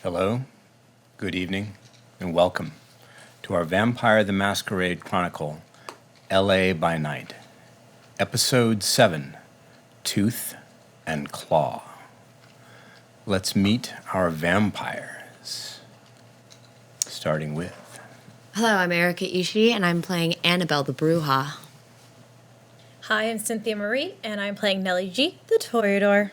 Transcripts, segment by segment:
Hello, good evening, and welcome to our Vampire the Masquerade Chronicle, LA by Night, Episode 7, Tooth and Claw. Let's meet our vampires, starting with... Hello, I'm Erica Ishii, and I'm playing Annabelle the Bruja. Hi, I'm Cynthia Marie, and I'm playing Nellie G, the Toreador.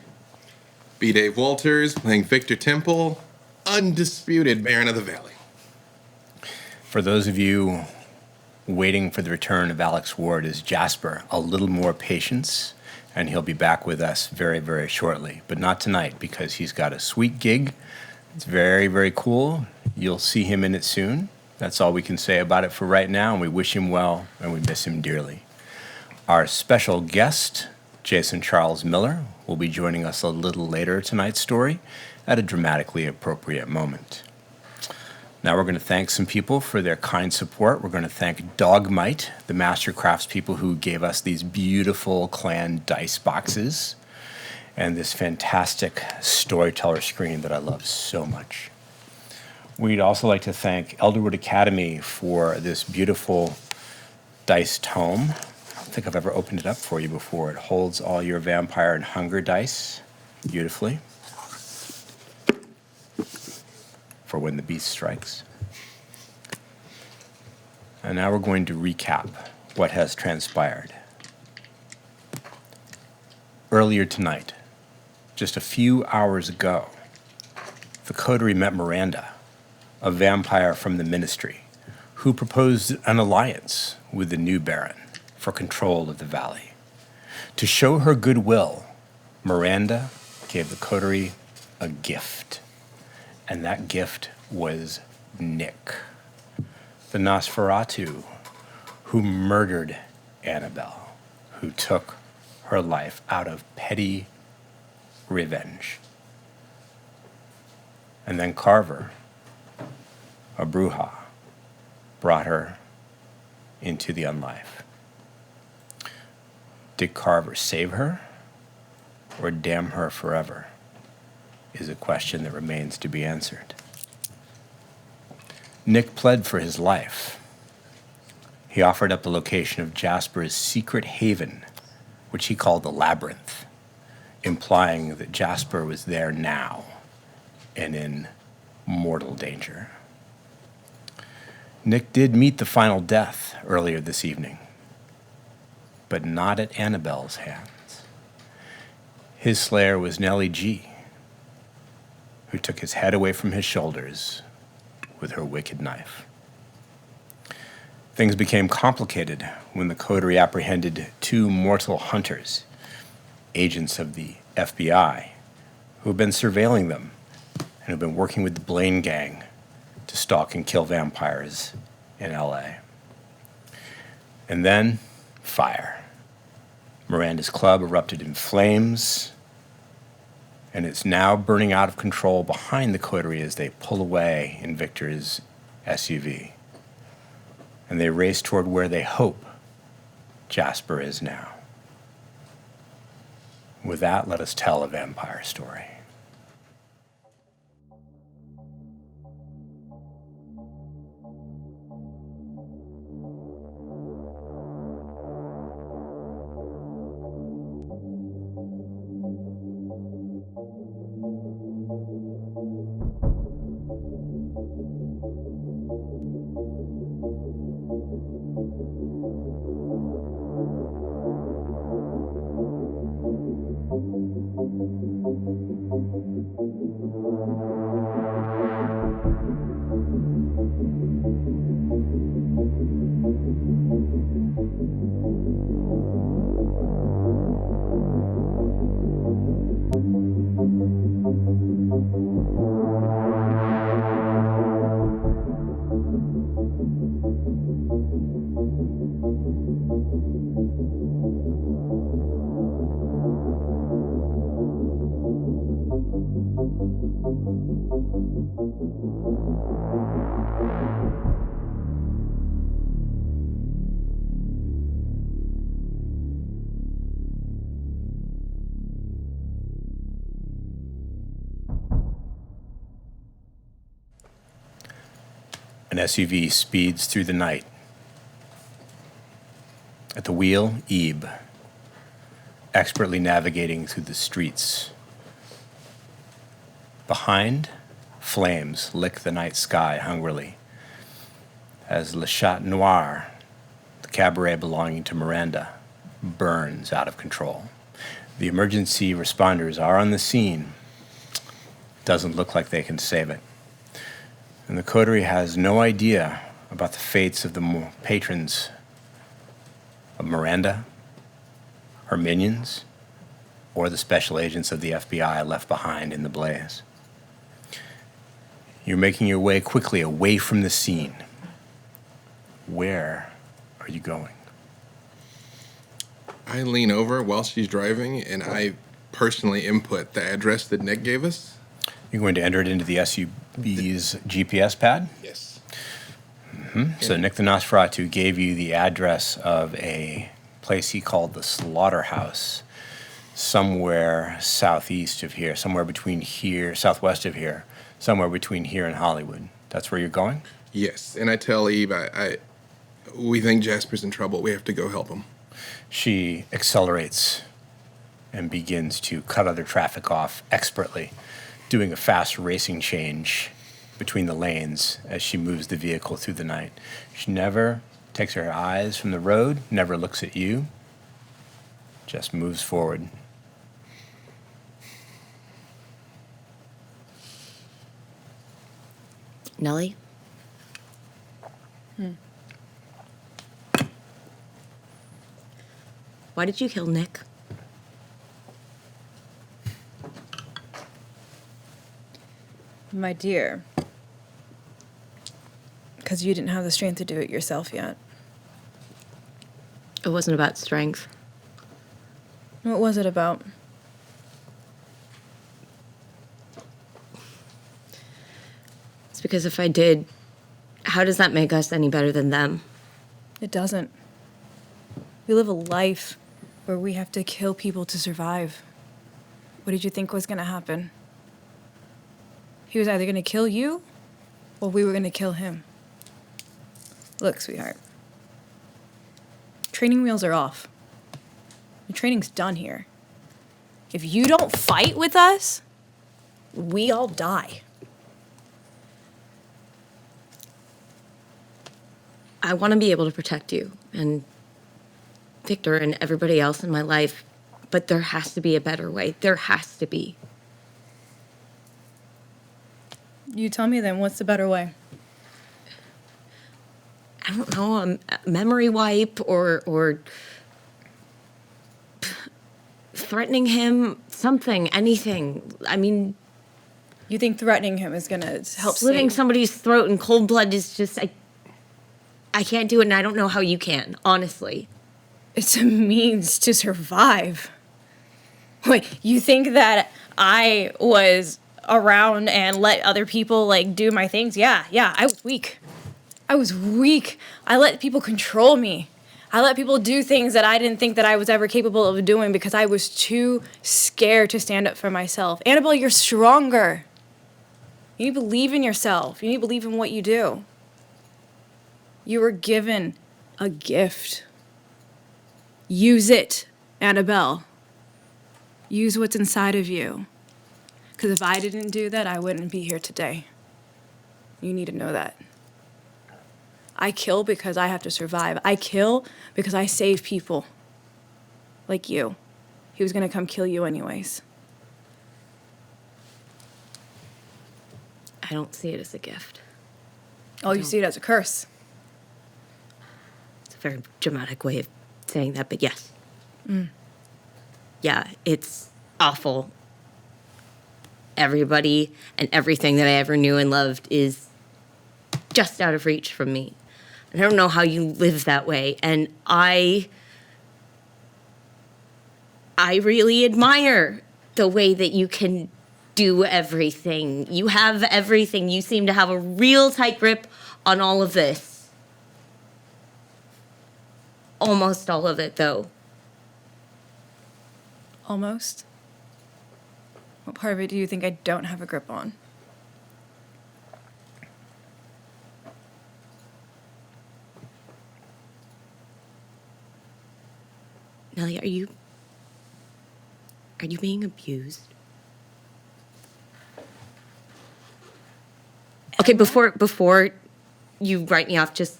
B. Dave Walters, playing Victor Temple, undisputed Baron of the Valley. For those of you waiting for the return of Alex Ward as Jasper, a little more patience, and he'll be back with us very, very shortly. But not tonight, because he's got a sweet gig. It's very, very cool. You'll see him in it soon. That's all we can say about it for right now, and we wish him well, and we miss him dearly. Our special guest, Jason Charles Miller, will be joining us a little later tonight's story at a dramatically appropriate moment. Now we're going to thank some people for their kind support. We're going to thank Dogmite, the Master Crafts people who gave us these beautiful clan dice boxes and this fantastic storyteller screen that I love so much. We'd also like to thank Elderwood Academy for this beautiful dice tome. I don't think I've ever opened it up for you before. It holds all your vampire and hunger dice beautifully for when the beast strikes. And now we're going to recap what has transpired. Earlier tonight, just a few hours ago, the coterie met Miranda, a vampire from the ministry, who proposed an alliance with the new Baron for control of the valley. To show her goodwill, Miranda gave the coterie a gift, and that gift was Nick, the Nosferatu, who murdered Annabelle, who took her life out of petty revenge. And then Carver, a Bruja, brought her into the unlife. Did Carver save her or damn her forever is a question that remains to be answered. Nick pled for his life. He offered up the location of Jasper's secret haven, which he called the Labyrinth, implying that Jasper was there now and in mortal danger. Nick did meet the final death earlier this evening, but not at Annabelle's hands. His slayer was Nellie G, who took his head away from his shoulders with her wicked knife. Things became complicated when the coterie apprehended two mortal hunters, agents of the FBI, who have been surveilling them and have been working with the Blaine gang to stalk and kill vampires in LA. And then, fire. Miranda's club erupted in flames, and it's now burning out of control behind the coterie as they pull away in Victor's SUV. And they race toward where they hope Jasper is now. With that, let us tell a vampire story. An SUV speeds through the night. At the wheel, Ebe, expertly navigating through the streets. Behind, flames lick the night sky hungrily as Le Chat Noir, the cabaret belonging to Miranda, burns out of control. The emergency responders are on the scene. Doesn't look like they can save it. And the coterie has no idea about the fates of the patrons of Miranda, her minions, or the special agents of the FBI left behind in the blaze. You're making your way quickly away from the scene. Where are you going? I lean over while she's driving, and I personally input the address that Nick gave us. You're going to enter it into the SUV's GPS pad? Yes. So Nick the Nosferatu gave you the address of a place he called the Slaughterhouse, somewhere southeast of here, somewhere between here, southwest of here, somewhere between here and Hollywood. That's where you're going? Yes, and I tell Eve, we think Jasper's in trouble. We have to go help him. She accelerates and begins to cut other traffic off expertly, doing a fast racing change between the lanes as she moves the vehicle through the night. She never takes her eyes from the road, never looks at you, just moves forward. Nellie? Why did you kill Nick? My dear, because you didn't have the strength to do it yourself yet. It wasn't about strength. What was it about? It's because if I did, how does that make us any better than them? It doesn't. We live a life where we have to kill people to survive. What did you think was going to happen? He was either going to kill you or we were going to kill him. Look, sweetheart. Training wheels are off. The training's done here. If you don't fight with us, we all die. I want to be able to protect you and Victor and everybody else in my life, but there has to be a better way. There has to be. You tell me then, what's the better way? I don't know, a memory wipe or threatening him, something, anything. I mean, You think threatening him is going to help slitting save? somebody's throat in cold blood is just, I can't do it, and I don't know how you can, honestly. It's a means to survive. Wait, you think that I was around and let other people, like, do my things? Yeah, I was weak. I was weak. I let people control me. I let people do things that I didn't think that I was ever capable of doing because I was too scared to stand up for myself. Annabelle, you're stronger. You need to believe in yourself. You need to believe in what you do. You were given a gift. Use it, Annabelle. Use what's inside of you. Because if I didn't do that, I wouldn't be here today. You need to know that. I kill because I have to survive. I kill because I save people. Like you. He was going to come kill you anyways. I don't see it as a gift. Oh, you see it as a curse. It's a very dramatic way of saying that, but yes. Yeah, it's awful. Everybody and everything that I ever knew and loved is just out of reach from me. And I don't know how you live that way. And I really admire the way that you can do everything. You have everything. You seem to have a real tight grip on all of this. Almost all of it, though. Almost. What part of it do you think I don't have a grip on? Nellie, are you being abused? Okay, before you write me off, just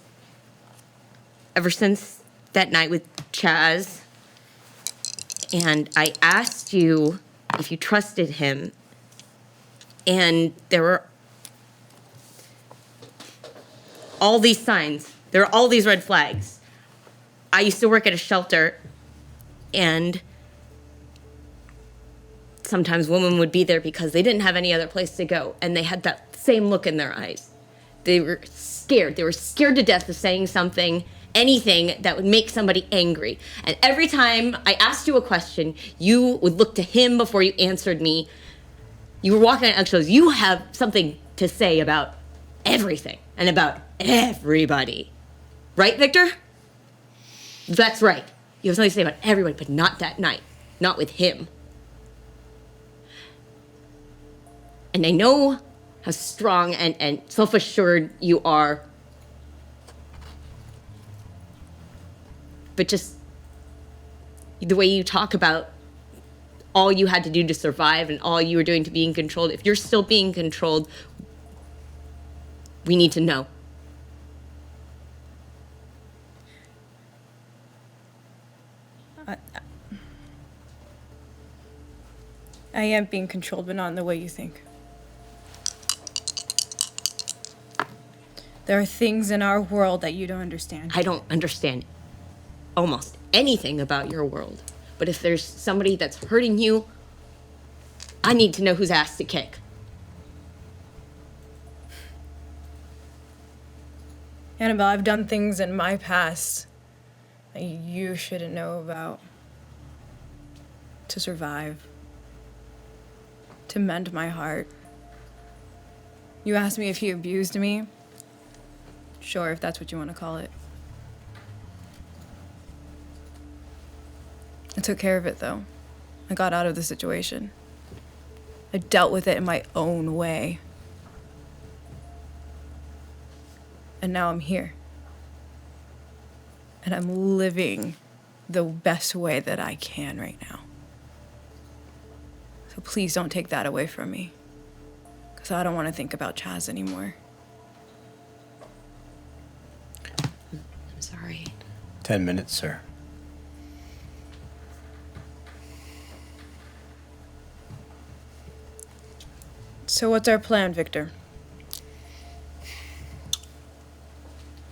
ever since that night with Chaz, and I asked you if you trusted him, and there were all these signs, there are all these red flags. I used to work at a shelter, and sometimes women would be there because they didn't have any other place to go, and they had that same look in their eyes. They were scared. They were scared to death of saying something, anything that would make somebody angry. And every time I asked you a question, you would look to him before you answered me. You were walking on eggshells. You have something to say about everything and about everybody. Right, Victor? That's right. You have something to say about everybody, but not that night. Not with him. And I know how strong and self-assured you are. But just the way you talk about all you had to do to survive and all you were doing to being controlled, if you're still being controlled, we need to know. I am being controlled, but not in the way you think. There are things in our world that you don't understand. I don't understand almost anything about your world. But if there's somebody that's hurting you, I need to know whose ass to kick. Annabelle, I've done things in my past that you shouldn't know about. To survive. To mend my heart. You asked me if he abused me. Sure, if that's what you want to call it. I took care of it, though. I got out of the situation. I dealt with it in my own way. And now I'm here. And I'm living the best way that I can right now. So please don't take that away from me. Because I don't want to think about Chaz anymore. I'm sorry. 10 minutes, sir. So what's our plan, Victor?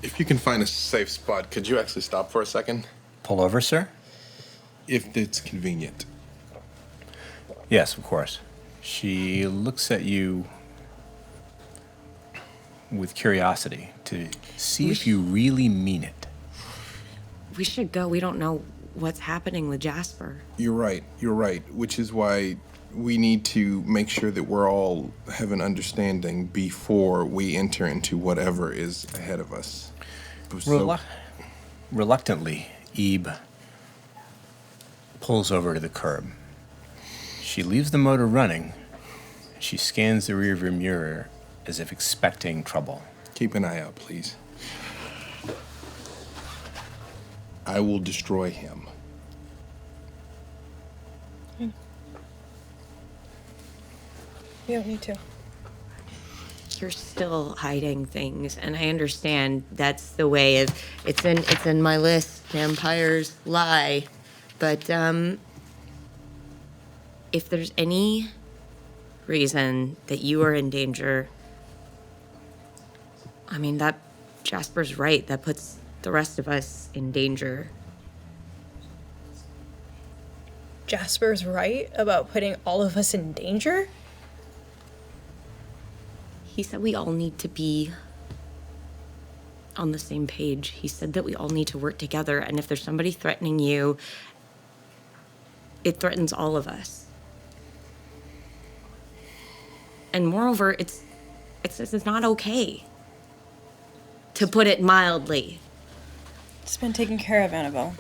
If you can find a safe spot, could you actually stop for a second? Pull over, sir? If it's convenient. Yes, of course. She looks at you with curiosity to see if you really mean it. We should go. We don't know what's happening with Jasper. You're right, which is why we need to make sure that we're all have an understanding before we enter into whatever is ahead of us. Reluctantly, Eve pulls over to the curb. She leaves the motor running. She scans the rearview mirror as if expecting trouble. Keep an eye out, please. I will destroy him. You don't need to. You're still hiding things, and I understand that's the way of it's in my list. Vampires lie, but if there's any reason that you are in danger, I mean that Jasper's right. That puts the rest of us in danger. Jasper's right about putting all of us in danger? He said we all need to be on the same page. He said that we all need to work together, and if there's somebody threatening you, it threatens all of us. And moreover, it's not okay, to put it mildly. It's been taken care of, Annabelle.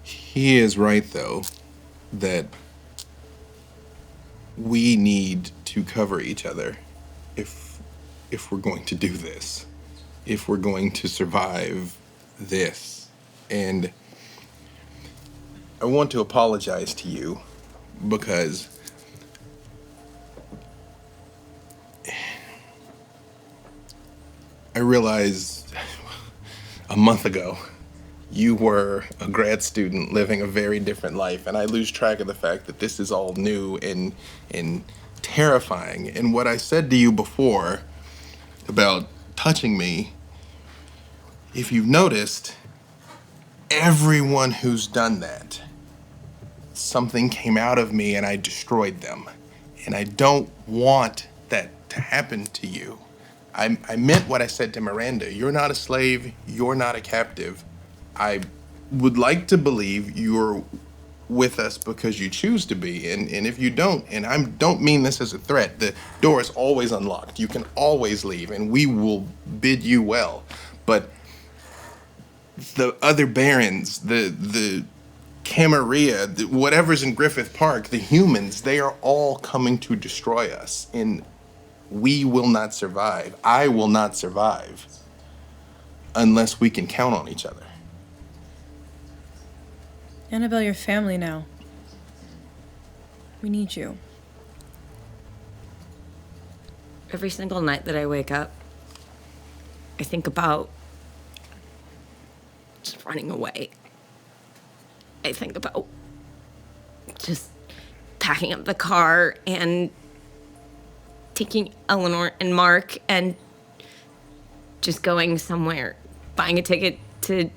He is right, though, that we need to cover each other if we're going to do this. If we're going to survive this. And I want to apologize to you because I realized a month ago you were a grad student living a very different life, and I lose track of the fact that this is all new and terrifying. And what I said to you before about touching me, if you've noticed, everyone who's done that, something came out of me and I destroyed them. And I don't want that to happen to you. I meant what I said to Miranda. You're not a slave. You're not a captive. I would like to believe you're with us because you choose to be. And if you don't, and I don't mean this as a threat, the door is always unlocked. You can always leave, and we will bid you well. But the other barons, the Camarilla, whatever's in Griffith Park, the humans, they are all coming to destroy us. And we will not survive. I will not survive unless we can count on each other. Annabelle, your family now. We need you. Every single night that I wake up, I think about just running away. I think about just packing up the car and taking Eleanor and Mark and just going somewhere, buying a ticket to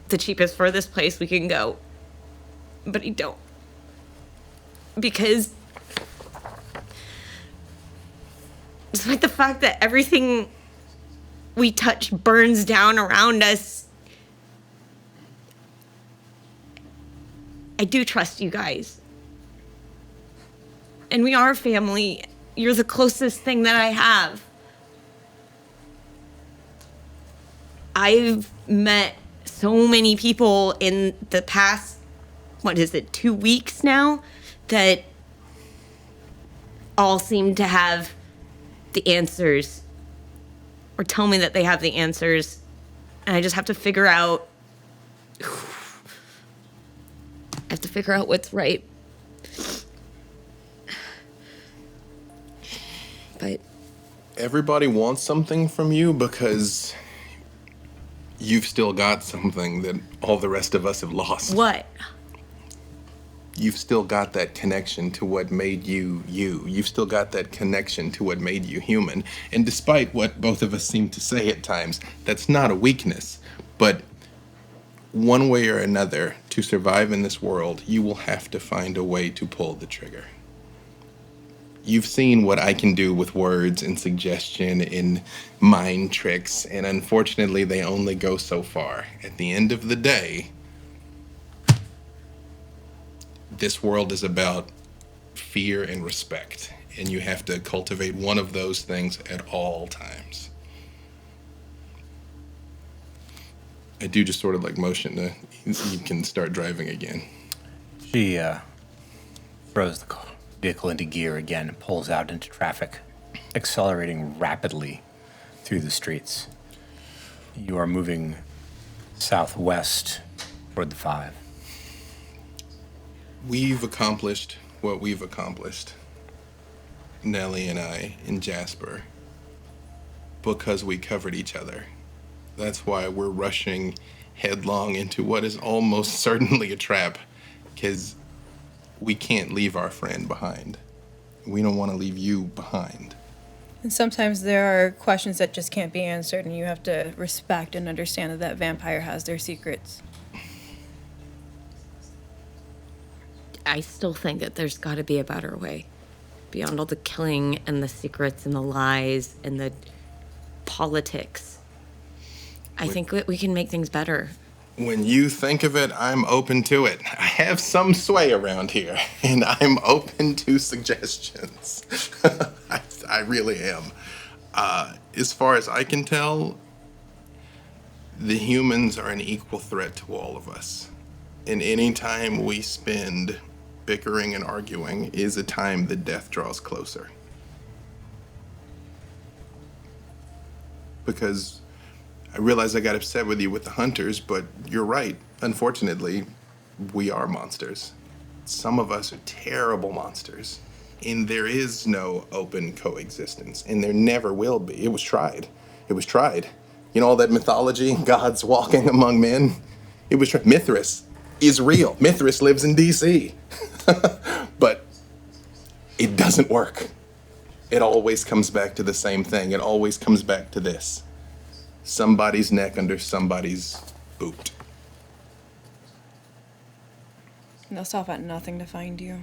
the cheapest, furthest place we can go. But I don't. Because despite the fact that everything we touch burns down around us, I do trust you guys. And we are family. You're the closest thing that I have. I've met so many people in the past, 2 weeks now, that all seem to have the answers or tell me that they have the answers. And I just have to figure out, what's right. But everybody wants something from you because you've still got something that all the rest of us have lost. what? You've still got that connection to what made you you. You've still got that connection to what made you human. And despite what both of us seem to say at times, that's not a weakness. But one way or another, to survive in this world, you will have to find a way to pull the trigger. You've seen what I can do with words and suggestion and mind tricks, and unfortunately, they only go so far. At the end of the day, this world is about fear and respect, and you have to cultivate one of those things at all times. I do just sort of like motion to, you can start driving again. She throws the vehicle into gear again and pulls out into traffic, accelerating rapidly through the streets. You are moving southwest toward the 5. We've accomplished what we've accomplished, Nellie and I and Jasper, because we covered each other. That's why we're rushing headlong into what is almost certainly a trap, because we can't leave our friend behind. We don't want to leave you behind. And sometimes there are questions that just can't be answered, and you have to respect and understand that that vampire has their secrets. I still think that there's got to be a better way. Beyond all the killing and the secrets and the lies and the politics. I think that we can make things better. When you think of it, I'm open to it. I have some sway around here, and I'm open to suggestions. I really am. As far as I can tell, the humans are an equal threat to all of us. And any time we spend bickering and arguing is a time that death draws closer. Because I realize I got upset with you with the hunters, but you're right. Unfortunately, we are monsters. Some of us are terrible monsters. And there is no open coexistence, and there never will be. It was tried. It was tried. You know all that mythology, gods walking among men? It was tried. Mithras is real. Mithras lives in D.C. But it doesn't work. It always comes back to the same thing. It always comes back to this. Somebody's neck under somebody's boot. They'll stop at nothing to find you.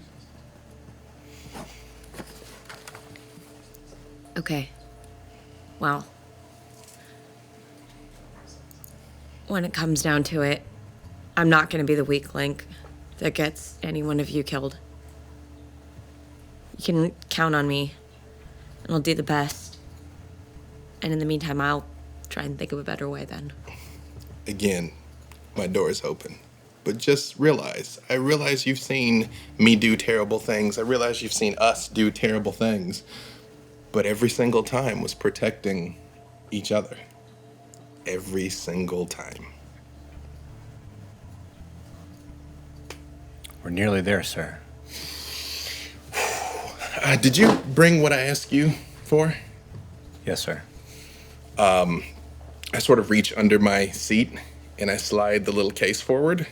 Okay. Well, when it comes down to it, I'm not going to be the weak link that gets any one of you killed. You can count on me, and I'll do the best. And in the meantime, I'll try and think of a better way then. Again, my door is open. But just realize, I realize you've seen me do terrible things. I realize you've seen us do terrible things. But every single time was protecting each other. Every single time. We're nearly there, sir. Did you bring what I asked you for? Yes, sir. I sort of reach under my seat and I slide the little case forward,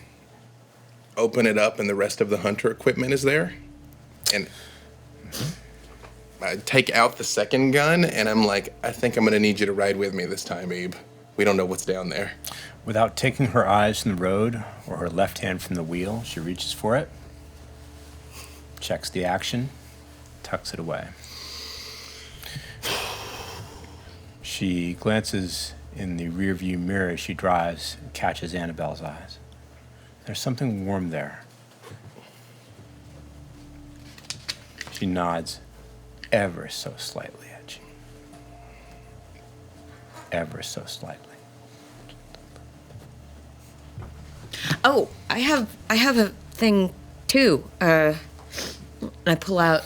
open it up, and the rest of the hunter equipment is there. And I take out the second gun and I'm like, I think I'm gonna need you to ride with me this time, Abe. We don't know what's down there. Without taking her eyes from the road or her left hand from the wheel, she reaches for it, checks the action, tucks it away. She glances in the rearview mirror as she drives and catches Annabelle's eyes. There's something warm there. She nods ever so slightly at you. Ever so slightly. Oh, I have a thing too. I pull out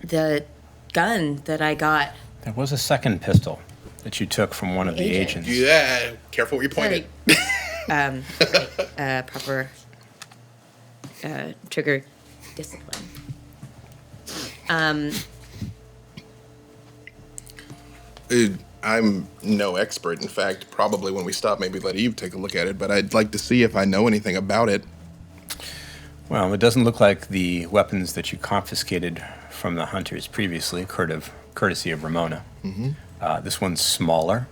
the gun that I got. There was a second pistol that you took from one of the agents. Yeah, careful where you point it. Proper trigger discipline. I'm no expert. In fact, probably when we stop, maybe let Eve take a look at it, but I'd like to see if I know anything about it. Well, it doesn't look like the weapons that you confiscated from the hunters previously, courtesy of Ramona. Mm-hmm. This one's smaller,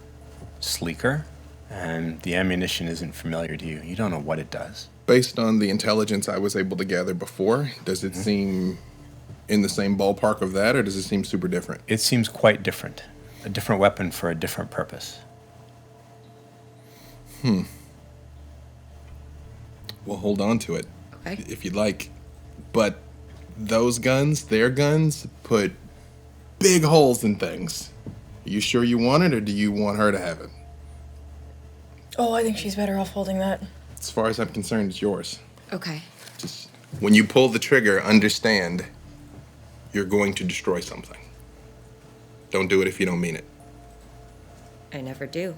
sleeker, and the ammunition isn't familiar to you. You don't know what it does. Based on the intelligence I was able to gather before, does it seem in the same ballpark of that, or does it seem super different? It seems quite different. A different weapon for a different purpose. Well, hold on to it, Okay. if you'd like. But those guns, their guns, put big holes in things. Are you sure you want it, or do you want her to have it? Oh, I think she's better off holding that. As far as I'm concerned, it's yours. Okay. Just when you pull the trigger, understand you're going to destroy something. Don't do it if you don't mean it. I never do.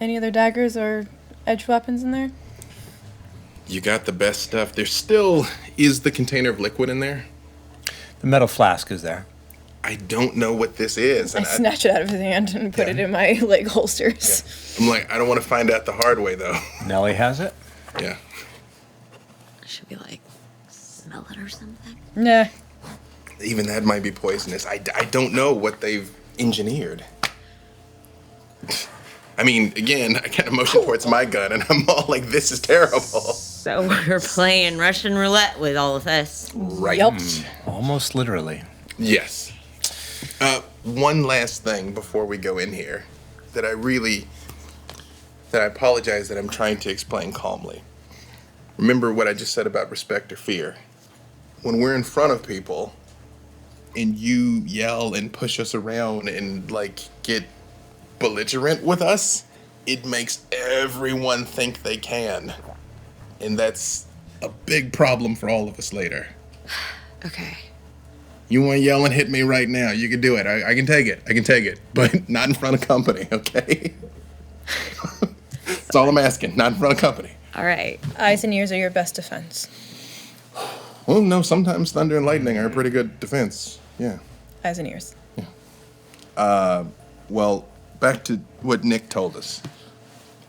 Any other daggers or edge weapons in there? You got the best stuff. There still is the container of liquid in there. The metal flask is there. I don't know what this is. I And snatch it out of his hand and put it in my leg holsters. I'm like, I don't want to find out the hard way, though. Nellie has it. Yeah. I should be like, smell it or something. Nah. Even that might be poisonous. I don't know what they've engineered. I mean, again, I kind of motion towards my gun, and I'm all like, this is terrible. So we're playing Russian roulette with all of this. Right. Yup. Almost literally. Yes. One last thing before we go in here that I apologize that I'm trying to explain calmly. Remember what I just said about respect or fear. When we're in front of people and you yell and push us around and like get belligerent with us, it makes everyone think they can. And that's a big problem for all of us later. Okay. You want to yell and hit me right now? You can do it. I can take it. I can take it. But not in front of company, okay? That's all I'm asking. Not in front of company. All right. Eyes and ears are your best defense. Well, no, sometimes thunder and lightning are a pretty good defense. Yeah. Eyes and ears. Well, back to what Nick told us.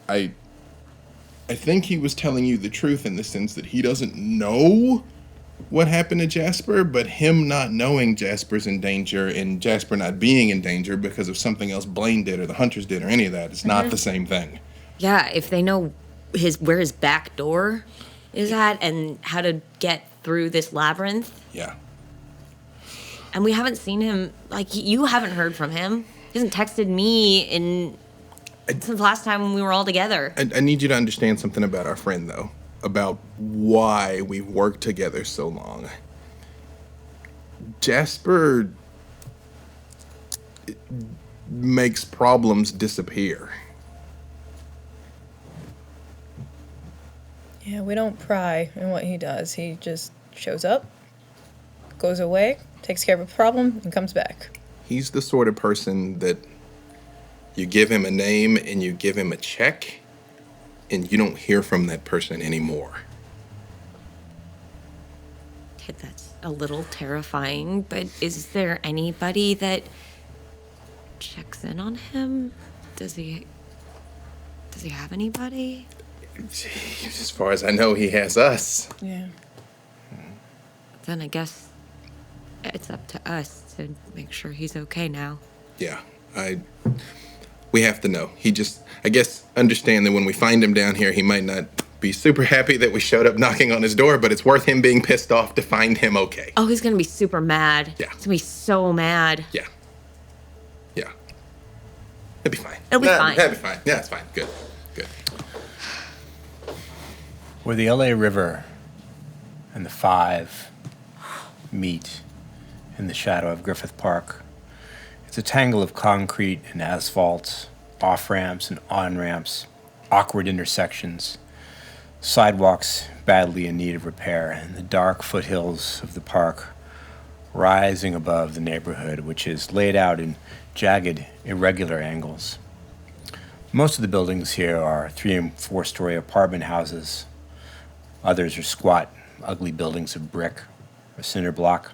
I think he was telling you the truth in the sense that he doesn't know what happened to Jasper, but him not knowing Jasper's in danger and Jasper not being in danger because of something else Blaine did or the hunters did or any of that, it's not the same thing. Yeah, if they know where his back door is at and how to get through this labyrinth. Yeah. And we haven't seen him, like, you haven't heard from him. He hasn't texted me since the last time when we were all together. I need you to understand something about our friend, though, about why we've worked together so long. Jasper makes problems disappear. Yeah, we don't pry in what he does. He just shows up, goes away, takes care of a problem, and comes back. He's the sort of person that you give him a name and you give him a check, and you don't hear from that person anymore. Okay, that's a little terrifying, but is there anybody that checks in on him? Does he have anybody? As far as I know, he has us. Yeah. Then I guess it's up to us to make sure he's okay now. Yeah, we have to know. He just, I guess, understand that when we find him down here, he might not be super happy that we showed up knocking on his door, but it's worth him being pissed off to find him okay. Oh, he's gonna be super mad. Yeah. He's gonna be so mad. Yeah. Yeah. It'll be fine. It'll be fine. It'll be fine. Yeah, it's fine. Good. Good. Where the LA River and the Five meet in the shadow of Griffith Park, it's a tangle of concrete and asphalt, off-ramps and on-ramps, awkward intersections, sidewalks badly in need of repair, and the dark foothills of the park rising above the neighborhood, which is laid out in jagged, irregular angles. Most of the buildings here are 3- and 4-story apartment houses. Others are squat, ugly buildings of brick or cinder block.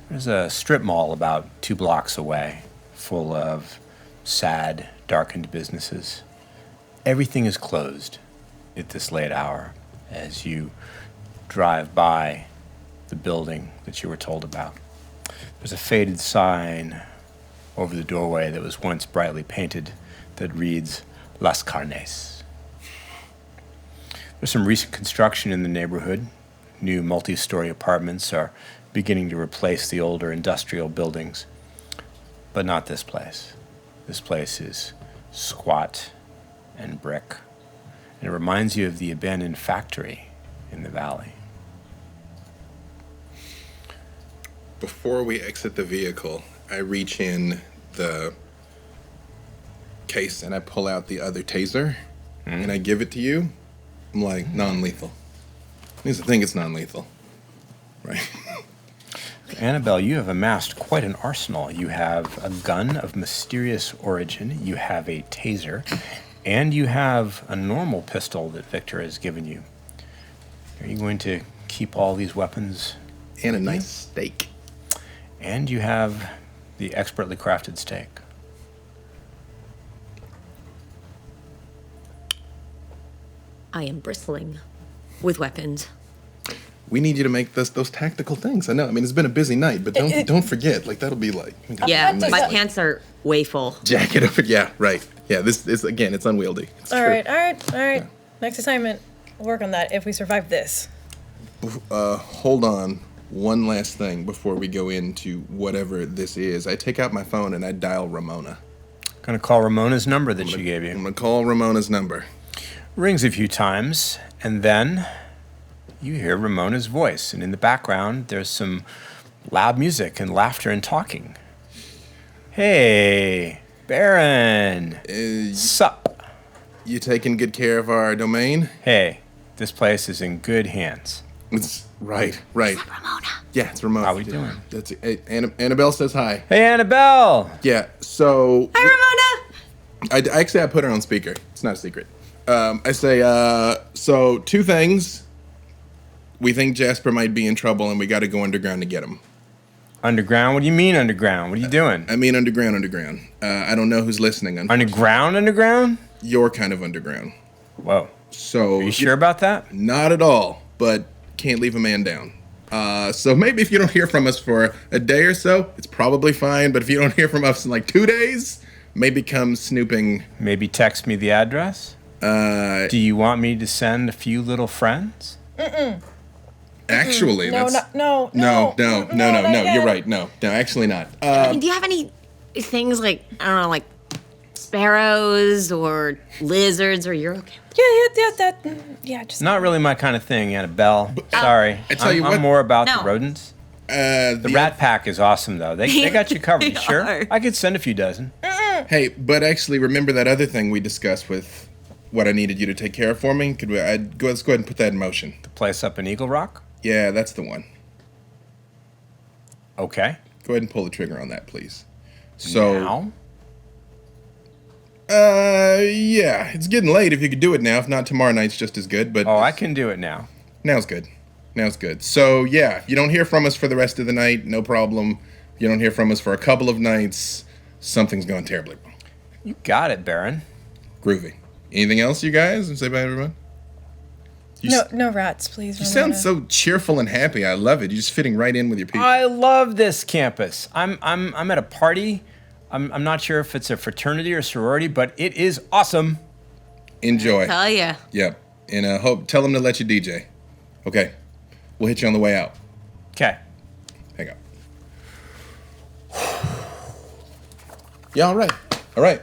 There's a strip mall about 2 blocks away, full of sad, darkened businesses. Everything is closed at this late hour as you drive by the building that you were told about. There's a faded sign over the doorway that was once brightly painted that reads, Las Carnes. There's some recent construction in the neighborhood. New multi-story apartments are beginning to replace the older industrial buildings. But not this place. This place is squat and brick. And it reminds you of the abandoned factory in the valley. Before we exit the vehicle, I reach in the case and I pull out the other taser and I give it to you. I'm like, non-lethal. Here's the thing, it's non-lethal. Right? Annabelle, you have amassed quite an arsenal. You have a gun of mysterious origin, you have a taser, and you have a normal pistol that Victor has given you. Are you going to keep all these weapons? And a nice steak. And you have the expertly crafted steak. I am bristling with weapons. We need you to make those tactical things. I know. I mean, it's been a busy night, but don't forget. Like that'll be like. Yeah, That my does- pants are way full. Jacket over. Yeah, right. Yeah, this is again. It's unwieldy. It's All true. right. Next assignment, we'll work on that if we survive this. Hold on. One last thing before we go into whatever this is. I take out my phone and I dial Ramona. Gonna call Ramona's number that she gave I'm you. gonna call Ramona's number. Rings a few times, and then you hear Ramona's voice, and in the background there's some loud music and laughter and talking. Hey, Baron. Sup? You taking good care of our domain? Hey, this place is in good hands. It's right. Ramona. Yeah, it's Ramona. How we doing? That's it. Hey, Annabelle says hi. Hey, Annabelle! Yeah, so Hi, Ramona. I put her on speaker. It's not a secret. I say, so 2 things. We think Jasper might be in trouble, and we got to go underground to get him. Underground? What do you mean underground? What are you doing? I mean underground. I don't know who's listening. Underground? Your kind of underground. Whoa. So Are you sure about that? Not at all, but can't leave a man down. So maybe if you don't hear from us for a day or so, it's probably fine. But if you don't hear from us in like 2 days, maybe come snooping. Maybe text me the address? Do you want me to send a few little friends? Actually, No. You're right. No, actually not. I mean, do you have any things like, I don't know, like sparrows or lizards, or you're okay? Yeah, just Not really my kind of thing, Annabelle. Sorry. I tell you what- I'm more about No. the rodents. The The Rat Pack is awesome, though. They got you covered. They You sure? are. I could send a few dozen. Hey, but actually, remember that other thing we discussed with what I needed you to take care of for me? Let's go ahead and put that in motion. The place up in Eagle Rock? Yeah, that's the one. Okay. Go ahead and pull the trigger on that, please. So, Now? yeah, it's getting late. If you could do it now, if not, tomorrow night's just as good. But Oh, I can do it now. now's good. So, yeah, if you don't hear from us for the rest of the night, no problem. If you don't hear from us for a couple of nights, something's gone terribly wrong. You got it, Baron. Groovy. Anything else, you guys? Say bye, everyone. no rats, please. You sound so cheerful and happy. I love it. You're just fitting right in with your people. I love this campus. I'm at a party. I'm not sure if it's a fraternity or sorority, but it is awesome. Enjoy. Tell ya. Yep. And tell them to let you DJ. Okay. We'll hit you on the way out. Okay. Hang on. Yeah, all right.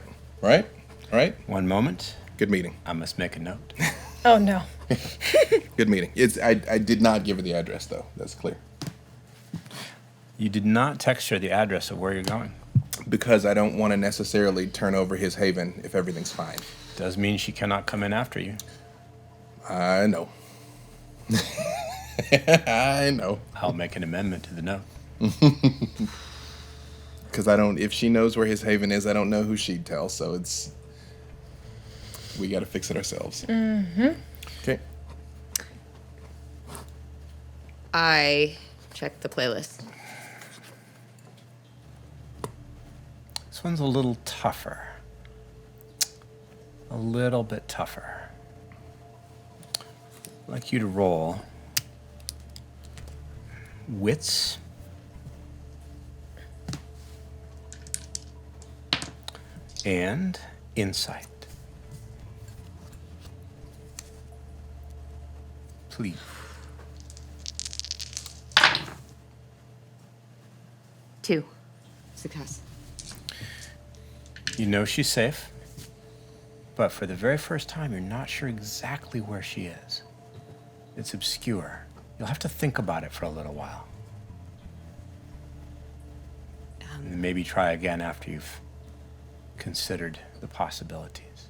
One moment. Good meeting. I must make a note. Oh no. Good meeting. I did not give her the address, though. That's clear. You did not text her the address of where you're going. Because I don't want to necessarily turn over his haven if everything's fine. Does mean she cannot come in after you. I know. I know. I'll make an amendment to the note. Because if she knows where his haven is, I don't know who she'd tell. So we got to fix it ourselves. Mm-hmm. Okay. I checked the playlist. This one's a little tougher. A little bit tougher. I'd like you to roll wits and insight. Please. Two. Success. You know she's safe, but for the very first time, you're not sure exactly where she is. It's obscure. You'll have to think about it for a little while. And maybe try again after you've considered the possibilities.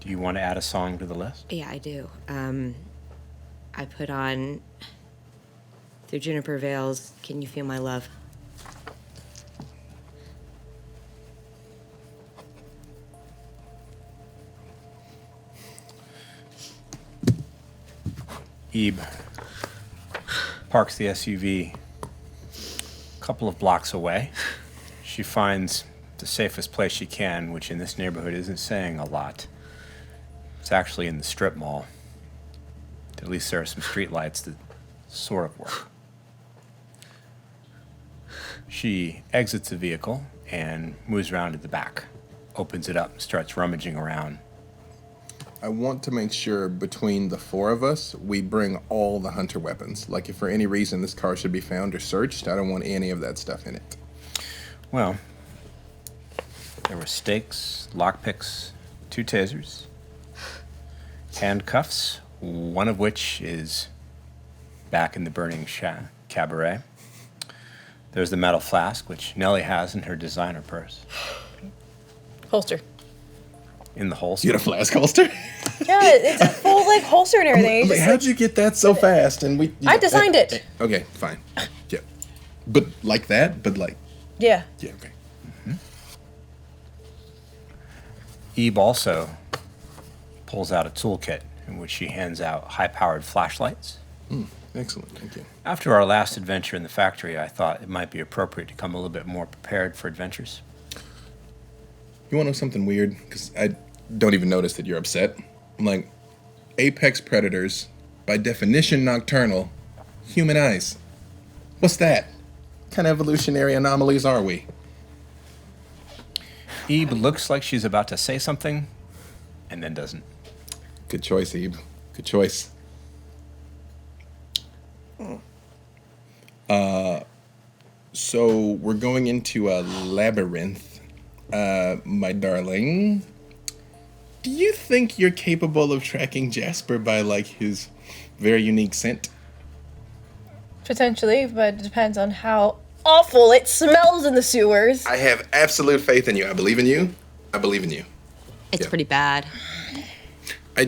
Do you want to add a song to the list? Yeah, I do. I put on Through Juniper Vales, Can You Feel My Love? Ebe parks the SUV a couple of blocks away. She finds the safest place she can, which in this neighborhood isn't saying a lot. It's actually in the strip mall. At least there are some street lights that sort of work. She exits the vehicle and moves around to the back, opens it up, and starts rummaging around. I want to make sure between the 4 of us, we bring all the hunter weapons. Like, if for any reason this car should be found or searched, I don't want any of that stuff in it. Well, there were stakes, lockpicks, 2 tasers, handcuffs, one of which is back in the burning cabaret. There's the metal flask, which Nellie has in her designer purse. Holster. in the holster. You get a flask holster? Yeah, it's a full like holster and everything. Like, how'd you get that so fast? And I designed it. Okay, fine. Yeah. But like that? But like... Yeah. Yeah, okay. Ebe also pulls out a toolkit in which she hands out high-powered flashlights. Excellent, thank you. After our last adventure in the factory, I thought it might be appropriate to come a little bit more prepared for adventures. You want to know something weird? Because I don't even notice that you're upset. I'm like, apex predators, by definition nocturnal, human eyes. What's that? What kind of evolutionary anomalies are we? Ebe looks like she's about to say something, and then doesn't. Good choice, Ebe. Good choice. So we're going into a labyrinth, my darling. Do you think you're capable of tracking Jasper by, like, his very unique scent? Potentially, but it depends on how awful it smells in the sewers. I have absolute faith in you. I believe in you. I believe in you. It's Yeah. pretty bad. I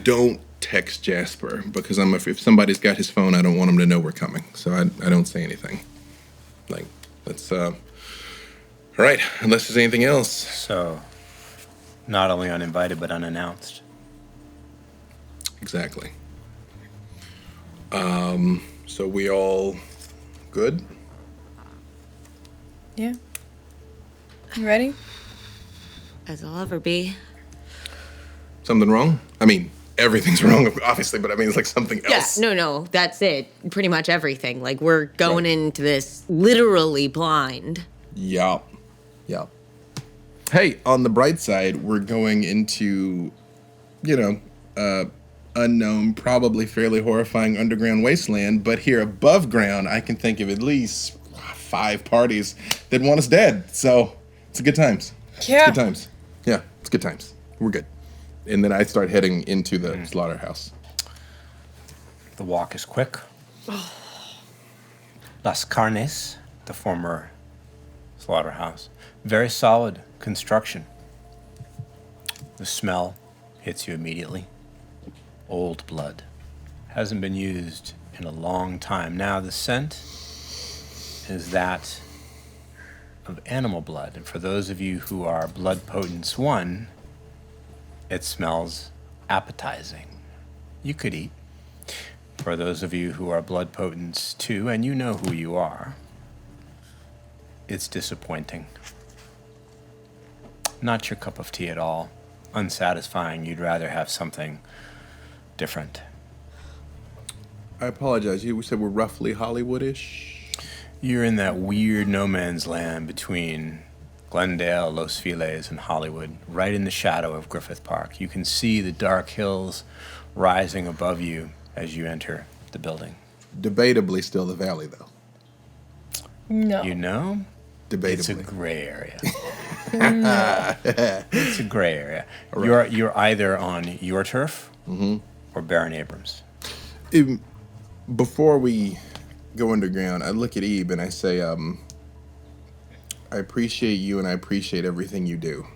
don't text Jasper because if somebody's got his phone, I don't want him to know we're coming. So I don't say anything. Like, let's, all right, unless there's anything else. So, not only uninvited, but unannounced. Exactly. So we all good? Yeah. You ready? As I'll ever be. Something wrong? I mean, everything's wrong, obviously, but I mean, it's like something else. Yeah, no, that's it. Pretty much everything. Like, we're going into this literally blind. Yup. Hey, on the bright side, we're going into, unknown, probably fairly horrifying underground wasteland, but here above ground, I can think of at least 5 parties that want us dead. So, it's good times. Yeah. It's good times. Yeah, it's good times. We're good. And then I start heading into the slaughterhouse. The walk is quick. Las Carnes, the former slaughterhouse. Very solid construction. The smell hits you immediately. Old blood. Hasn't been used in a long time. Now the scent is that of animal blood. And for those of you who are blood potents 1, it smells appetizing. You could eat. For those of you who are blood potents 2, and you know who you are, it's disappointing. Not your cup of tea at all. Unsatisfying. You'd rather have something different. I apologize. You said we're roughly Hollywood-ish? You're in that weird no man's land between Glendale, Los Feliz, and Hollywood, right in the shadow of Griffith Park. You can see the dark hills rising above you as you enter the building. Debatably still the valley, though. No. You know? Debatably. It's a gray area. It's a gray area. Right. You're either on your turf or Baron Abrams. Before we go underground, I look at Ebe and I say, I appreciate you and I appreciate everything you do.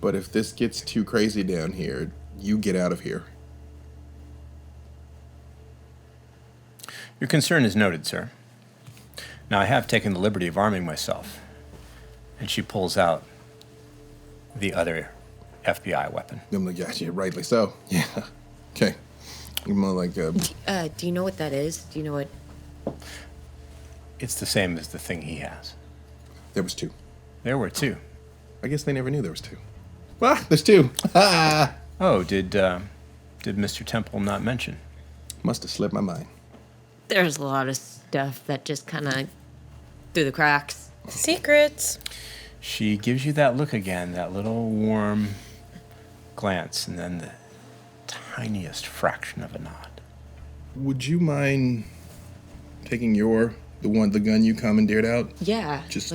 But if this gets too crazy down here, you get out of here. Your concern is noted, sir. Now, I have taken the liberty of arming myself. And she pulls out the other FBI weapon. I'm like, yeah, rightly so. Yeah. Okay. I'm more like, Do you know what that is? Do you know what? It's the same as the thing he has. there was 2. There were 2. I guess they never knew there was 2. Well, there's 2. Oh, did Mr. Temple not mention? Must have slipped my mind. There's a lot of stuff that just kind of through the cracks. Secrets. She gives you that look again, that little warm glance, and then the tiniest fraction of a nod. Would you mind taking the gun you commandeered out? Yeah. Just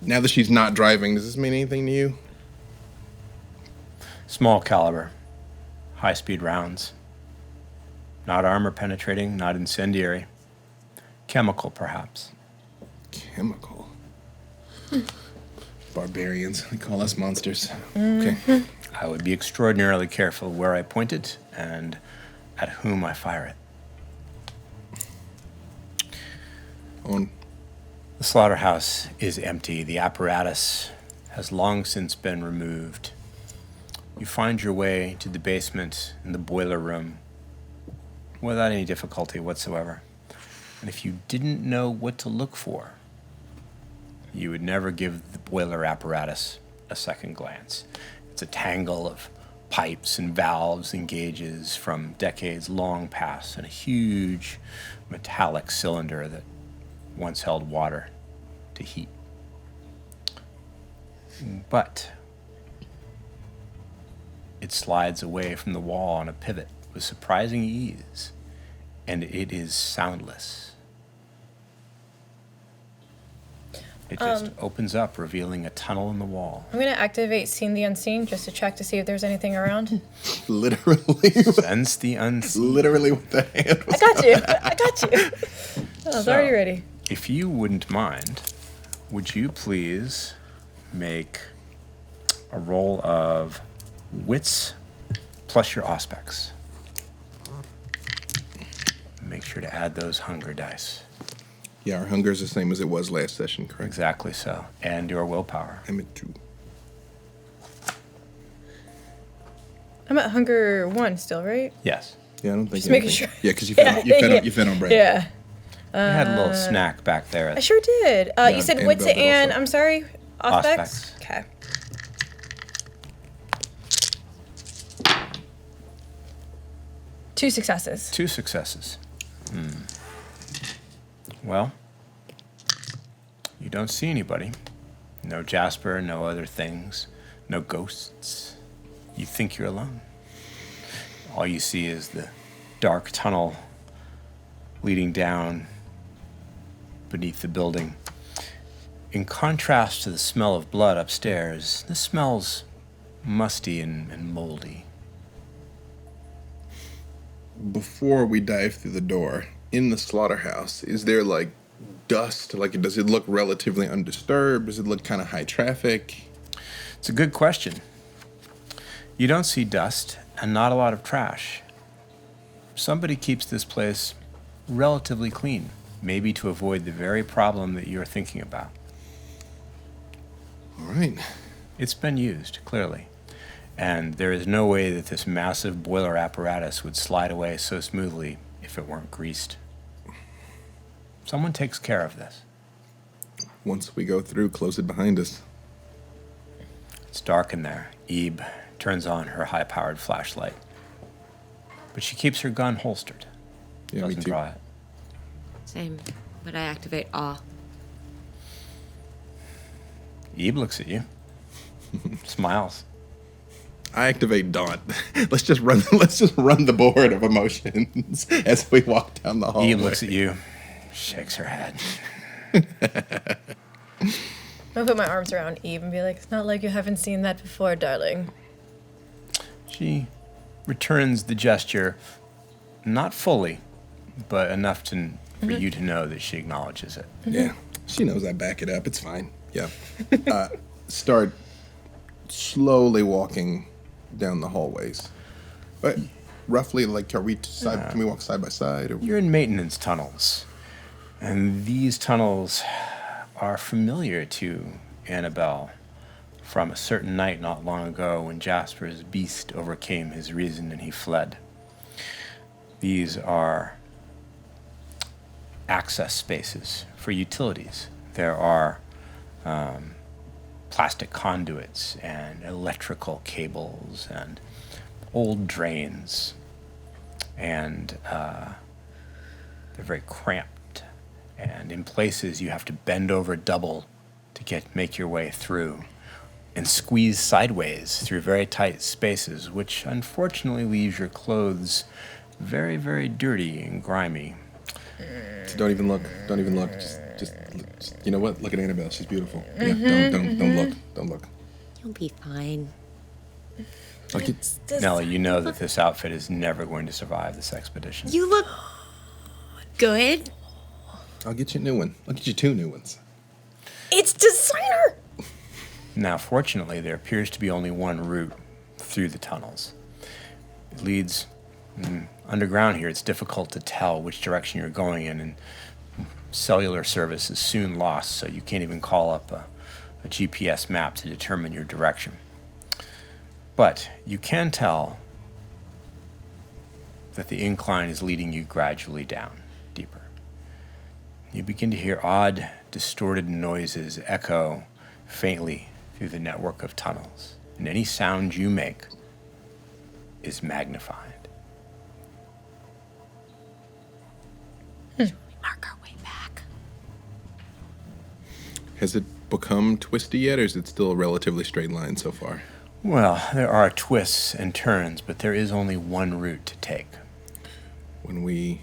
now that she's not driving, does this mean anything to you? Small caliber, high-speed rounds. Not armor penetrating, not incendiary. Chemical, perhaps. Chemical. barbarians. They call us monsters. Okay. I would be extraordinarily careful where I point it and at whom I fire it. On. The slaughterhouse is empty. The apparatus has long since been removed. You find your way to the basement and the boiler room without any difficulty whatsoever. And if you didn't know what to look for, you would never give the boiler apparatus a second glance. It's a tangle of pipes and valves and gauges from decades long past, and a huge metallic cylinder that once held water to heat. But it slides away from the wall on a pivot with surprising ease, and it is soundless. It just opens up, revealing a tunnel in the wall. I'm going to activate Seen the Unseen just to check to see if there's anything around. Literally. Sense the unseen. Literally with the hand. I got you. I got you. I was already ready. If you wouldn't mind, would you please make a roll of wits plus your auspex? Make sure to add those hunger dice. Yeah, our hunger is the same as it was last session, correct? Exactly so. And your willpower. I'm at 2. I'm at hunger 1 still, right? Yes. Yeah, I don't think Just making anything. sure. Yeah, because you fed on bread. Yeah. You had a little snack back there. I sure did. You said wits Annabelle did and, also. I'm sorry, Auspex? Auspex. Okay. Two successes. 2 successes. Well, you don't see anybody. No Jasper, no other things, no ghosts. You think you're alone. All you see is the dark tunnel leading down beneath the building. In contrast to the smell of blood upstairs, this smells musty and moldy. Before we dive through the door, in the slaughterhouse, is there like dust? Like, does it look relatively undisturbed? Does it look kind of high traffic? It's a good question. You don't see dust and not a lot of trash. Somebody keeps this place relatively clean, maybe to avoid the very problem that you're thinking about. All right. It's been used, clearly. And there is no way that this massive boiler apparatus would slide away so smoothly if it weren't greased. Someone takes care of this. Once we go through, close it behind us. It's dark in there. Eve turns on her high-powered flashlight. But she keeps her gun holstered. Yeah, me Doesn't too. draw it. Same, but I activate awe. Eve looks at you. Smiles. I activate Daunt. Let's just run the board of emotions as we walk down the hallway. Eve looks at you, shakes her head. I'm gonna put my arms around Eve and be like, it's not like you haven't seen that before, darling. She returns the gesture, not fully, but enough for you to know that she acknowledges it. Yeah, she knows I back it up. It's fine. Yeah. Start slowly walking down the hallways. But roughly, like, can we walk side by side? Or? You're in maintenance tunnels, and these tunnels are familiar to Annabelle from a certain night not long ago when Jasper's beast overcame his reason and he fled. These are access spaces for utilities. There are plastic conduits and electrical cables and old drains, and they're very cramped, and in places you have to bend over double to make your way through and squeeze sideways through very tight spaces, which unfortunately leaves your clothes very, very dirty and grimy. Don't even look. Just you know what? Look at Annabelle. She's beautiful. Yeah, don't look. You'll be fine. Okay. Nellie, you know that this outfit is never going to survive this expedition. You look good. I'll get you a new one. I'll get you 2 new ones. It's designer! Now, fortunately, there appears to be only one route through the tunnels. It leads underground here. It's difficult to tell which direction you're going in, and cellular service is soon lost, so you can't even call up a GPS map to determine your direction. But you can tell that the incline is leading you gradually down, deeper. You begin to hear odd, distorted noises echo faintly through the network of tunnels, and any sound you make is magnified. Mark our way back. Has it become twisty yet, or is it still a relatively straight line so far? Well, there are twists and turns, but there is only one route to take. When we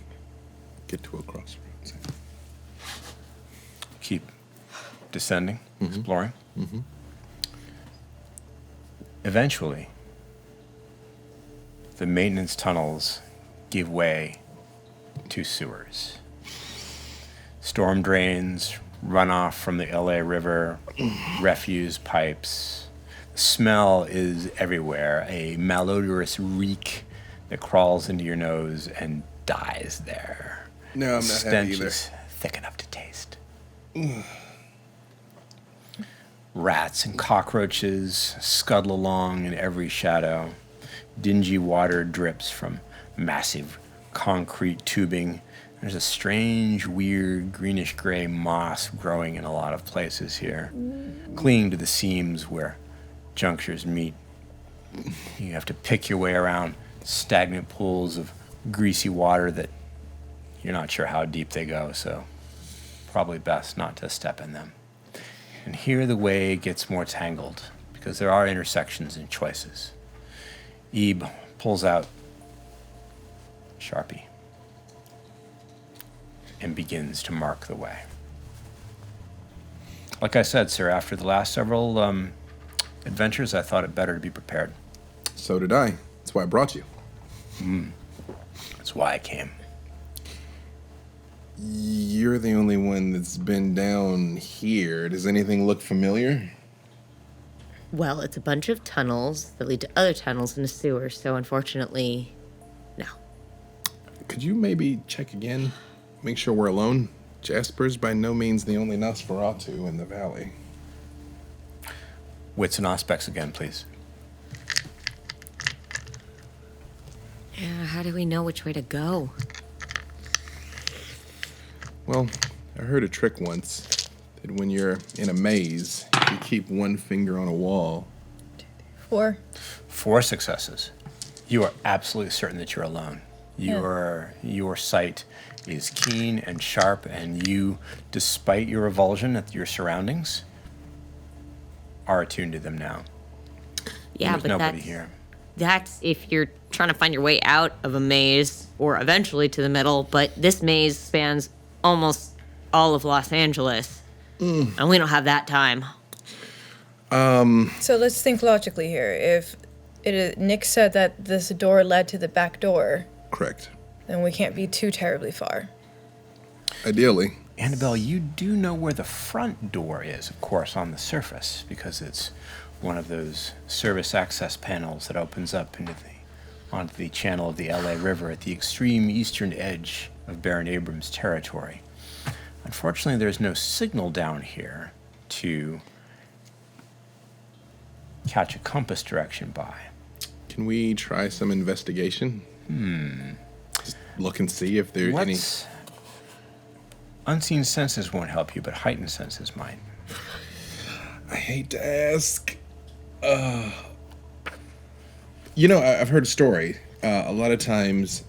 get to a crossroads. Keep descending, exploring. Eventually, the maintenance tunnels give way to sewers. Storm drains, runoff from the LA River, refuse pipes. The smell is everywhere, a malodorous reek that crawls into your nose and dies there. No, I'm not Stench happy either. is thick enough to taste. Rats and cockroaches scuttle along in every shadow. Dingy water drips from massive concrete tubing. There's a strange, weird, greenish-gray moss growing in a lot of places here, clinging to the seams where junctures meet. You have to pick your way around stagnant pools of greasy water that you're not sure how deep they go, so probably best not to step in them. And here the way gets more tangled, because there are intersections and choices. Ebe pulls out Sharpie and begins to mark the way. Like I said, sir, after the last several adventures, I thought it better to be prepared. So did I. That's why I brought you. That's why I came. You're the only one that's been down here. Does anything look familiar? Well, it's a bunch of tunnels that lead to other tunnels and a sewer, so unfortunately, no. Could you maybe check again? Make sure we're alone? Jasper's by no means the only Nosferatu in the valley. Wits and aspects again, please. Yeah, how do we know which way to go? Well, I heard a trick once that when you're in a maze, you keep one finger on a wall. 4. 4 successes. You are absolutely certain that you're alone. Your sight is keen and sharp, and you, despite your revulsion at your surroundings, are attuned to them now. Yeah, There's but nobody here. that's if you're trying to find your way out of a maze or eventually to the middle, but this maze spans almost all of Los Angeles, and we don't have that time. So let's think logically here. If Nick said that this door led to the back door, Correct. then we can't be too terribly far. Ideally. Annabelle, you do know where the front door is, of course, on the surface, because it's one of those service access panels that opens up onto the channel of the LA River at the extreme eastern edge of Baron Abrams' territory. Unfortunately, there's no signal down here to catch a compass direction by. Can we try some investigation? Just look and see if there's any... Unseen senses won't help you, but heightened senses might. I hate to ask. You know, I've heard a story. A lot of times,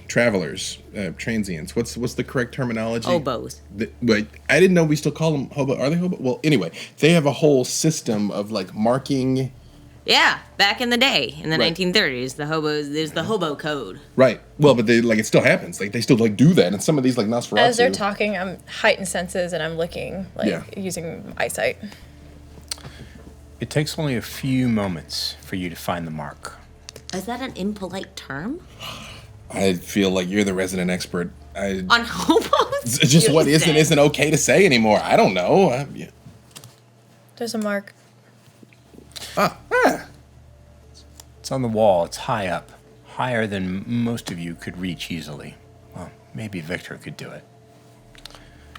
travelers, transients. What's the correct terminology? Hobos. But I didn't know we still call them hobo. Are they hobo? Well, anyway, they have a whole system of like marking. Yeah, back in the day, in the Right. 1930s, there's the hobo code. Right. Well, but it still happens. Like they still do that, and some of these like Nosferatu. As they're talking, I'm heightened senses and I'm looking, Yeah. using eyesight. It takes only a few moments for you to find the mark. Is that an impolite term? I feel like you're the resident expert. On hobos? It's just what You said. isn't okay to say anymore. I don't know. Yeah. There's a mark. It's on the wall. It's high up, higher than most of you could reach easily. Well, maybe Victor could do it.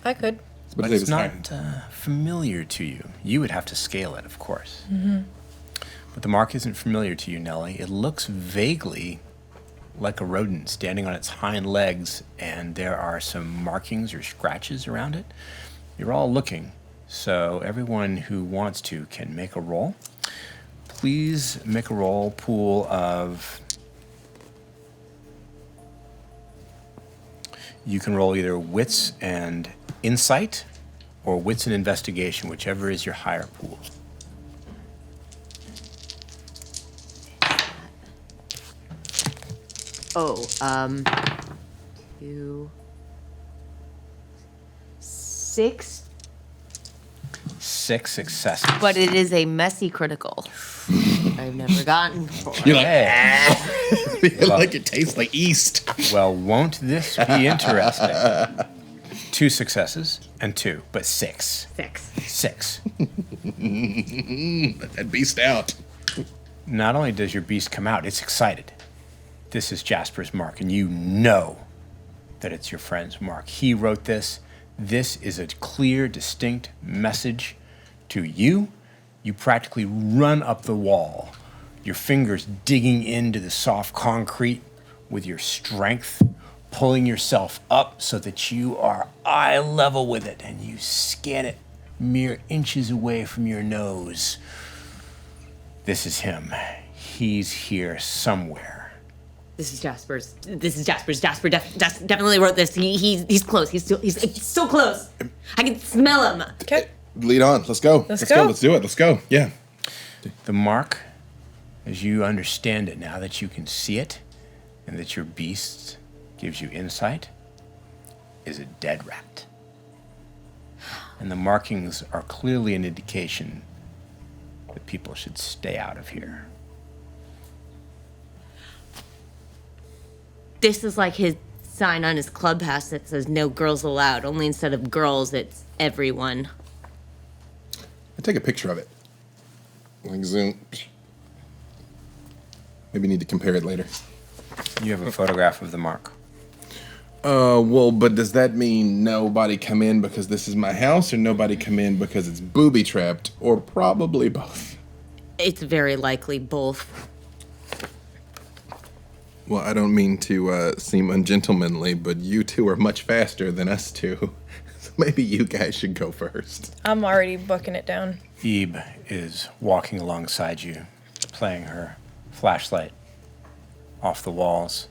I could. But it's not familiar to you. You would have to scale it, of course. Mm-hmm. But the mark isn't familiar to you, Nellie. It looks vaguely like a rodent standing on its hind legs, and there are some markings or scratches around it. You're all looking, so everyone who wants to can make a roll. Please make a roll pool of... You can roll either wits and insight or wits and investigation, whichever is your higher pool. Oh, 2, 6. 6 successes. But it is a messy critical. I've never gotten before. You're like, Hey. like it tastes like yeast. Well, won't this be interesting? 2 successes and 2, but 6. 6. 6. Let that beast out. Not only does your beast come out, it's excited. This is Jasper's mark, and you know that it's your friend's mark. He wrote this. This is a clear, distinct message to you. You practically run up the wall, your fingers digging into the soft concrete with your strength, pulling yourself up so that you are eye level with it, and you scan it mere inches away from your nose. This is him. He's here somewhere. This is Jasper's. Jasper definitely wrote this. He's close. He's so close. I can smell him. Okay. Lead on. Let's go. Let's go. Let's do it. Let's go. Yeah. The mark, as you understand it now that you can see it and that your beast gives you insight, is a dead rat. And the markings are clearly an indication that people should stay out of here. This is like his sign on his clubhouse that says "No girls allowed." Only instead of girls, it's everyone. I take a picture of it. Like zoom. Maybe need to compare it later. You have a photograph of the mark. Well, but does that mean nobody come in because this is my house, or nobody come in because it's booby trapped, or probably both? It's very likely both. Well, I don't mean to seem ungentlemanly, but you two are much faster than us two. So maybe you guys should go first. I'm already booking it down. Ebe is walking alongside you, playing her flashlight off the walls.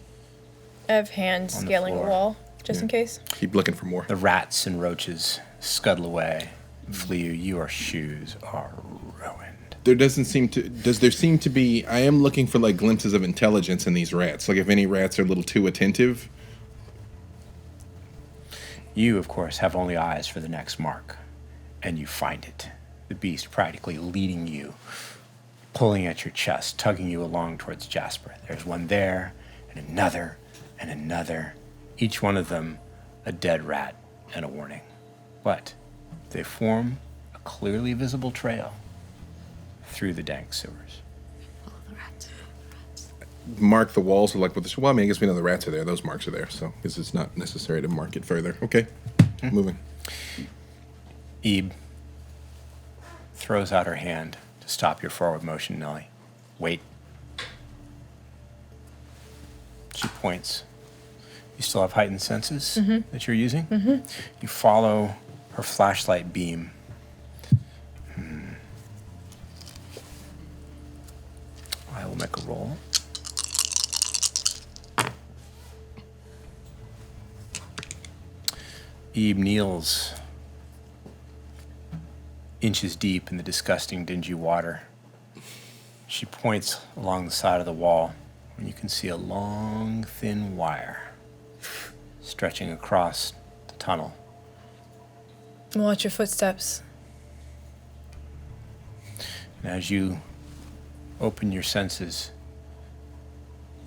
I have hands On the scaling a floor. wall, just in case. Keep looking for more. The rats and roaches scuttle away, flee you. Your shoes are ruined. Does there seem to be, I am looking for like glimpses of intelligence in these rats. Like if any rats are a little too attentive. You, of course, have only eyes for the next mark, and you find it. The beast practically leading you, pulling at your chest, tugging you along towards Jasper. There's one there, and another, and another. Each one of them a dead rat and a warning. But they form a clearly visible trail through the dank sewers. Mark the walls are like, well, I mean, I guess we know the rats are there. Those marks are there, so I guess it's not necessary to mark it further. Okay, moving. Ebe throws out her hand to stop your forward motion, Nellie. Wait. She points. You still have heightened senses that you're using? Mm-hmm. You follow her flashlight beam. I will make a roll. Ebe kneels inches deep in the disgusting, dingy water. She points along the side of the wall, and you can see a long, thin wire stretching across the tunnel. Watch your footsteps. And as you open your senses,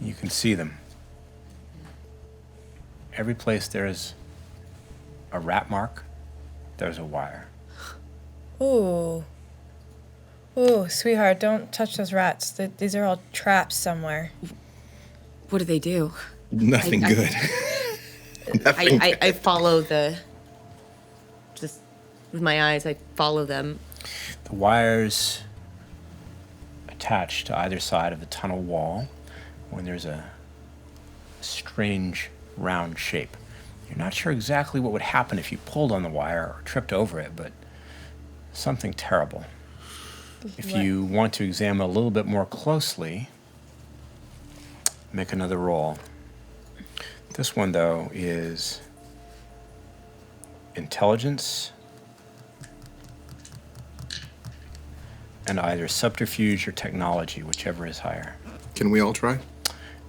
you can see them. Every place there is a rat mark, there's a wire. Ooh. Oh, sweetheart, don't touch those rats. These are all traps somewhere. What do they do? Nothing I- good. Nothing I follow just with my eyes, I follow them. The wires attached to either side of the tunnel wall, when there's a strange round shape. You're not sure exactly what would happen if you pulled on the wire or tripped over it, but something terrible. If you want to examine a little bit more closely, make another roll. This one, though, is intelligence and either subterfuge or technology, whichever is higher. Can we all try?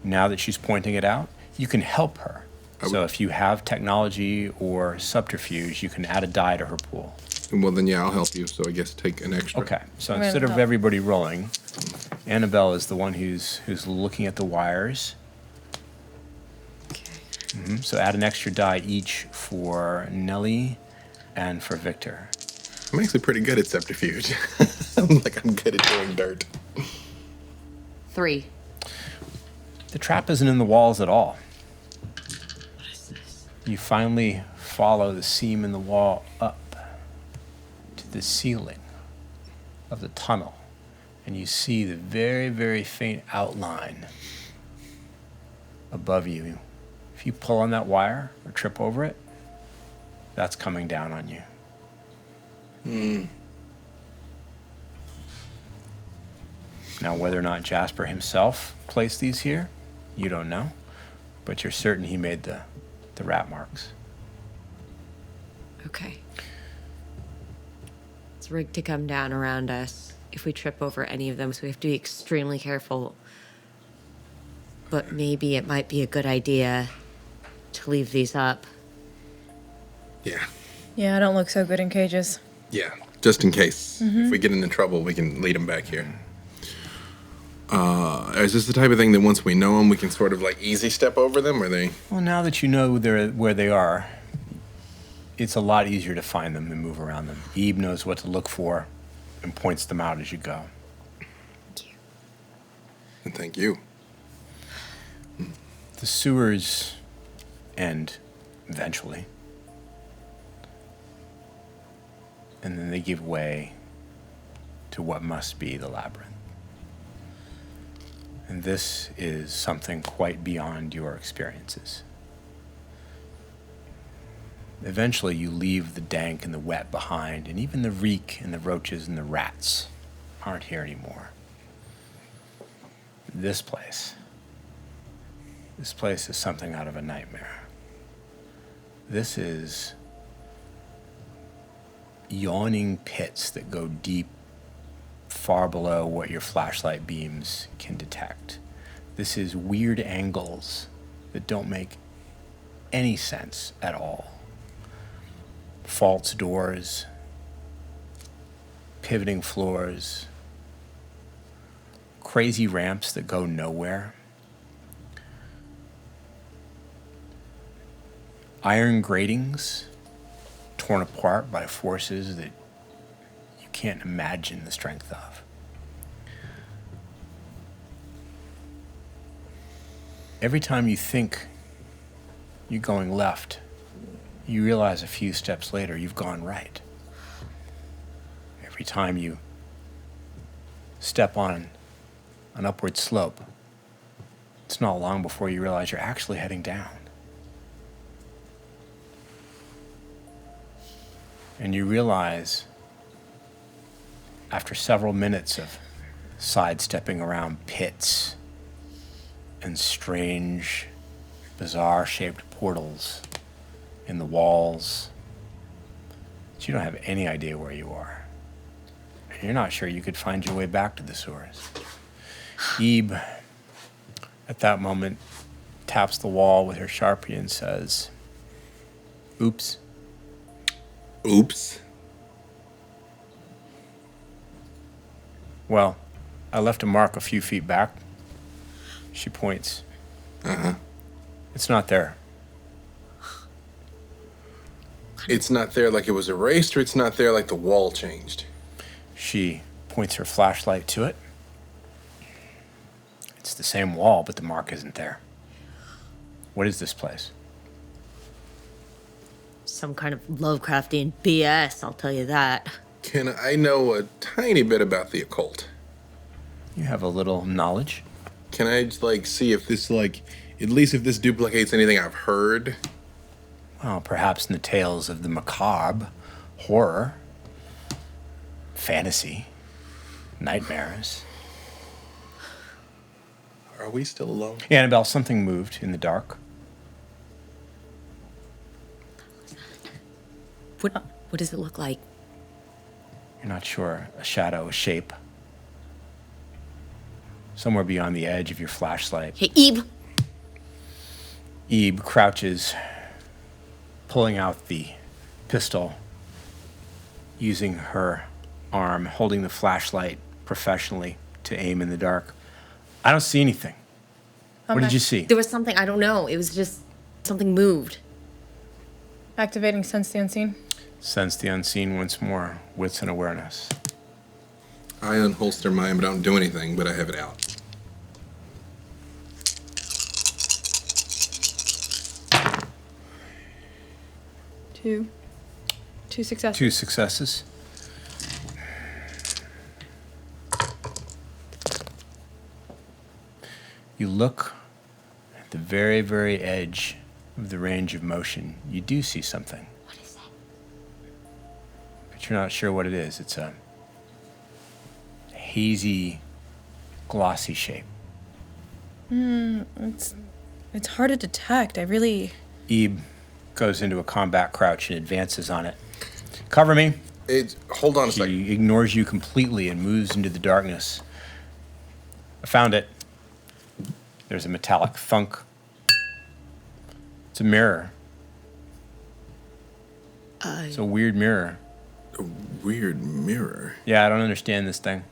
Now that she's pointing it out, you can help her. So if you have technology or subterfuge, you can add a die to her pool. Well, then, yeah, I'll help you. So I guess take an extra. Okay, so I'm gonna instead of help. everybody rolling, Annabelle is the one who's looking at the wires. So add an extra die each for Nellie and for Victor. I'm actually pretty good at subterfuge. I'm good at doing dirt. 3. The trap isn't in the walls at all. You finally follow the seam in the wall up to the ceiling of the tunnel, and you see the very, very faint outline above you. If you pull on that wire or trip over it, that's coming down on you. Now, whether or not Jasper himself placed these here, you don't know, but you're certain he made the rat marks. Okay. It's rigged to come down around us if we trip over any of them, so we have to be extremely careful. But maybe it might be a good idea to leave these up. Yeah. Yeah, I don't look so good in cages. Yeah. Just in case. If we get into trouble, we can lead them back here. Is this the type of thing that once we know them, we can sort of easy step over them? Or they? Well, now that you know where they are, it's a lot easier to find them and move around them. Ebe knows what to look for and points them out as you go. And thank you. The sewers end eventually. And then they give way to what must be the labyrinth. And this is something quite beyond your experiences. Eventually, you leave the dank and the wet behind, and even the reek and the roaches and the rats aren't here anymore. This place is something out of a nightmare. This is yawning pits that go deep, far below what your flashlight beams can detect. This is weird angles that don't make any sense at all. False doors, pivoting floors, crazy ramps that go nowhere. Iron gratings torn apart by forces that you can't imagine the strength of. Every time you think you're going left, you realize a few steps later you've gone right. Every time you step on an upward slope, it's not long before you realize you're actually heading down. And you realize, after several minutes of sidestepping around pits and strange, bizarre-shaped portals in the walls, that you don't have any idea where you are. And you're not sure you could find your way back to the sewers. Ebe, at that moment, taps the wall with her Sharpie and says, "Oops." Oops. Well, I left a mark a few feet back. She points. It's not there. It's not there like it was erased, or it's not there like the wall changed? She points her flashlight to it. It's the same wall, but the mark isn't there. What is this place? Some kind of Lovecraftian BS, I'll tell you that. Can I know a tiny bit about the occult? You have a little knowledge. Can I like see if this like at least if this duplicates anything I've heard? Well, perhaps in the tales of the macabre, horror, fantasy, nightmares. Are we still alone? Annabelle, something moved in the dark. What does it look like? You're not sure. A shadow, a shape. Somewhere beyond the edge of your flashlight. Hey, Eve! Eve crouches, pulling out the pistol, using her arm, holding the flashlight professionally to aim in the dark. I don't see anything. What did you see? There was something, I don't know. It was just something moved. Activating Sense the Unseen. Sense the unseen once more. Wits and awareness. I unholster mine, but I don't do anything, but I have it out. Two successes. 2 successes. You look at the very, very edge of the range of motion. You do see something. What is that? But you're not sure what it is. It's a hazy, glossy shape. It's hard to detect. Ebe goes into a combat crouch and advances on it. Cover me. Hold on a second. She ignores you completely and moves into the darkness. I found it. There's a metallic thunk. It's a mirror. It's a weird mirror. A weird mirror. Yeah, I don't understand this thing.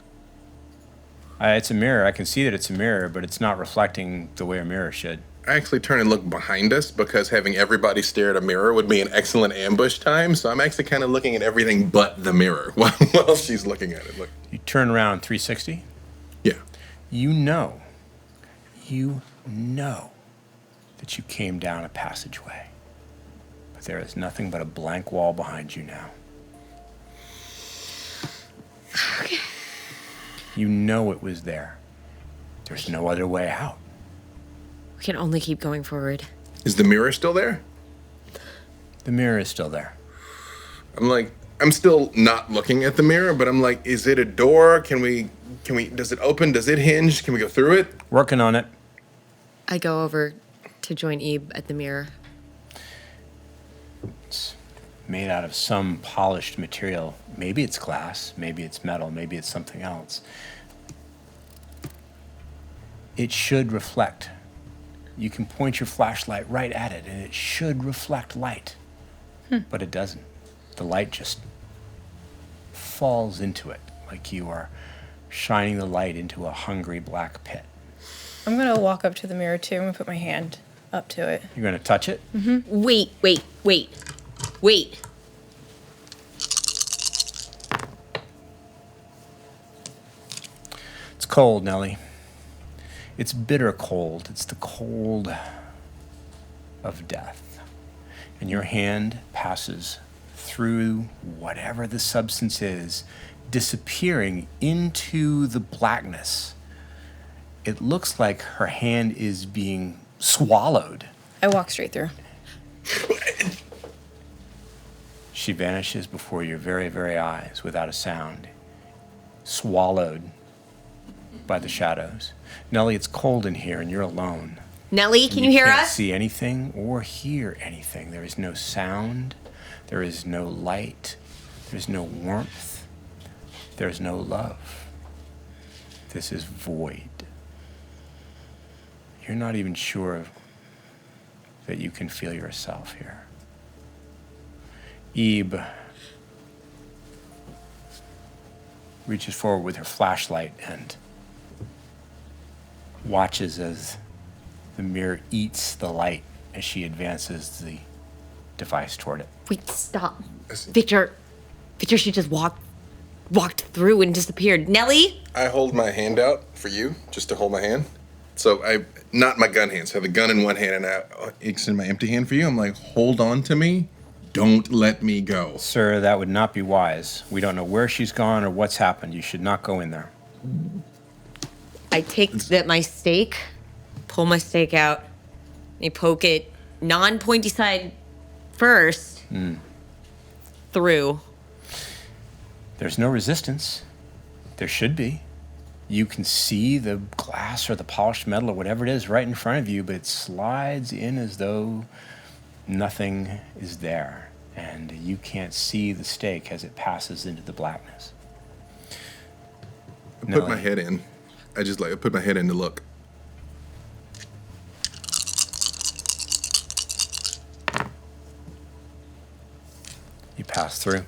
It's a mirror. I can see that it's a mirror, but it's not reflecting the way a mirror should. I actually turn and look behind us because having everybody stare at a mirror would be an excellent ambush time. So I'm actually kind of looking at everything but the mirror while she's looking at it. Look. You turn around 360. Yeah. You know that you came down a passageway. But there is nothing but a blank wall behind you now. Okay. You know it was there. There's no other way out. We can only keep going forward. Is the mirror still there? The mirror is still there. I'm still not looking at the mirror, but I'm like, is it a door? Can we, does it open? Does it hinge? Can we go through it? Working on it. I go over to join Ebe at the mirror. It's made out of some polished material. Maybe it's glass, maybe it's metal, maybe it's something else. It should reflect. You can point your flashlight right at it and it should reflect light. But it doesn't. The light just falls into it like you are shining the light into a hungry black pit. I'm gonna walk up to the mirror too. I'm gonna put my hand up to it. You're going to touch it? Wait. It's cold, Nellie. It's bitter cold. It's the cold of death. And your hand passes through whatever the substance is, disappearing into the blackness. It looks like her hand is being swallowed. I walk straight through. She vanishes before your very, very eyes without a sound, swallowed by the shadows. Nellie, it's cold in here and you're alone. Nellie, can you hear can't us? see anything or hear anything. There is no sound. There is no light. There's no warmth. There's no love. This is void. You're not even sure that you can feel yourself here. Ebe reaches forward with her flashlight and watches as the mirror eats the light as she advances the device toward it. Wait, stop. Victor, she just walked walked through and disappeared. Nellie? I hold my hand out for you, just to hold my hand. So not my gun hand, so I have the gun in one hand and I extend my empty hand for you. I'm like, hold on to me. Don't let me go. Sir, that would not be wise. We don't know where she's gone or what's happened. You should not go in there. I take my stake, pull my stake out, and poke it non-pointy side first through. There's no resistance. There should be. You can see the glass or the polished metal or whatever it is right in front of you, but it slides in as though nothing is there. And you can't see the stake as it passes into the blackness. I put my head in. I put my head in to look. You pass through.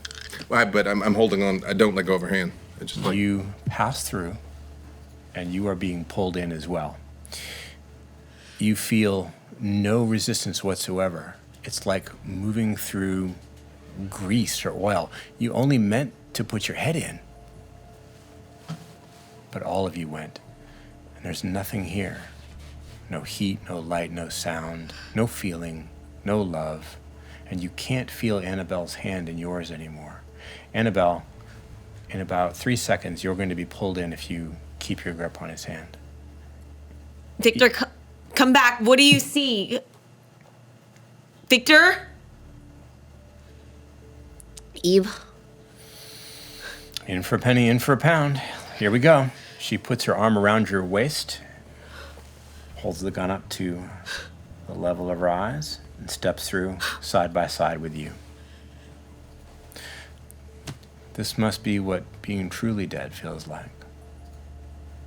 But I'm holding on. I don't let go of her hand. I just You pass through, and you are being pulled in as well. You feel no resistance whatsoever. It's like moving through grease or oil. You only meant to put your head in, but all of you went, and there's nothing here. No heat, no light, no sound, no feeling, no love, and you can't feel Annabelle's hand in yours anymore. Annabelle, in about 3 seconds, you're going to be pulled in if you keep your grip on his hand. Victor, come back. What do you see? Victor? Eve? In for a penny, in for a pound. Here we go. She puts her arm around your waist, holds the gun up to the level of her eyes, and steps through side by side with you. This must be what being truly dead feels like,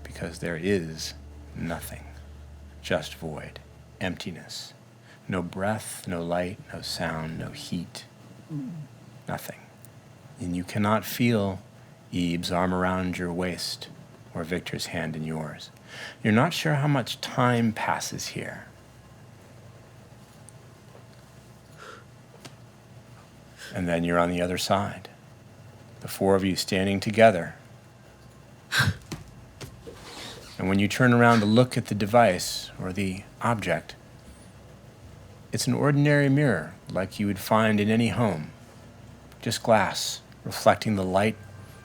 because there is nothing, just void, emptiness, no breath, no light, no sound, no heat, nothing. And you cannot feel Eve's arm around your waist or Victor's hand in yours. You're not sure how much time passes here. And then you're on the other side. The four of you standing together. And when you turn around to look at the device or the object, it's an ordinary mirror like you would find in any home. Just glass reflecting the light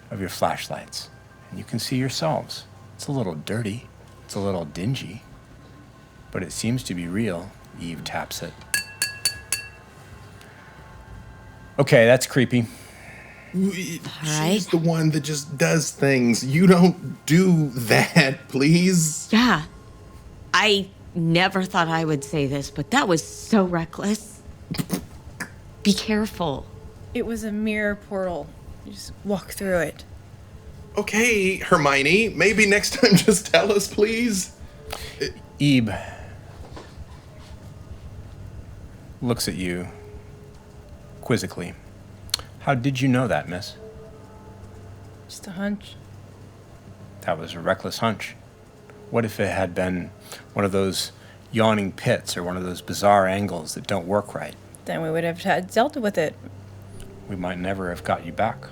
of your flashlights. And you can see yourselves. It's a little dirty. It's a little dingy. But it seems to be real. Eve taps it. Okay, that's creepy. She's the one that just does things. You don't do that, please. Yeah. I never thought I would say this, but that was so reckless. Be careful. It was a mirror portal. You just walk through it. Okay, Hermione, maybe next time just tell us, please. Ebe looks at you quizzically. How did you know that, miss? Just a hunch. That was a reckless hunch. What if it had been one of those yawning pits or one of those bizarre angles that don't work right? Then we would have had Zelda with it. We might never have got you back.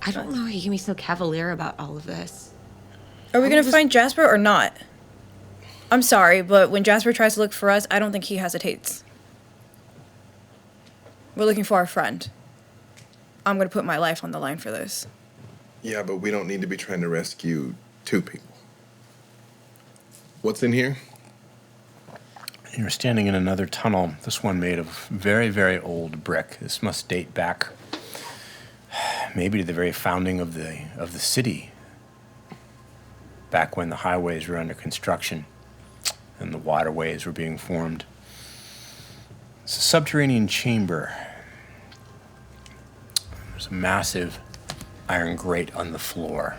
I don't know why you can be so cavalier about all of this. Are we going to find Jasper or not? I'm sorry, but when Jasper tries to look for us, I don't think he hesitates. We're looking for our friend. I'm going to put my life on the line for this. Yeah, but we don't need to be trying to rescue two people. What's in here? You're standing in another tunnel, this one made of very, very old brick. This must date back maybe to the very founding of the city, back when the highways were under construction and the waterways were being formed. It's a subterranean chamber. There's a massive iron grate on the floor.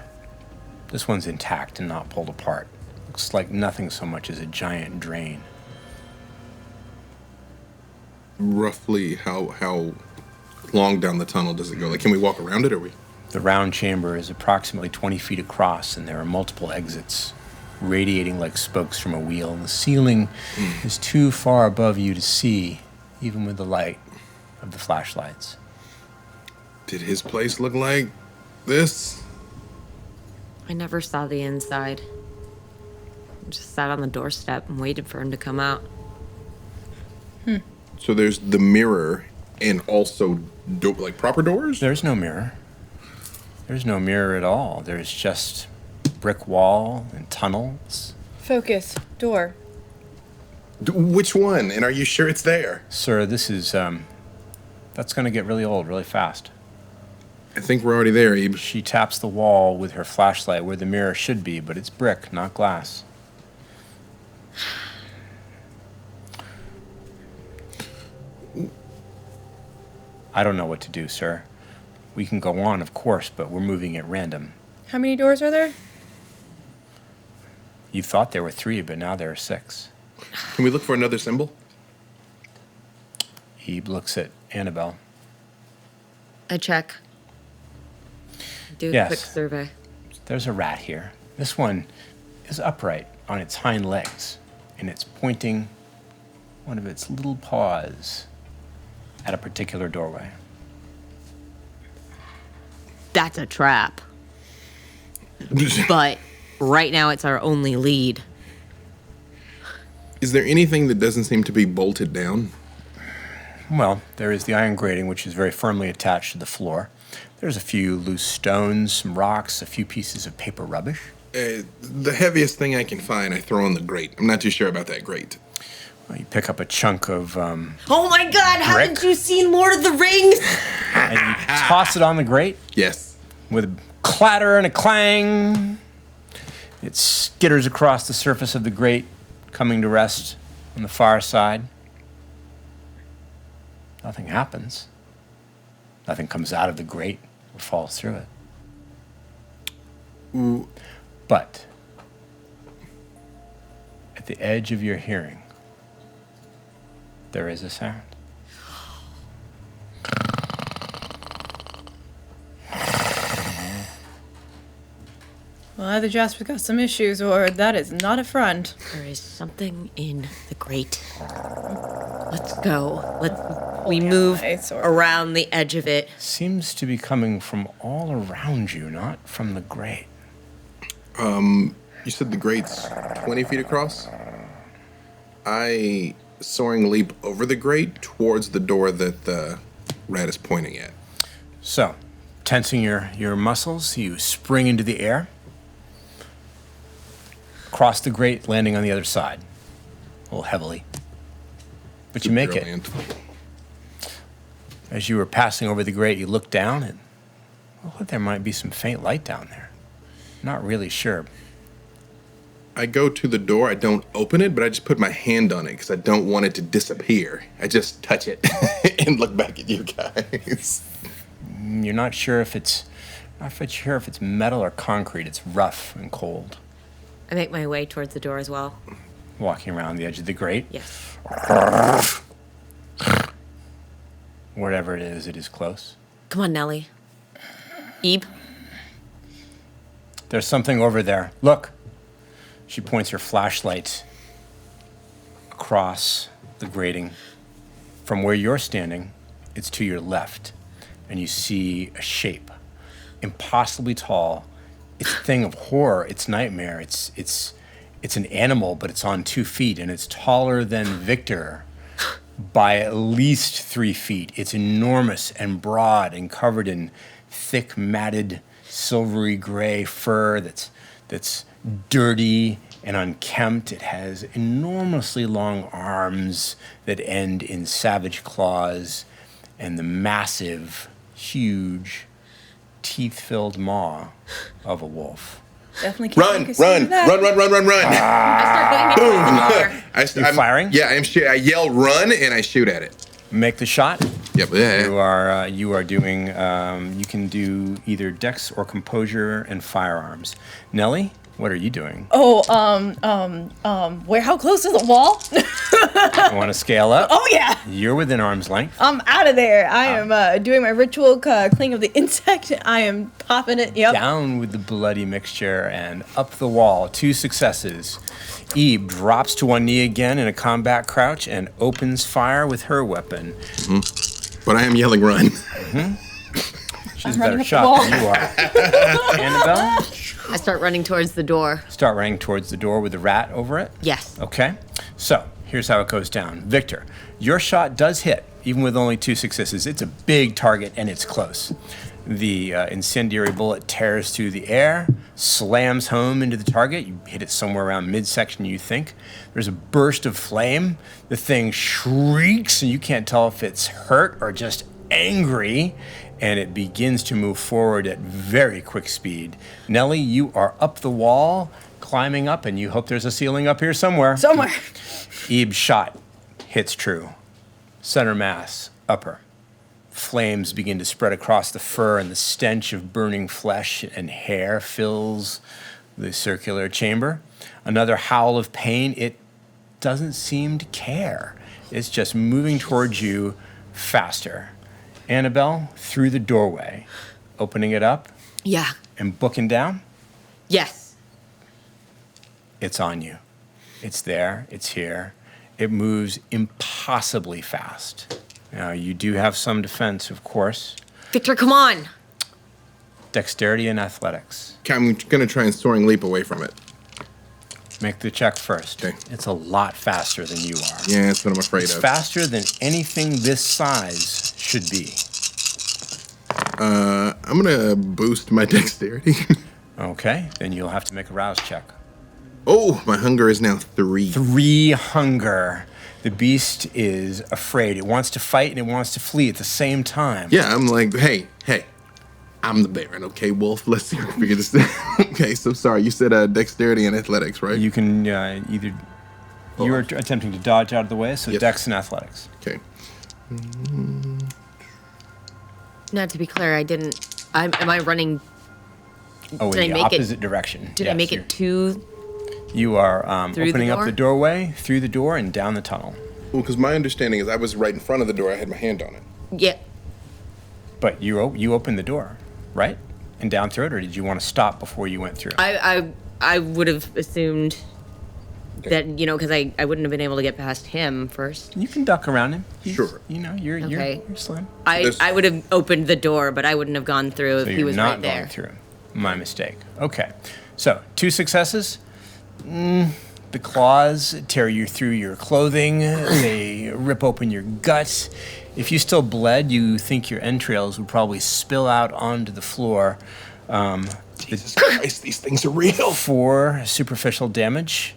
This one's intact and not pulled apart. Looks like nothing so much as a giant drain. Roughly how long down the tunnel does it go? Like, can we walk around it, or we? The round chamber is approximately 20 feet across, and there are multiple exits radiating like spokes from a wheel. And the ceiling is too far above you to see, even with the light of the flashlights. Did his place look like This? I never saw the inside. I just sat on the doorstep and waited for him to come out. So there's the mirror and also like proper doors? There's no mirror. There's no mirror at all. There's just brick wall and tunnels. Focus. Door. Which one? And are you sure it's there? Sir, this is, that's going to get really old really fast. I think we're already there, Ebe. She taps the wall with her flashlight where the mirror should be, but it's brick, not glass. I don't know what to do, sir. We can go on, of course, but we're moving at random. How many doors are there? You thought there were 3, but now there are 6. Can we look for another symbol? Ebe looks at Annabelle. I check. Do a Yes. quick survey. There's a rat here. This one is upright on its hind legs, and it's pointing one of its little paws at a particular doorway. That's a trap. But right now it's our only lead. Is there anything that doesn't seem to be bolted down? Well, there is the iron grating, which is very firmly attached to the floor. There's a few loose stones, some rocks, a few pieces of paper rubbish. The heaviest thing I can find, I throw on the grate. I'm not too sure about that grate. Well, you pick up a chunk of, Oh my god, haven't Brick? you seen Lord of the Rings? and you toss it on the grate Yes. with a clatter and a clang. It skitters across the surface of the grate, coming to rest on the far side. Nothing happens. Nothing comes out of the grate or falls through it. Ooh. But at the edge of your hearing, there is a sound. Well, either Jasper got some issues or that is not a friend. There is something in the grate. Let's go. We move I sort- around the edge of it. Seems to be coming from all around you, not from the grate. You said the grate's 20 feet across? I soaring leap over the grate towards the door that the rat is pointing at. So, tensing your muscles, you spring into the air, cross the grate, landing on the other side, a little heavily. But you make it. Brilliant. As you were passing over the grate, you look down and well, there might be some faint light down there. Not really sure. I go to the door. I don't open it, but I just put my hand on it because I don't want it to disappear. I just touch it and look back at you guys. You're not sure if it's metal or concrete. It's rough and cold. I make my way towards the door as well. Walking around the edge of the grate. Yes. Whatever it is close. Come on, Nellie. Ebe. There's something over there. Look. She points her flashlight across the grating. From where you're standing, it's to your left, and you see a shape, impossibly tall. It's a thing of horror. It's nightmare. It's an animal, but it's on 2 feet, and it's taller than Victor by at least 3 feet. It's enormous and broad and covered in thick, matted, silvery gray fur that's dirty and unkempt. It has enormously long arms that end in savage claws and the massive, huge, teeth-filled maw of a wolf. Definitely can't Run, make a scene run, of that. run. I start going into the You firing? Yeah, I yell run and I shoot at it. Make the shot. Yep. Yeah. You are doing. You can do either dex or composure and firearms. Nellie, what are you doing? Oh, where? How close to the wall? You want to scale up? Oh yeah, You're within arm's length. I'm out of there. I am doing my ritual cleaning of the insect. I am popping it. Yep. Down with the bloody mixture and up the wall. 2 successes. Ebe drops to one knee again in a combat crouch and opens fire with her weapon. But I am yelling run. She's I'm a better running up the shot wall. than you are. Annabelle, I start running towards the door. start running towards the door with the rat over it. Yes. Okay. So here's how it goes down. Victor, your shot does hit, even with only 2 successes. It's a big target and it's close. The incendiary bullet tears through the air, slams home into the target. You hit it somewhere around midsection, you think. There's a burst of flame. The thing shrieks, and you can't tell if it's hurt or just angry, and it begins to move forward at very quick speed. Nellie, you are up the wall, climbing up, and you hope there's a ceiling up here somewhere. Somewhere. Ebe's shot hits true. Center mass, upper. Flames begin to spread across the fur, and the stench of burning flesh and hair fills the circular chamber. Another howl of pain. It doesn't seem to care. It's just moving towards you faster. Annabelle, through the doorway, opening it up Yeah. and booking down. Yes. It's on you. It's there. It's here. It moves impossibly fast. Now, you do have some defense, of course. Victor, come on. Dexterity and athletics. Okay, I'm gonna try and soaring leap away from it. Make the check first. Okay. It's a lot faster than you are. Yeah, that's what I'm afraid It's of. faster than anything this size should be. I'm gonna boost my dexterity. Okay, then you'll have to make a rouse check. Oh, my hunger is now 3. 3 hunger. The beast is afraid. It wants to fight and it wants to flee at the same time. Yeah, I'm like, hey, I'm the Baron, okay, Wolf? Let's see if we can figure this out. Okay, so sorry, you said dexterity and athletics, right? You can either... You're attempting to dodge out of the way, so Yes. dex and athletics. Okay. Now, to be clear, I didn't. Am I running? Oh, Did I in the make it- opposite direction. Did I Yes, make you're- it to? You are Through the opening up door? the doorway, through the door, and down the tunnel. Well, because my understanding is I was right in front of the door, I had my hand on it. Yeah. But you opened the door, right? And down through it, or did you want to stop before you went through? I would have assumed that, because I wouldn't have been able to get past him first. You can duck around him. Sure. You're Okay. slim. This- I would have opened the door, but I wouldn't have gone through So if he you're was not right there. going through. My mistake. Okay. So 2 successes. The claws tear you through your clothing. They rip open your gut. If you still bled, you think your entrails would probably spill out onto the floor. Jesus Christ, these things are real. 4 superficial damage.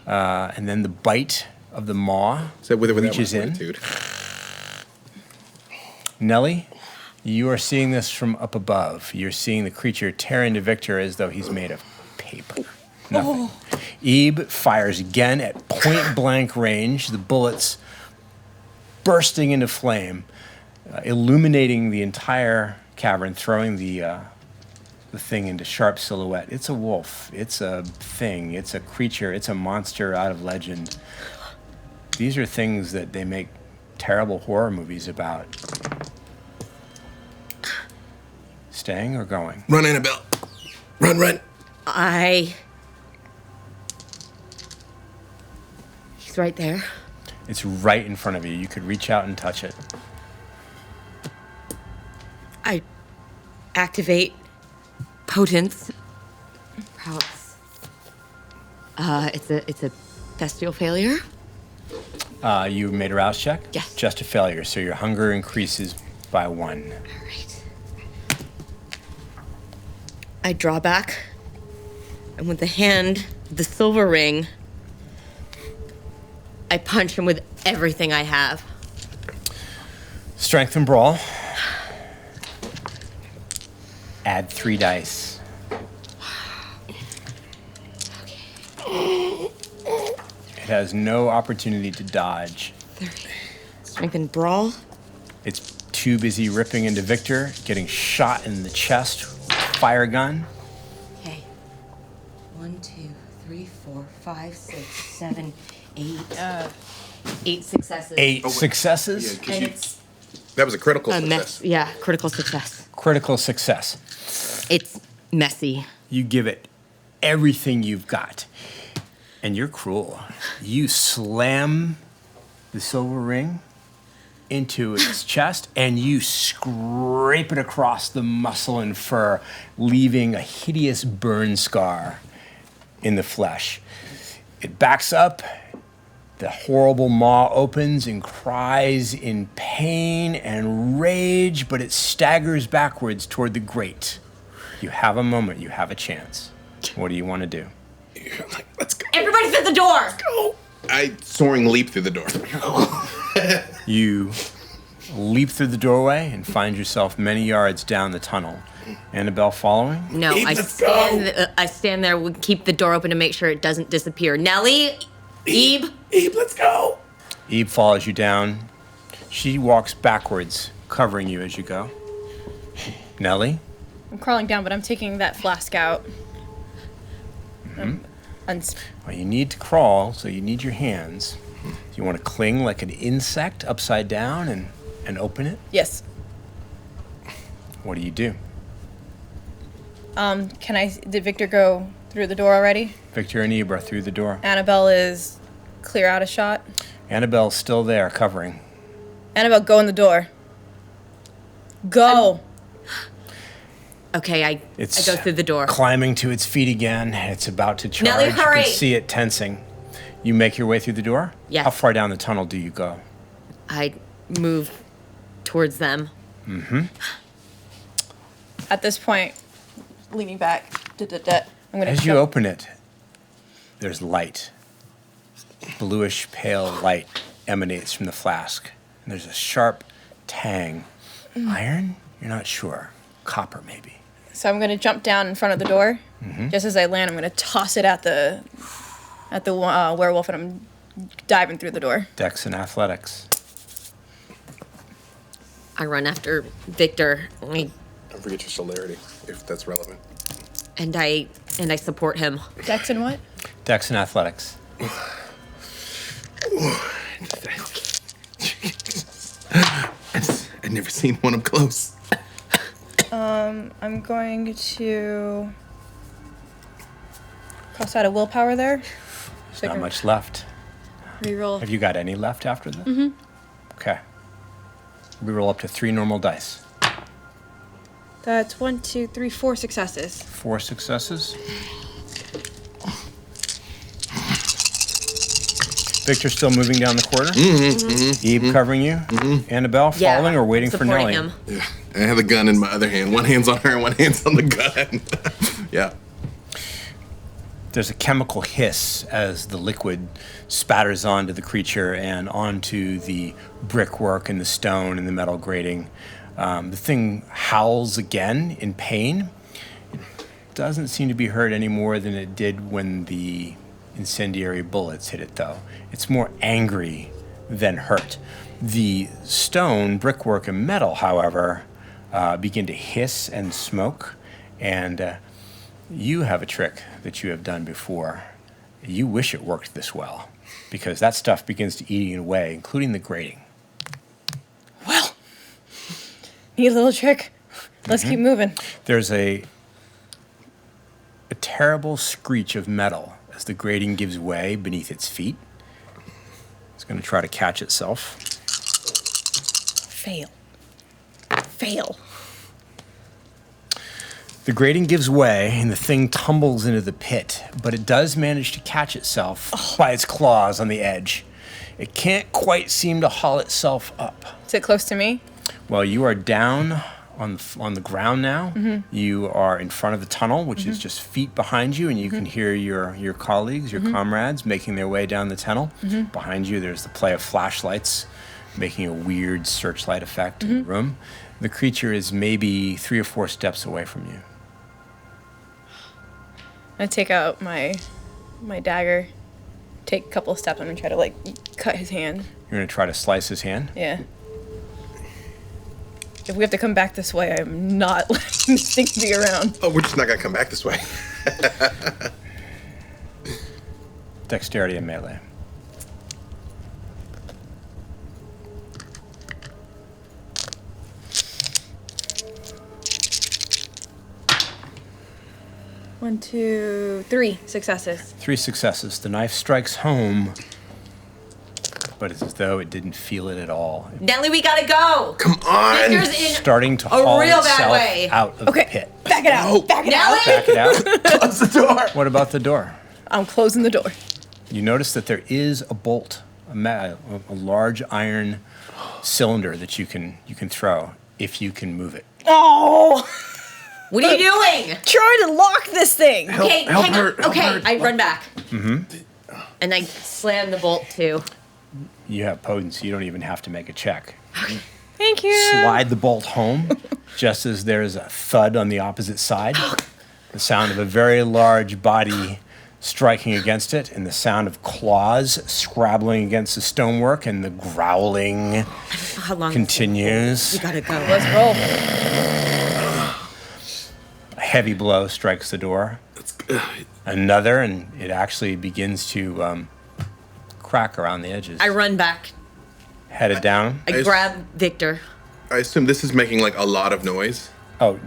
And then the bite of the maw So with or without reaches my in. fortitude. Nellie, you are seeing this from up above. You're seeing the creature tear into Victor as though he's made of paper. Nothing. Ebe fires again at point blank range, the bullets bursting into flame, illuminating the entire cavern, throwing the thing into sharp silhouette. It's a wolf. It's a thing. It's a creature. It's a monster out of legend. These are things that they make terrible horror movies about. Staying or going? Run, Annabelle. Run. He's right there. It's right in front of you. You could reach out and touch it. I activate potence. Prowess. It's a bestial failure. You made a rouse check? Yes. Just a failure, so your hunger increases by 1. All right. I draw back, and with the silver ring, I punch him with everything I have. Strength and brawl. Add 3 dice. It has no opportunity to dodge. 30. Strength and brawl. It's too busy ripping into Victor, getting shot in the chest, fire gun. Okay. 1, 2, 3, 4, 5, 6, 7, 8. 8 successes. 8 wait. successes. Yeah, 'cause And you- it's that was a critical a success. mess. Yeah, critical success. Critical success. It's messy. You give it everything you've got. And you're cruel. You slam the silver ring into its chest, and you scrape it across the muscle and fur, leaving a hideous burn scar in the flesh. It backs up. The horrible maw opens and cries in pain and rage, but it staggers backwards toward the grate. You have a moment. You have a chance. What do you want to do? Like, let's go. Everybody through the door! Go. I soaring leap through the door. You leap through the doorway and find yourself many yards down the tunnel. Annabelle following? No, Eve, I stand there, we keep the door open to make sure it doesn't disappear. Nellie? Ebe? Eve, let's go. Eve follows you down. She walks backwards, covering you as you go. Nellie? I'm crawling down, but I'm taking that flask out. Well, you need to crawl, so you need your hands. You want to cling like an insect upside down and open it? Yes. What do you do? Did Victor go through the door already? Victor and Eve are through the door. Annabelle is clear out a shot. Annabelle's still there, covering. Annabelle, go in the door. Go. Okay, I go through the door. Climbing to its feet again. It's about to charge. Nellie, hurry! You can see it tensing. You make your way through the door? Yes. How far down the tunnel do you go? I move towards them. At this point, leaning back. I'm gonna. As you open it, there's light. Bluish pale light emanates from the flask. And there's a sharp tang. Iron? You're not sure. Copper, maybe. So I'm gonna jump down in front of the door. Just as I land, I'm gonna toss it at the werewolf, and I'm diving through the door. Dex and athletics. I run after Victor. Don't forget your celerity, if that's relevant. And I support him. Dex and what? Dex and athletics. I've never seen one up close. I'm going to cross out a willpower there. There's not much left. Reroll. Have you got any left after this? Okay. Reroll up to 3 normal dice. That's 1, 2, 3, 4 successes. 4 successes. Victor still moving down the corridor. Eve covering you. Annabelle following or waiting for supporting Nellie? him. Yeah, I have a gun in my other hand. One hand's on her and one hand's on the gun. Yeah. There's a chemical hiss as the liquid spatters onto the creature and onto the brickwork and the stone and the metal grating. The thing howls again in pain. It doesn't seem to be hurt any more than it did when the incendiary bullets hit it, though. It's more angry than hurt. The stone, brickwork, and metal, however, begin to hiss and smoke, and you have a trick that you have done before. You wish it worked this well, because that stuff begins to eat it away, including the grating. Well, need a little trick. Let's keep moving. There's a terrible screech of metal as the grating gives way beneath its feet. It's going to try to catch itself. Fail. The grating gives way and the thing tumbles into the pit, but it does manage to catch itself by its claws on the edge. It can't quite seem to haul itself up. Is it close to me? Well, you are down on the ground now. You are in front of the tunnel, which is just feet behind you, and you can hear your colleagues, your comrades, making their way down the tunnel. Behind you, there's the play of flashlights, making a weird searchlight effect in the room. The creature is maybe 3 or 4 steps away from you. I take out my dagger, take a couple of steps. I'm gonna try to cut his hand. You're going to try to slice his hand. Yeah. If we have to come back this way, I am not letting this thing be around. Oh, we're just not gonna come back this way. Dexterity and melee. One, 2, 3 successes. 3 successes. The knife strikes home. but it's as though it didn't feel it at all. Nellie, we gotta go. Come on! Victor's in Starting to a haul real bad itself way. out of the pit. Back it out. Oh. Back it Nellie? out. Back it out. Close the door! What about the door? I'm closing the door. You notice that there is a bolt, a large iron cylinder that you can throw if you can move it. Oh, What are you doing? trying to lock this thing. Okay, help hang her, on. help Okay, her. I run back. And I slam the bolt too. You have potency. You don't even have to make a check. Thank you. Slide the bolt home, just as there's a thud on the opposite side. The sound of a very large body striking against it, and the sound of claws scrabbling against the stonework, and the growling How long? continues. We gotta go. Let's roll. A heavy blow strikes the door. Another, and it actually begins to crack around the edges. I run back. Headed down. I grab Victor. I assume this is making like a lot of noise. Oh,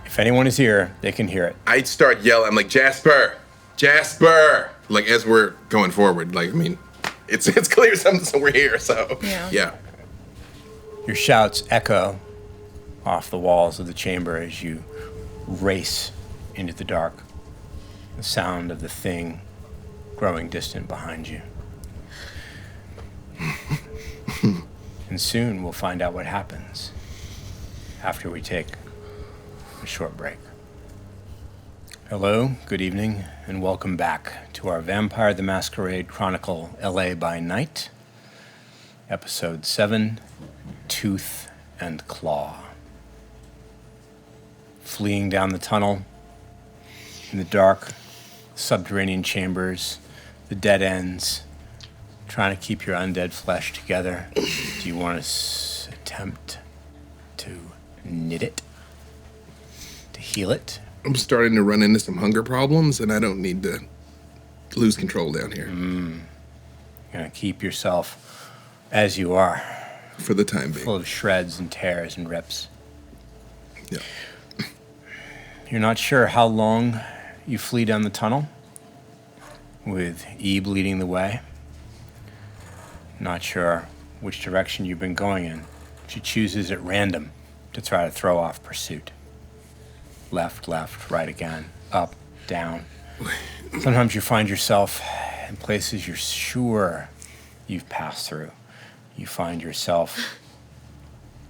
if anyone is here, they can hear it. I'd start yelling. I'm like, Jasper! Jasper! Like, as we're going forward. Like, I mean, it's clear so we're here, so. Yeah. Your shouts echo off the walls of the chamber as you race into the dark. The sound of the thing growing distant behind you. And soon we'll find out what happens after we take a short break. Hello, good evening, and welcome back to our Vampire the Masquerade Chronicle LA by Night, Episode 7, Tooth and Claw. Fleeing down the tunnel, in the dark, subterranean chambers, the dead ends, trying to keep your undead flesh together. Do you want to attempt to knit it? To heal it? I'm starting to run into some hunger problems, and I don't need to lose control down here. You're going to keep yourself as you are, For the time being. full of shreds and tears and rips. Yeah. You're not sure how long you flee down the tunnel, with Ebe leading the way. Not sure which direction you've been going in. She chooses at random to try to throw off pursuit. Left, right again, up, down. Sometimes you find yourself in places you're sure you've passed through. You find yourself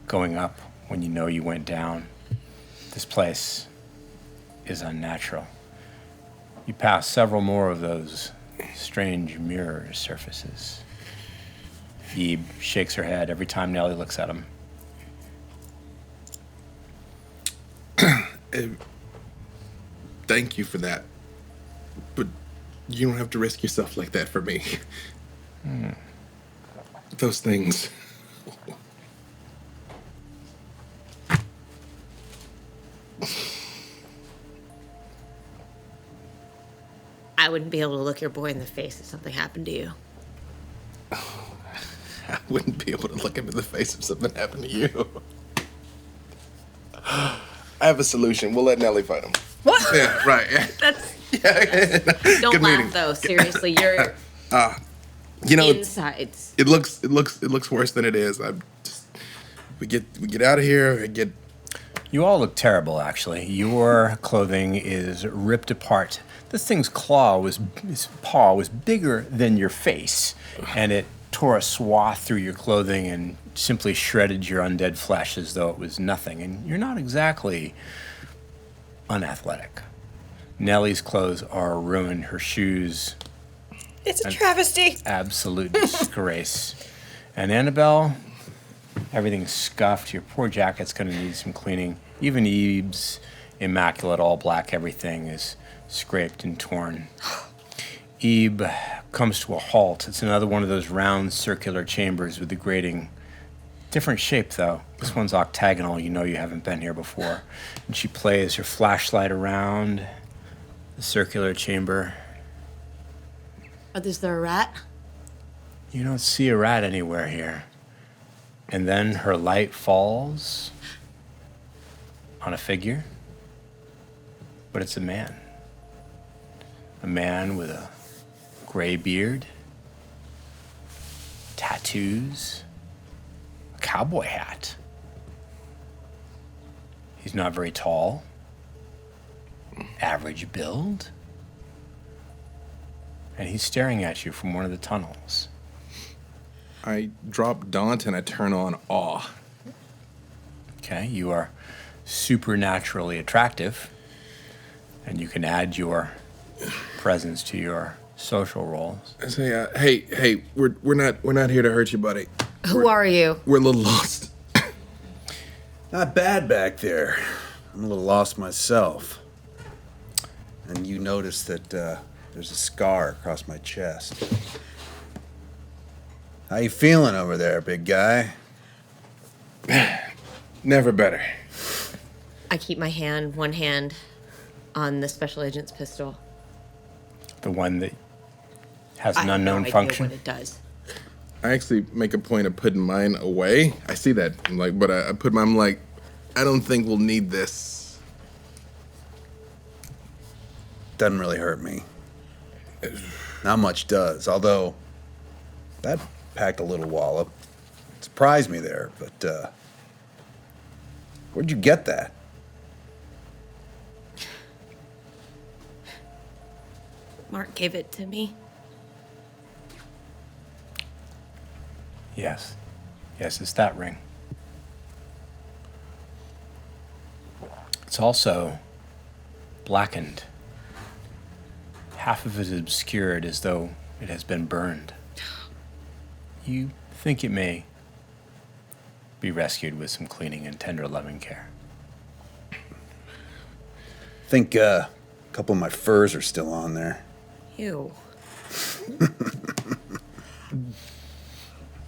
going up when you know you went down. This place is unnatural. You pass several more of those strange mirror surfaces. Ebe shakes her head every time Nellie looks at him. Thank you for that. But you don't have to risk yourself like that for me. Those things. I wouldn't be able to look your boy in the face if something happened to you. I wouldn't be able to look him in the face if something happened to you. I have a solution. We'll let Nellie fight him. What? Yeah, right. Yeah. Don't Good laugh meeting. though. Seriously, your You know, it's- insides. it looks worse than it is. We get out of here. You all look terrible, actually. Your clothing is ripped apart. This thing's paw was bigger than your face, and it tore a swath through your clothing and simply shredded your undead flesh as though it was nothing. And you're not exactly unathletic. Nellie's clothes are ruined. Her shoes, It's a travesty. absolute disgrace. And Annabelle, everything's scuffed. Your poor jacket's going to need some cleaning. Even Eve's immaculate, all black everything is scraped and torn. Ebe comes to a halt. It's another one of those round circular chambers with the grating. Different shape, though. This one's octagonal. You know you haven't been here before. And she plays her flashlight around the circular chamber. Is there a rat? You don't see a rat anywhere here. And then her light falls on a figure, but it's a man. A man with a gray beard, tattoos, a cowboy hat. He's not very tall, average build, and he's staring at you from one of the tunnels. I drop Daunt and I turn on Awe. Okay, you are supernaturally attractive, and you can add your presence to your social roles. I say, hey, we're not here to hurt you, buddy. Who are you? We're a little lost. Not bad back there. I'm a little lost myself. And you notice that there's a scar across my chest. How you feeling over there, big guy? Never better. I keep one hand on the special agent's pistol. The one that has I an have no unknown idea function. what it does. I actually make a point of putting mine away. I see that, but I put mine. I'm like, I don't think we'll need this. Doesn't really hurt me. Not much does, although that packed a little wallop. Surprised me there, but where'd you get that? Mark gave it to me. Yes, it's that ring. It's also blackened. Half of it is obscured as though it has been burned. You think it may be rescued with some cleaning and tender loving care. Think a couple of my furs are still on there. Ew.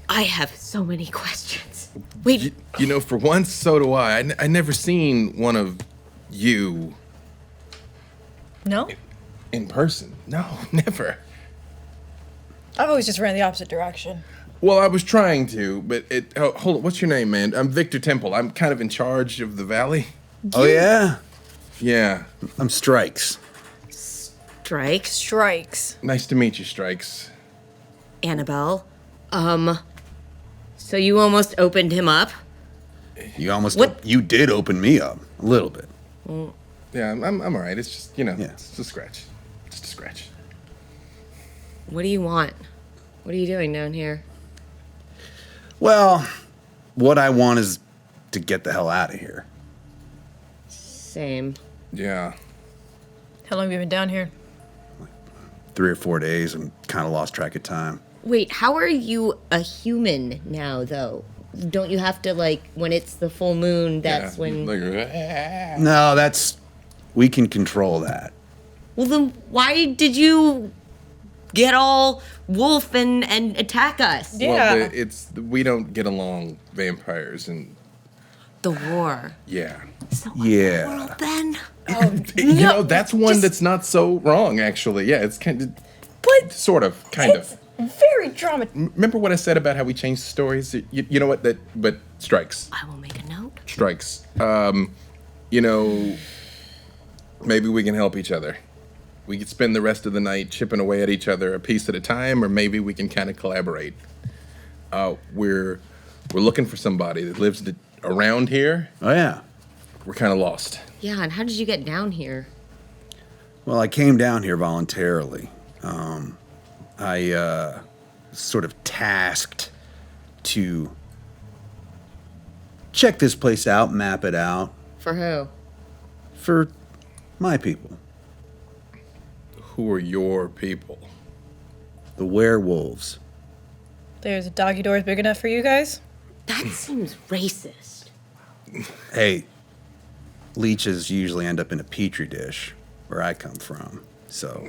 I have so many questions. Wait, You know, for once, so do I. I never seen one of you No? in person. No, never. I've always just ran the opposite direction. Well, I was trying to, but hold on. What's your name, man? I'm Victor Temple. I'm kind of in charge of the valley. Oh, yeah? Yeah. I'm Strikes. Strikes, Strikes. Nice to meet you, Strikes. Annabelle. So you almost opened him up? You almost... What? You did open me up. A little bit. Yeah, I'm all right. It's just, Yeah. it's a scratch. Just a scratch. What do you want? What are you doing down here? Well, what I want is to get the hell out of here. Same. Yeah. How long have you been down here? 3 or 4 days and kind of lost track of time. Wait, how are you a human now, though? Don't you have to, like, when it's the full moon, that's Yeah, when... No, that's... We can control that. Well, then why did you get all wolf and attack us? Yeah. Well, we don't get along, vampires, and The war. yeah. So Yeah. world then? You know, that's one that's not so wrong, actually. Yeah, it's kind of, But sort of, kind of. very dramatic. Remember what I said about how we changed the stories? You know what? But Strikes. I will make a note. Strikes. You know, maybe we can help each other. We could spend the rest of the night chipping away at each other a piece at a time, or maybe we can kind of collaborate. We're looking for somebody that lives around here. Oh, yeah. We're kind of lost. Yeah, and how did you get down here? Well, I came down here voluntarily. I sort of tasked to check this place out, map it out For who? for my people, Who are your people? the werewolves. There's a doggy doors big enough for you guys? That seems racist. Hey, leeches usually end up in a petri dish where I come from, so...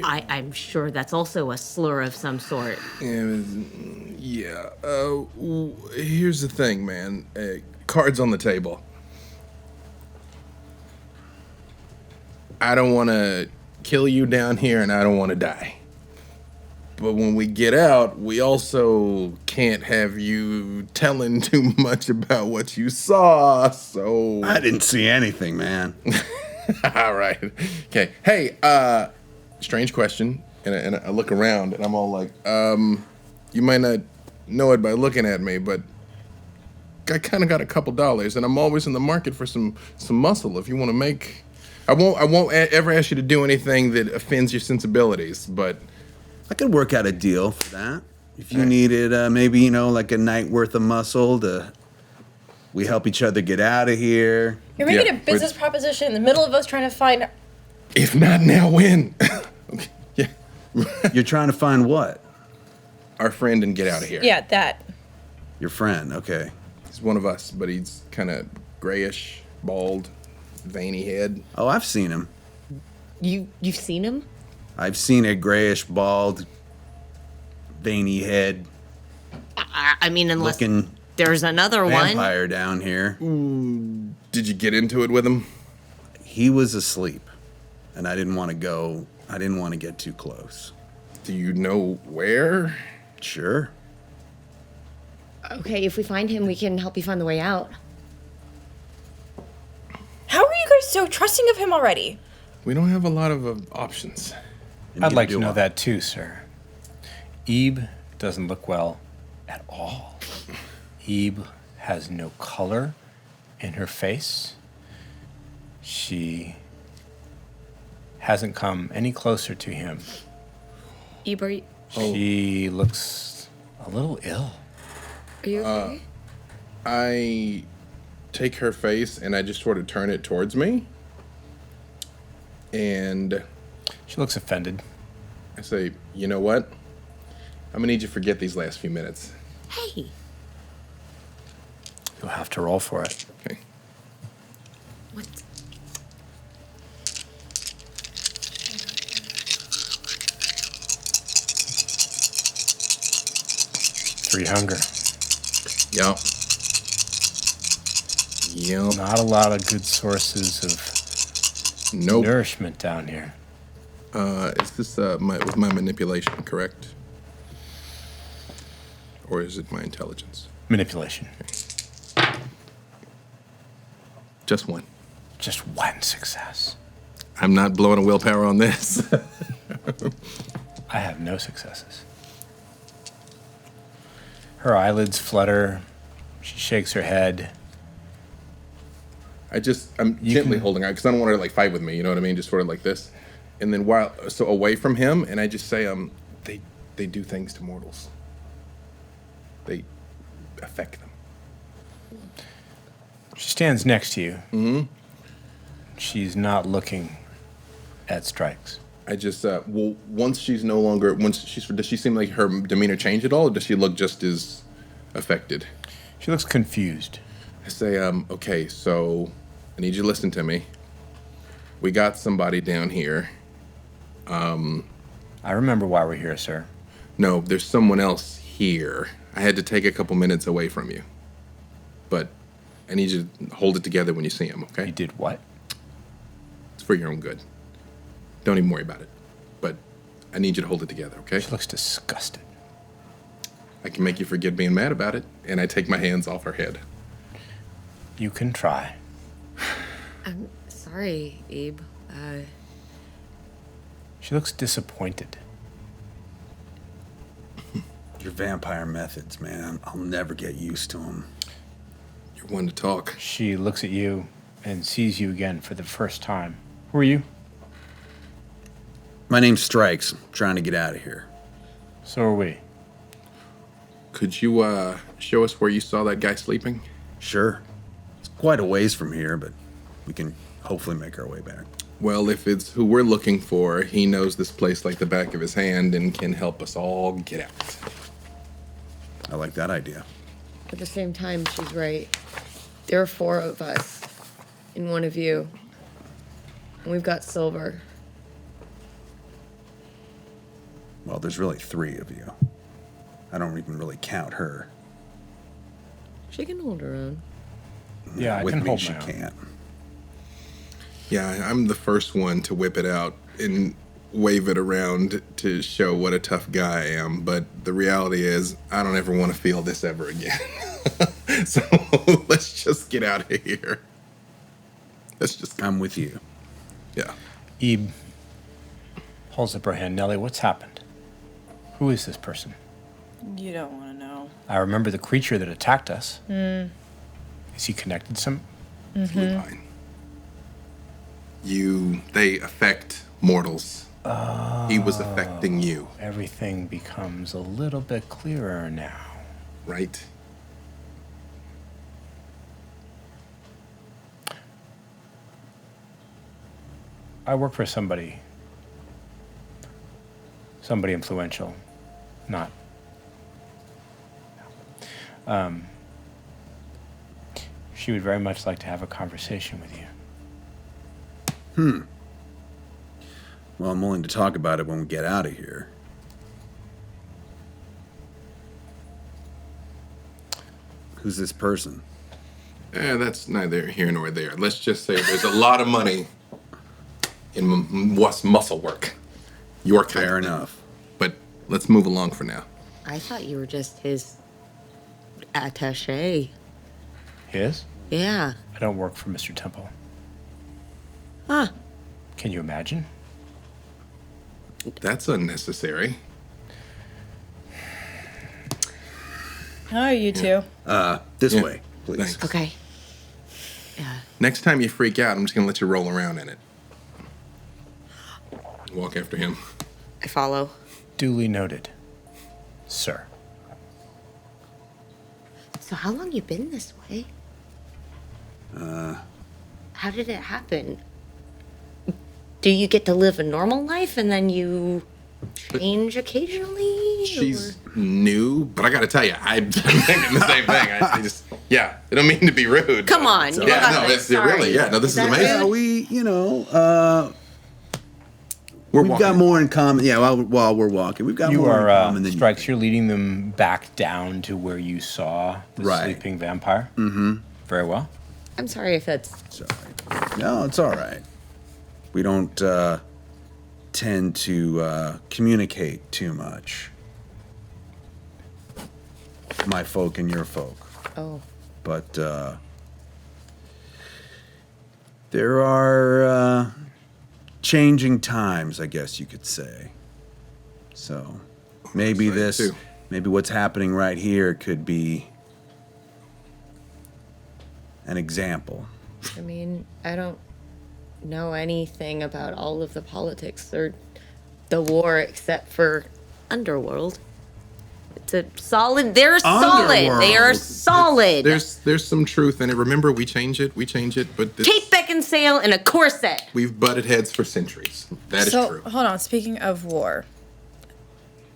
I'm sure that's also a slur of some sort. Yeah. Here's the thing, man. Cards on the table. I don't want to kill you down here, and I don't want to die. But when we get out, we also can't have you telling too much about what you saw, so... I didn't see anything, man. All right. Okay. Hey, strange question. And I look around, and I'm all like, You might not know it by looking at me, but I kind of got a couple dollars, and I'm always in the market for some muscle. If you want to make, I won't ever ask you to do anything that offends your sensibilities, but I could work out a deal for that. If you needed maybe, you know, like a night worth of muscle we help each other get out of here. You're making Yeah, a business proposition in the middle of us trying to find. if not now, when? Okay, yeah, You're trying to find what? our friend and get out of here. Yeah, that. Your friend, okay. He's one of us, but he's kind of grayish, bald, veiny head. Oh, I've seen him. You've seen him? I've seen a grayish, bald, veiny head I mean, unless looking there's another one. vampire down here. Did you get into it with him? He was asleep, and I didn't want to get too close. Do you know where? Sure. Okay, if we find him, we can help you find the way out. How are you guys so trusting of him already? We don't have a lot of options. And I'd neither like to do know I. that too, sir. Ebe doesn't look well at all. Ebe has no color in her face. She hasn't come any closer to him. Eber, She looks a little ill. are you okay? I take her face and I just sort of turn it towards me. And She looks offended. I say, you know what? I'm gonna need you to forget these last few minutes. Hey. You'll have to roll for it. Okay. What? Three hunger. Yup. Yup. Not a lot of good sources of Nope. nourishment down here. Is this with my manipulation, correct? Or is it my intelligence? Manipulation. Just one. Just one success. I'm not blowing a willpower on this. I have no successes. Her eyelids flutter. She shakes her head. I'm You gently can- holding her because I don't want her to like fight with me. You know what I mean? Just sort of like this, and then so away from him, and I just say, they do things to mortals. They affect them. She stands next to you. Mm-hmm. She's not looking at Strikes. I just once she's no longer does she seem like her demeanor change at all, or does she look just as affected? She looks confused. I say, okay, so I need you to listen to me. We got somebody down here. I remember why we're here, sir. No, there's someone else here. I had to take a couple minutes away from you. But I need you to hold it together when you see him, okay? You did what? It's for your own good. Don't even worry about it. But I need you to hold it together, okay? She looks disgusted. I can make you forget being mad about it, and I take my hands off her head. You can try. I'm sorry, Abe. She looks disappointed. Your vampire methods, man. I'll never get used to them. You're one to talk. She looks at you and sees you again for the first time. Who are you? My name's Strikes. I'm trying to get out of here. So are we. Could you show us where you saw that guy sleeping? Sure. It's quite a ways from here, but we can hopefully make our way back. Well, if it's who we're looking for, he knows this place like the back of his hand and can help us all get out. I like that idea. At the same time, she's right. There are 4 of us and 1 of you. And we've got Silver. Well, there's really 3 of you. I don't even really count her. She can hold her own. Yeah, I With can me, hold she my own. can't. Yeah, I'm the first one to whip it out and wave it around to show what a tough guy I am. But the reality is, I don't ever want to feel this ever again. So let's just get out of here. Let's just go. I'm with you. Yeah. Ebe holds up her hand. Nellie, what's happened? Who is this person? You don't want to know. I remember the creature that attacked us. Is he connected some? Fine. They affect mortals. He was affecting you, Everything becomes a little bit clearer now. right? I work for somebody influential, not. She would very much like to have a conversation with you. Well, I'm willing to talk about it when we get out of here. Who's this person? That's neither here nor there. Let's just say there's a lot of money in muscle work. Your kind Fair of thing. enough. But let's move along for now. I thought you were just his attaché. His? Yeah. I don't work for Mr. Temple. Huh. Can you imagine? That's unnecessary. How are you two? This Yeah. way, please. Thanks. Okay. Yeah. Next time you freak out, I'm just gonna let you roll around in it. Walk after him. I follow. Duly noted, sir. So how long you been this way? How did it happen? Do you get to live a normal life and then you change occasionally? She's new, but I gotta tell you, I've been thinking the same thing. I just, I don't mean to be rude. Come but- on. You Yeah, got no, this. it's really, Sorry. this is that amazing. rude? We've walking. got more in common. Yeah, while we're walking, we've got You more in are, common than Strikes, you're leading them back down to where you saw the Right. sleeping vampire. Mm-hmm. Very well. I'm sorry if that's Sorry. No, it's all right. We don't tend to communicate too much. My folk and your folk. oh. But there are changing times, I guess you could say. So maybe Excited this, too. maybe what's happening right here could be an example. I mean, I don't know anything about all of the politics or the war except for Underworld. It's a solid. They're solid. They are Underworld. solid. There's some truth in it. Remember, we change it, but this, Kate Beckinsale in a corset. we've butted heads for centuries. That is So, true. hold on. Speaking of war,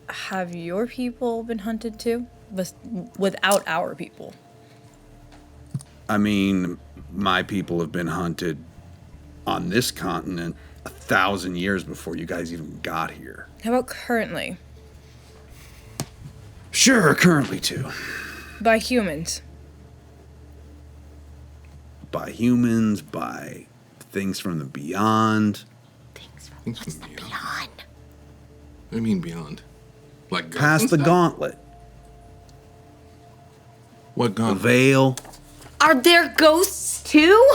have your people been hunted too? Without our people? I mean, my people have been hunted on this continent 1,000 years before you guys even got here. How about currently? Sure, currently too. By humans? By humans, by things from the beyond. Things from beyond. What do you mean beyond? Like ghosts Past and the stuff? gauntlet. What The gauntlet? veil. Are there ghosts too?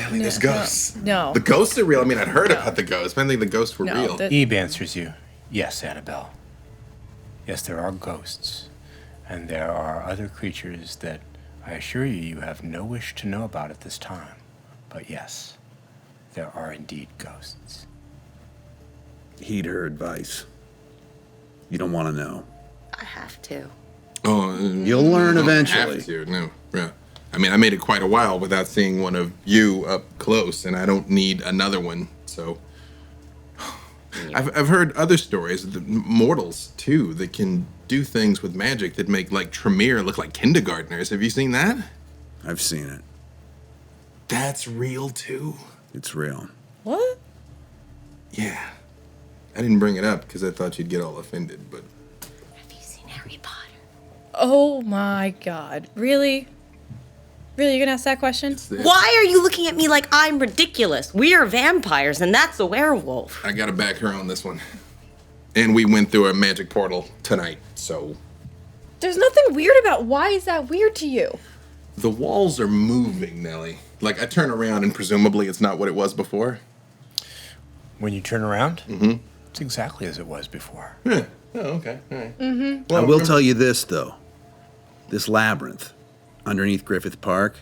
Really, there's ghosts. No. The ghosts are real. I mean, I'd heard about the ghosts, but I didn't think the ghosts were No, real. the- Eve answers you. Yes, Annabelle. Yes, there are ghosts. And there are other creatures that I assure you you have no wish to know about at this time. But yes, there are indeed ghosts. Heed her advice. You don't want to know. I have to. Oh, You'll learn I don't eventually. Have to, no. Yeah. I mean, I made it quite a while without seeing one of you up close, and I don't need another one. So, I've heard other stories, the mortals too, that can do things with magic that make like Tremere look like kindergartners. Have you seen that? I've seen it. That's real too. It's real. What? Yeah. I didn't bring it up because I thought you'd get all offended, but Have you seen Harry Potter? Oh my god. Really? Really, you're gonna ask that question? Why are you looking at me like I'm ridiculous? We are vampires, and that's a werewolf. I gotta back her on this one. And we went through a magic portal tonight, so There's nothing weird about why is that weird to you? the walls are moving, Nellie. Like I turn around and presumably it's not what it was before. When you turn around, It's exactly as it was before. Oh, okay. All right. I will tell you this, though. This labyrinth underneath Griffith Park,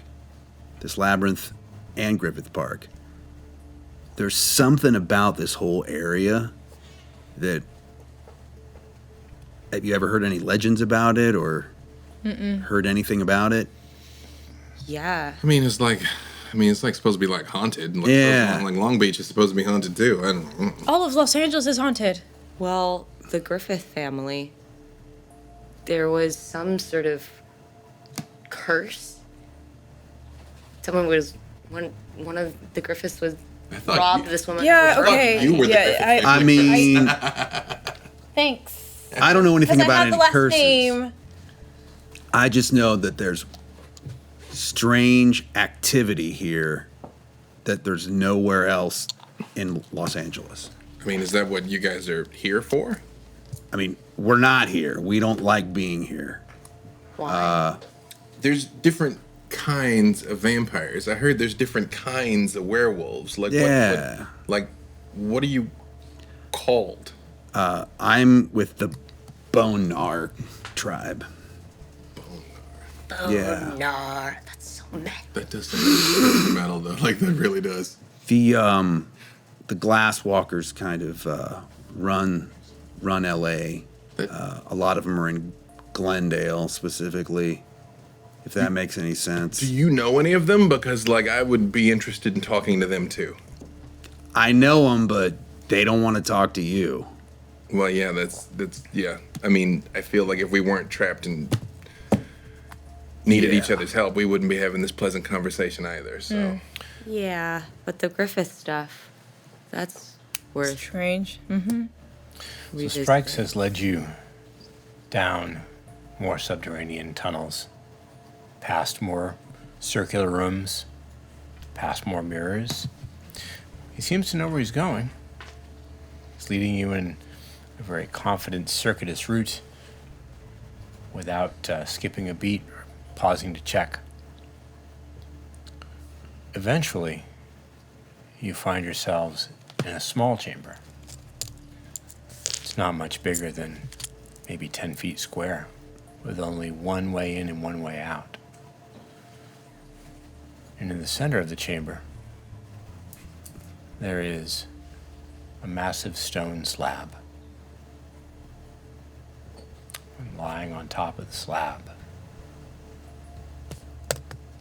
this labyrinth and Griffith Park, there's something about this whole area that... Have you ever heard any legends about it or heard anything about it? Yeah. It's like supposed to be like haunted. Like, Yeah. Like Long Beach is supposed to be haunted too. I don't know. All of Los Angeles is haunted. Well, the Griffith family, there was some sort of curse. One of the Griffiths was thought robbed you- this woman. Yeah, of her. okay. you were the Griffith yeah, I mean, Thanks. I don't know anything Because I about have any the last curses. name. I just know that there's strange activity here that there's nowhere else in Los Angeles. Is that what you guys are here for? I mean, we're not here. We don't like being here. Why? There's different kinds of vampires. I heard there's different kinds of werewolves. Like Yeah. what are you called? I'm with the Bone Gnar tribe. Yeah. Nar. That's so mad. That does sound really metal though. Like that really does. The Glass Walkers kind of run LA. A lot of them are in Glendale specifically, if that makes any sense. Do you know any of them? Because I would be interested in talking to them too. I know them, but they don't want to talk to you. Well, yeah, that's yeah. I feel like if we weren't trapped and needed each Yeah. other's help, we wouldn't be having this pleasant conversation either. So Yeah, but the Griffith stuff, that's worth Strange. So revisiting. Strikes has led you down more subterranean tunnels, past more circular rooms, past more mirrors. He seems to know where he's going. He's leading you in a very confident, circuitous route without skipping a beat or pausing to check. Eventually, you find yourselves in a small chamber. It's not much bigger than maybe 10 feet square, with only one way in and one way out. And in the center of the chamber, there is a massive stone slab. And lying on top of the slab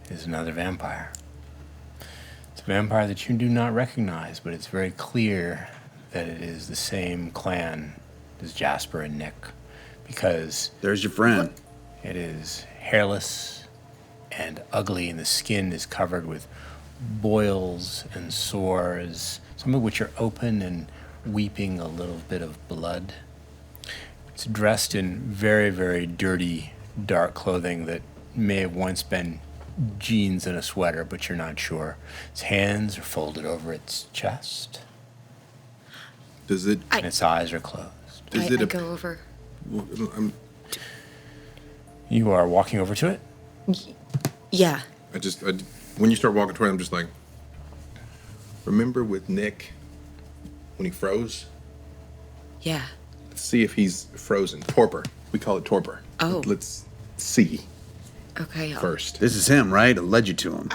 is another vampire. It's a vampire that you do not recognize, but it's very clear that it is the same clan as Jasper and Nick, because There's your friend. it is hairless and ugly, and the skin is covered with boils and sores, some of which are open and weeping a little bit of blood. It's dressed in very, very dirty, dark clothing that may have once been jeans and a sweater, but you're not sure. Its hands are folded over its chest, does it? and its eyes are closed. Is I it a? go over. You are walking over to it. Yeah. When you start walking toward him, I'm just like, remember with Nick when he froze? Yeah. Let's see if he's frozen. Torpor. We call it torpor. Oh. Let's see Okay. first. This is him, right? It led you to him.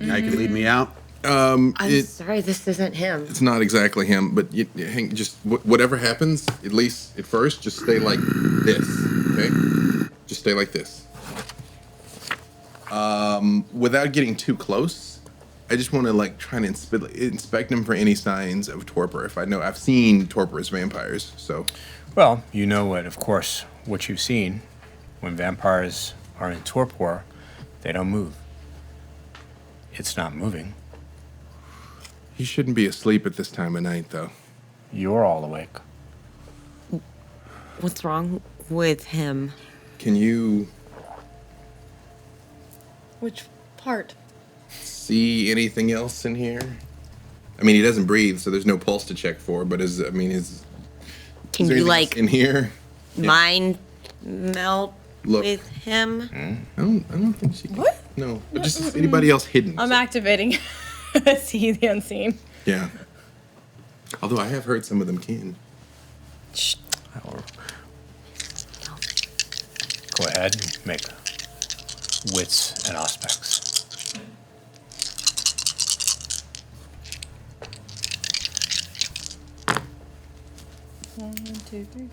Now you can lead me out. I'm sorry, this isn't him. It's not exactly him, but whatever happens, at least at first, just stay like this, okay? Just stay like this. Without getting too close, I just want to try and inspect him for any signs of torpor. If I know, I've seen torporous vampires, so Well, you know what you've seen. When vampires are in torpor, they don't move. It's not moving. he shouldn't be asleep at this time of night, though. You're all awake. What's wrong with him? Can you Which part? see anything else in here? He doesn't breathe, so there's no pulse to check for. But Can is there you anything else in here? mind melt Look. with him? I don't think she can. What? No, but just is anybody else hidden? I'm activating See the unseen. Yeah. Although I have heard some of them can. I will go ahead and make wits and aspects. One, two, three.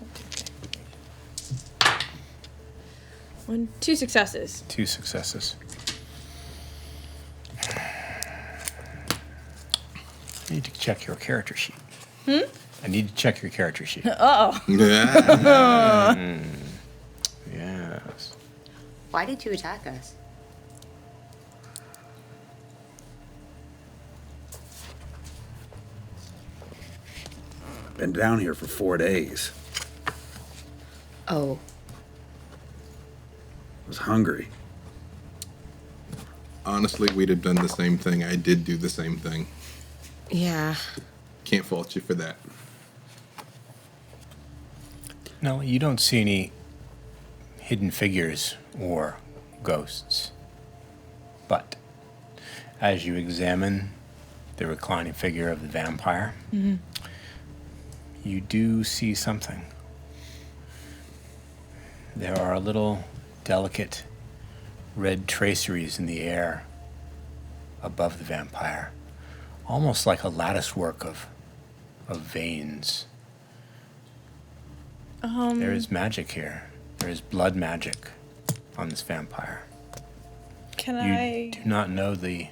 2 successes. 2 successes. I need to check your character sheet. I need to check your character sheet. Oh. Yeah. Yes. Why did you attack us? Been down here for 4 days. Oh, Was hungry. Honestly, we'd have done the same thing. I did do the same thing. yeah. Can't fault you for that. No, you don't see any hidden figures or ghosts. But as you examine the reclining figure of the vampire, you do see something. There are little delicate red traceries in the air above the vampire, almost like a lattice work of veins. There is magic here. There is blood magic on this vampire. Can You I? do not know the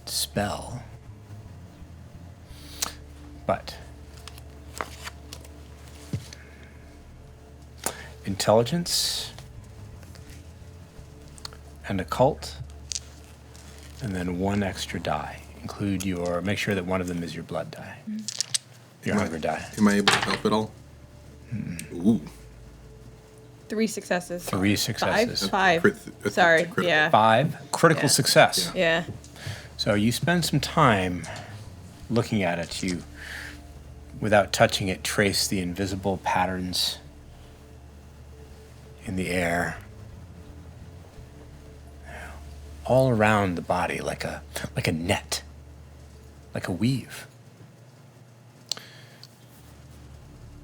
spell, but intelligence and occult, and then 1 extra die. Include your, make sure that one of them is your blood die, your hunger die. Am I able to help at all? Ooh. 3 successes. 3 successes. 5. That's Sorry. critical. Yeah. 5 critical Yeah. success. Yeah. So you spend some time looking at it. You, without touching it, trace the invisible patterns in the air, all around the body, like a net, like a weave.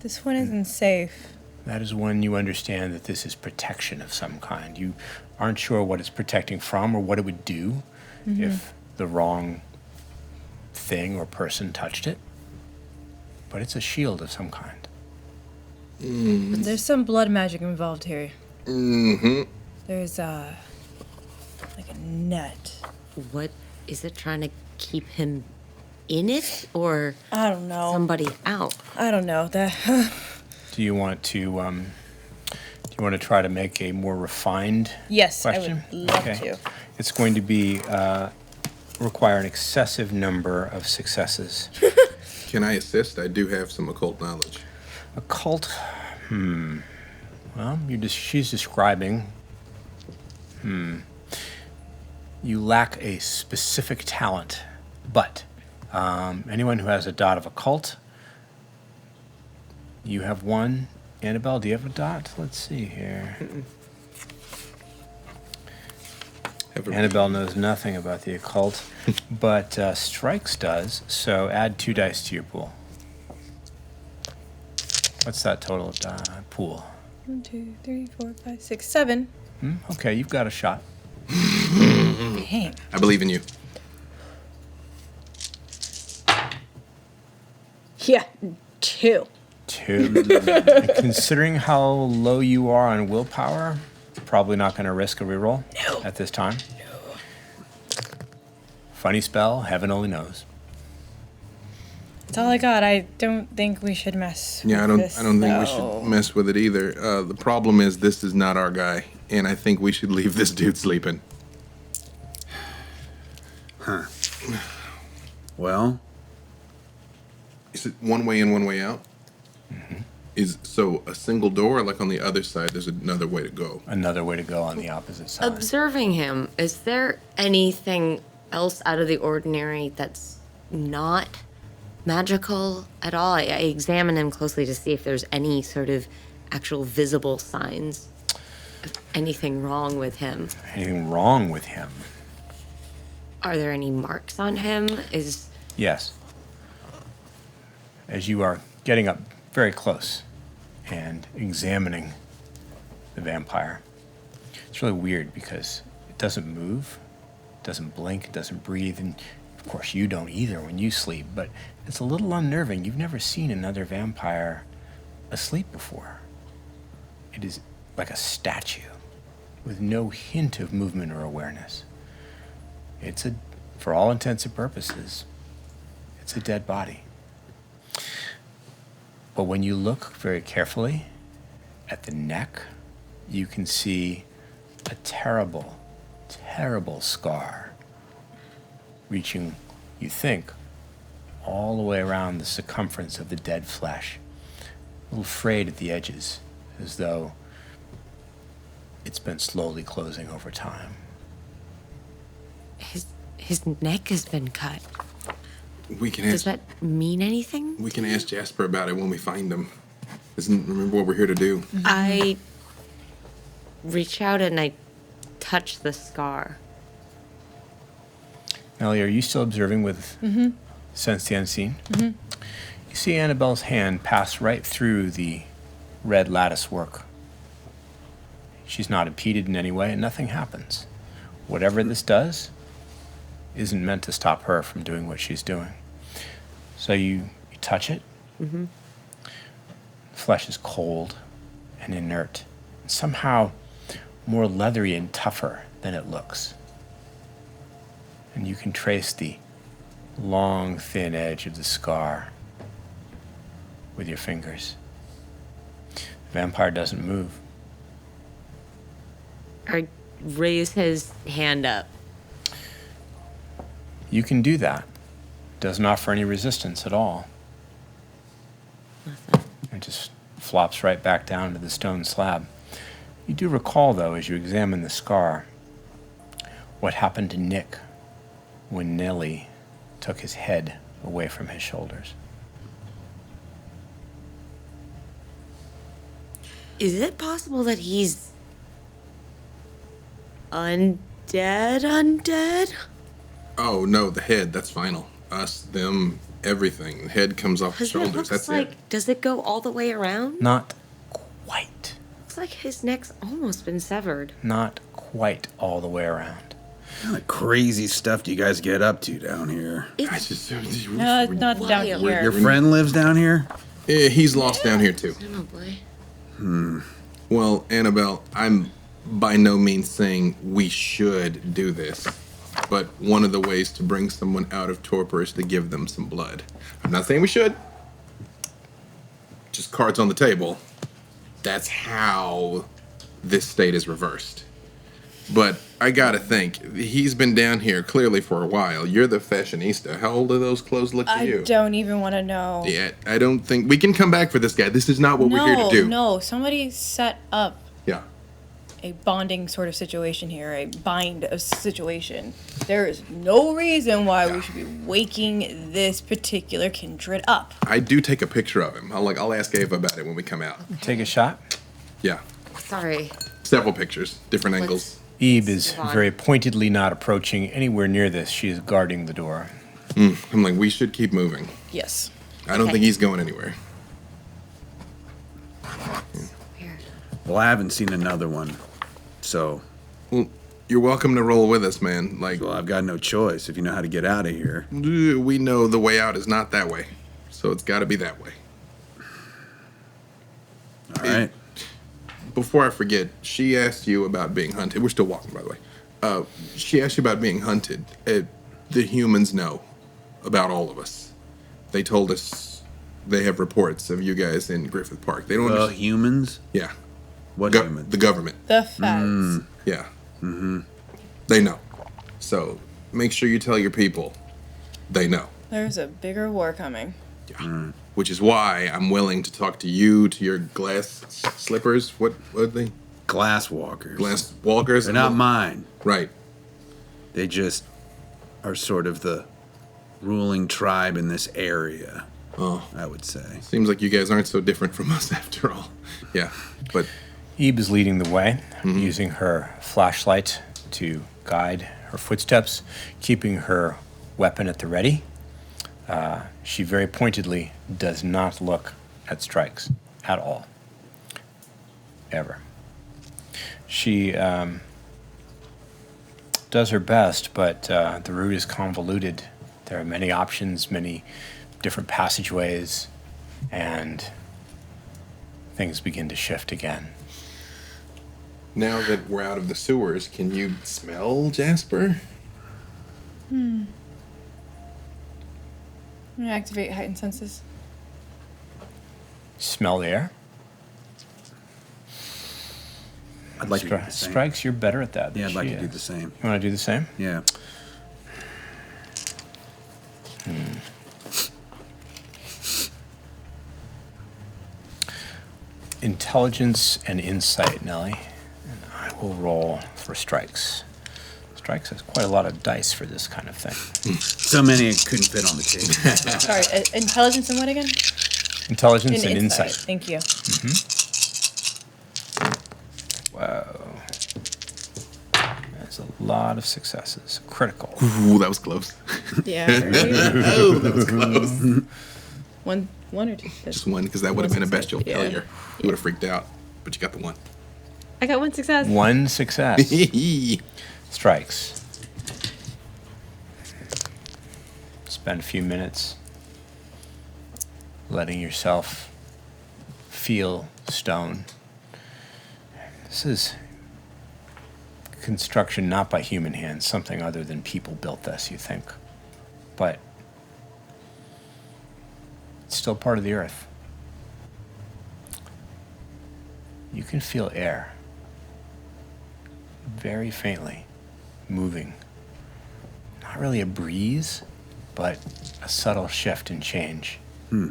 This one isn't safe. That is when you understand that this is protection of some kind. You aren't sure what it's protecting from or what it would do if the wrong thing or person touched it. But it's a shield of some kind. But there's some blood magic involved here. Mm-hmm. There's like a net. What is it trying to keep him in it or I don't know. somebody out? I don't know that. Do you want to try to make a more refined Yes, question? I would love Okay. to. It's going to be require an excessive number of successes. Can I assist? I do have some occult knowledge. Occult. Well, she's describing. You lack a specific talent, but anyone who has a dot of occult, you have 1. Annabelle, do you have a dot? Let's see here. Annabelle knows nothing about the occult, but Strikes does, so add 2 dice to your pool. What's that total pool? 1, 2, 3, 4, 5, 6, 7. Okay, you've got a shot. Dang. I believe in you. Yeah, 2. 2. Considering how low you are on willpower, probably not going to risk a reroll at this time. No. Funny spell, heaven only knows. That's all I got. I don't think we should mess. Yeah, with this, I don't think we though. should mess with it either. The problem is this is not our guy, and I think we should leave this dude sleeping. Well, Is it one way in, one way out? Is so a single door, like on the other side, there's another way to go. Another way to go on the opposite side. Observing him, is there anything else out of the ordinary that's not magical at all? I examine him closely to see if there's any sort of actual visible signs of anything wrong with him. Anything wrong with him? Are there any marks on him? Yes. as you are getting up very close and examining the vampire. It's really weird because it doesn't move, it doesn't blink, it doesn't breathe, and of course you don't either when you sleep, but it's a little unnerving. You've never seen another vampire asleep before. It is like a statue with no hint of movement or awareness. For all intents and purposes, it's a dead body. But when you look very carefully at the neck, you can see a terrible, terrible scar reaching, you think, all the way around the circumference of the dead flesh, a little frayed at the edges, as though it's been slowly closing over time. His neck has been cut. We can Does ask. that mean anything? We can ask Jasper about it when we find him. Remember what we're here to do. I reach out and I touch the scar. Ellie, are you still observing with Sense the Unseen? You see Annabelle's hand pass right through the red lattice work. She's not impeded in any way, and nothing happens. Whatever this does isn't meant to stop her from doing what she's doing. So you touch it. The flesh is cold and inert, and somehow more leathery and tougher than it looks. And you can trace the long, thin edge of the scar with your fingers. The vampire doesn't move. I raise his hand up. You can do that. Doesn't offer any resistance at all. Nothing. It just flops right back down to the stone slab. You do recall, though, as you examine the scar, what happened to Nick when Nellie took his head away from his shoulders. Is it possible that he's undead? Oh no, the head. That's final. Us, them, everything. The head comes off the Because it shoulders. looks That's like, it. does it go all the way around? Not quite. Looks like his neck's almost been severed. Not quite all the way around. What kind of crazy stuff do you guys get up to down here? I just, No, not down Wild. here. Your friend lives down here? he's lost down here too. Oh boy. Well, Annabelle, I'm by no means saying we should do this, but one of the ways to bring someone out of torpor is to give them some blood. I'm not saying we should. Just cards on the table. That's how this state is reversed. But I gotta think, he's been down here clearly for a while. You're the fashionista. How old do those clothes look to I you? don't even want to know. Yeah, I don't think we can come back for this guy. This is not what we're here to do. No, somebody set up Yeah. a bonding sort of situation here, a bind of situation. There is no reason why we should be waking this particular kindred up. I do take a picture of him. I'll ask Ava about it when we come out. Take a shot. Yeah. Sorry. Several pictures, different angles. Eve is Move on. very pointedly not approaching anywhere near this. She is guarding the door. I'm like, we should keep moving. Yes. I don't Okay. think he's going anywhere. Weird. Well, I haven't seen another one. So, Well, you're welcome to roll with us, man. Like, well, I've got no choice if you know how to get out of here. we know the way out is not that way. So it's got to be that way. All right. Before I forget, she asked you about being hunted. We're still walking, by the way. She asked you about being hunted. The humans know about all of us. They told us they have reports of you guys in Griffith Park. They don't Well, understand. humans? Yeah. What humans? The government. The feds. Yeah. Mm-hmm. They know. So make sure you tell your people they know. There's a bigger war coming. Yeah. Which is why I'm willing to talk to you, to your glass slippers. What are they? Glass walkers. Glass walkers? They're not mine. Right. They just are sort of the ruling tribe in this area, Oh, I would say. seems like you guys aren't so different from us after all. Yeah. But Eve is leading the way, using her flashlight to guide her footsteps, keeping her weapon at the ready. She very pointedly does not look at Strikes at all. Ever. She does her best, but the route is convoluted. There are many options, many different passageways, and things begin to shift again. Now that we're out of the sewers, can you smell Jasper? I'm gonna activate heightened senses. Smell the air? I'd like to do the same. Strikes, you're better at that than Yeah, I'd like she to do is. the same. You want to do the same? Yeah. Intelligence and insight, Nelly. And I will roll for Strikes. Strikes has quite a lot of dice for this kind of thing. So many it couldn't fit on the table. Sorry, intelligence and what again? Intelligence and insight. Thank you. Wow. That's a lot of successes. Critical. Ooh, that was close. Yeah. Oh, that was close. one or two. Just one, because that would have been a bestial Yeah. failure. You would have freaked out, but you got the one. I got one success. One success. Strikes. Spend a few minutes letting yourself feel stone. This is construction not by human hands, something other than people built this, you think. But it's still part of the earth. You can feel air very faintly moving. Not really a breeze, but a subtle shift and change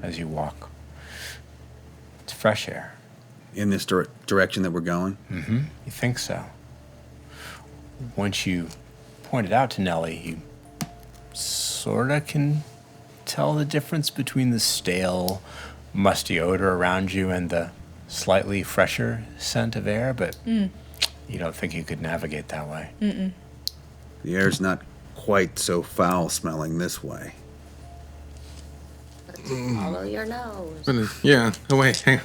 as you walk. It's fresh air. In this direction that we're going? You think so. Once you point it out to Nellie, you sort of can tell the difference between the stale, musty odor around you and the slightly fresher scent of air, but you don't think you could navigate that way. The air's not quite so foul smelling this way. Follow your nose. Yeah. Oh, wait. Hang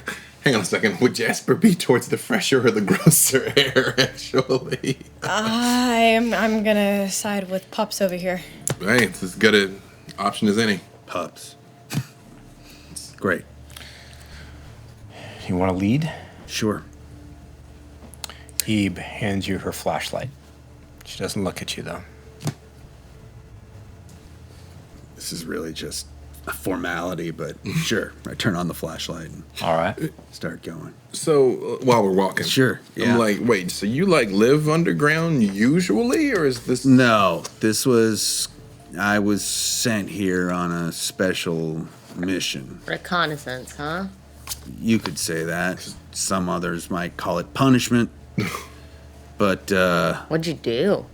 on a second. Would Jasper be towards the fresher or the grosser air, actually? I'm gonna side with Pups over here. Right. It's as good an option as any. Pups. Great. You want to lead? Sure. Ebe hands you her flashlight. She doesn't look at you, though. This is really just a formality, but sure. I turn on the flashlight and All right. start going. So, while we're walking. Sure, yeah. I'm like, wait, so you, live underground usually, or is this... No, I was sent here on a special mission. Reconnaissance, huh? You could say that. Some others might call it punishment. But, What'd you do?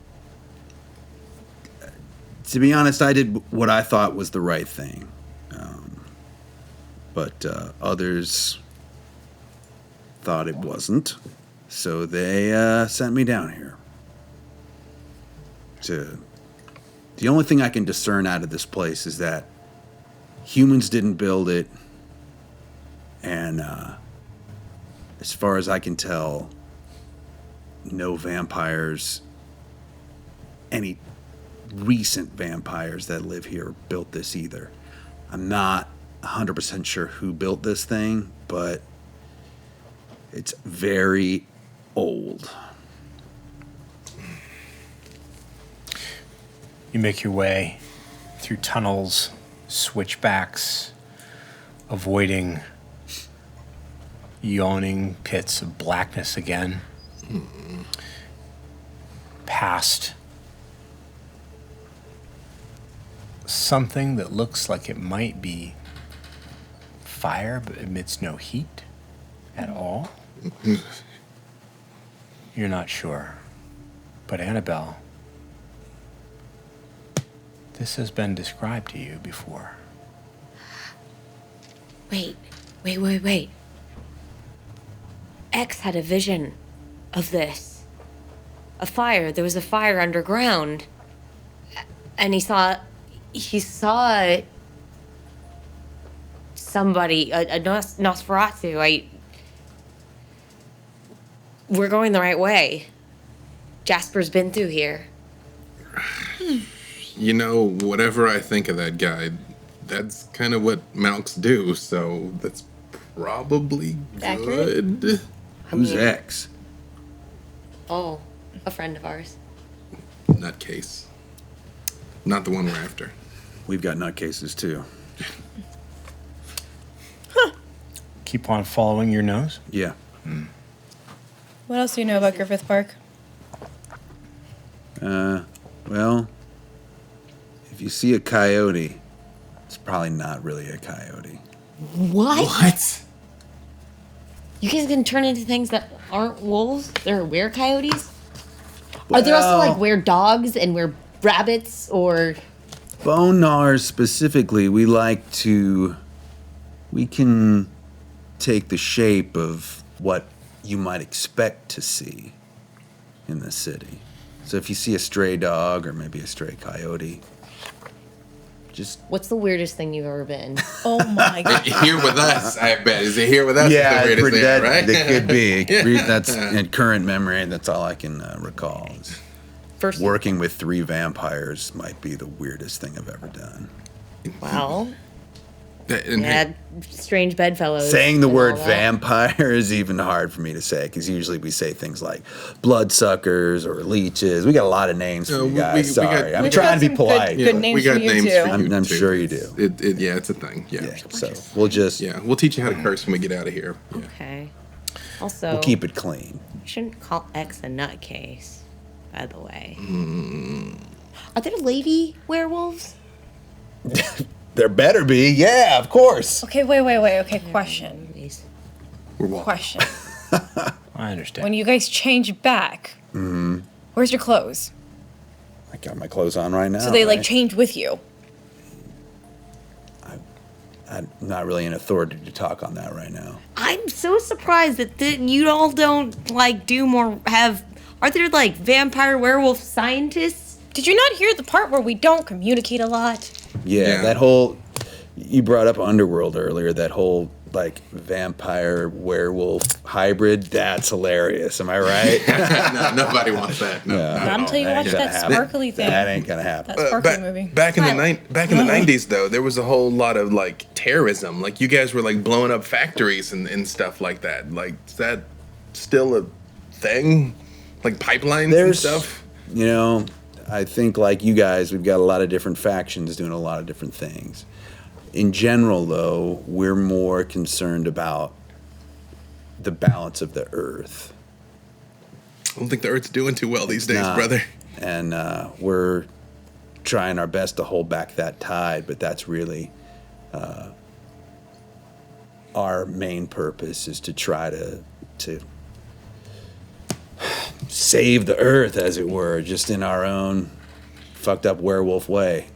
to be honest, I did what I thought was the right thing. But others thought it wasn't. So they sent me down here. The only thing I can discern out of this place is that humans didn't build it. And as far as I can tell, no vampires, any recent vampires that live here built this either. I'm not 100% sure who built this thing, but it's very old. You make your way through tunnels, switchbacks, avoiding yawning pits of blackness again. Past something that looks like it might be fire but emits no heat at all. You're not sure. But Annabelle, this has been described to you before. Wait. X had a vision of this. A fire. There was a fire underground. And he saw it somebody, a Nosferatu. We're going the right way. Jasper's been through here. You know, whatever I think of that guy, that's kind of what Malks do, so that's probably Accurate? good. Who's X? Oh, a friend of ours. Nutcase. Not the one we're after. We've got nutcases too. Keep on following your nose. Yeah. What else do you know about Griffith Park? Well, if you see a coyote, it's probably not really a coyote. What? You guys can turn into things that aren't wolves? They're were-coyotes? Are there also like were-dogs and were-rabbits or... Bone gnars specifically, we can take the shape of what you might expect to see in the city. So if you see a stray dog or maybe a stray coyote, just... What's the weirdest thing you've ever been? Oh my god. Here with us, I bet. Is it here with us? Yeah, Is the weirdest thing, right? It could be. That's in current memory, that's all I can recall. Is First, working with 3 vampires might be the weirdest thing I've ever done. well, And you had strange bedfellows. Saying the and word all that. vampire is even hard for me to say because usually we say things like bloodsuckers or leeches. We got a lot of names for No, you guys. we got- Sorry, I'm we trying got to be some polite. good names we got for you names too. for you I'm too. sure you do. Yeah, it's a thing. Yeah. Yeah, so we'll just We'll teach you how to curse when we get out of here. Yeah. Okay. Also, we'll keep it clean. you shouldn't call X a nutcase, by the way. Are there lady werewolves? There better be. Yeah, of course. Okay, wait. Okay, question. Please. We're walking. Question. I understand. When you guys change back, where's your clothes? I got my clothes on right now. So they like right? change with you. I'm not really in authority to talk on that right now. I'm so surprised that you all don't like do more. Are there like vampire werewolf scientists? Did you not hear the part where we don't communicate a lot? Yeah, that whole you brought up Underworld earlier. That whole like vampire werewolf hybrid. That's hilarious. Am I right? No, nobody wants that. No. Not until you that watch ain't gonna that happen. sparkly thing. That ain't gonna happen. That sparkly movie. Back in the 90s, though, there was a whole lot of like terrorism. Like you guys were like blowing up factories and stuff like that. Like is that still a thing? Like pipelines and stuff. You know, I think like you guys, we've got a lot of different factions doing a lot of different things. In general, though, we're more concerned about the balance of the earth. I don't think the Earth's doing too well these days, Nah. brother. And we're trying our best to hold back that tide, but that's really our main purpose is to try to save the earth, as it were, just in our own fucked up werewolf way.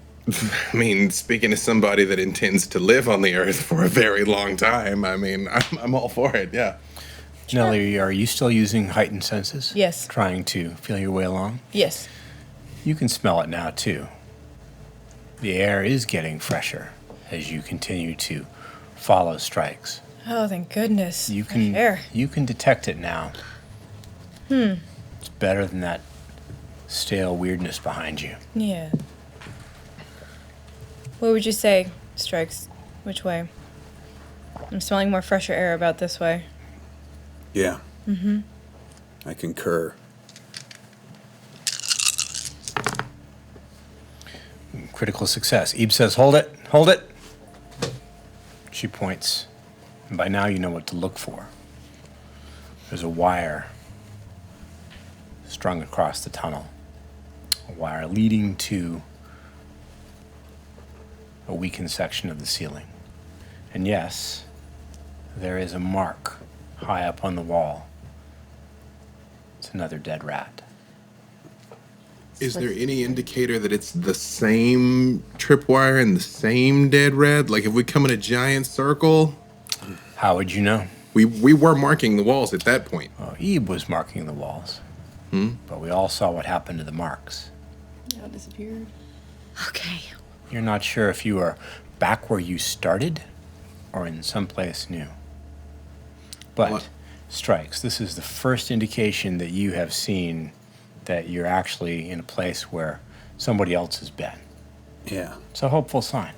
I mean, speaking as somebody that intends to live on the Earth for a very long time, I mean, I'm all for it. Yeah. Nellie, are you still using heightened senses? Yes. Trying to feel your way along? Yes. You can smell it now, too. The air is getting fresher as you continue to follow strikes. Oh, thank goodness. You Fresh can air. you can detect it now. It's better than that stale weirdness behind you. Yeah. What would you say, Strikes? Which way? I'm smelling more fresher air about this way. Yeah. Mm-hmm. I concur. Critical success. Eve says, hold it, hold it. She points. And by now you know what to look for. There's a wire strung across the tunnel. A wire leading to a weakened section of the ceiling. And yes, there is a mark high up on the wall. It's another dead rat. Is there any indicator that it's the same tripwire and the same dead rat? Like, if we come in a giant circle, How would you know? we were marking the walls at that point. Well, Eve was marking the walls. But we all saw what happened to the marks. Yeah, disappeared. Okay. You're not sure if you are back where you started or in someplace new. But, What? Strikes, this is the first indication that you have seen that you're actually in a place where somebody else has been. Yeah. It's a hopeful sign.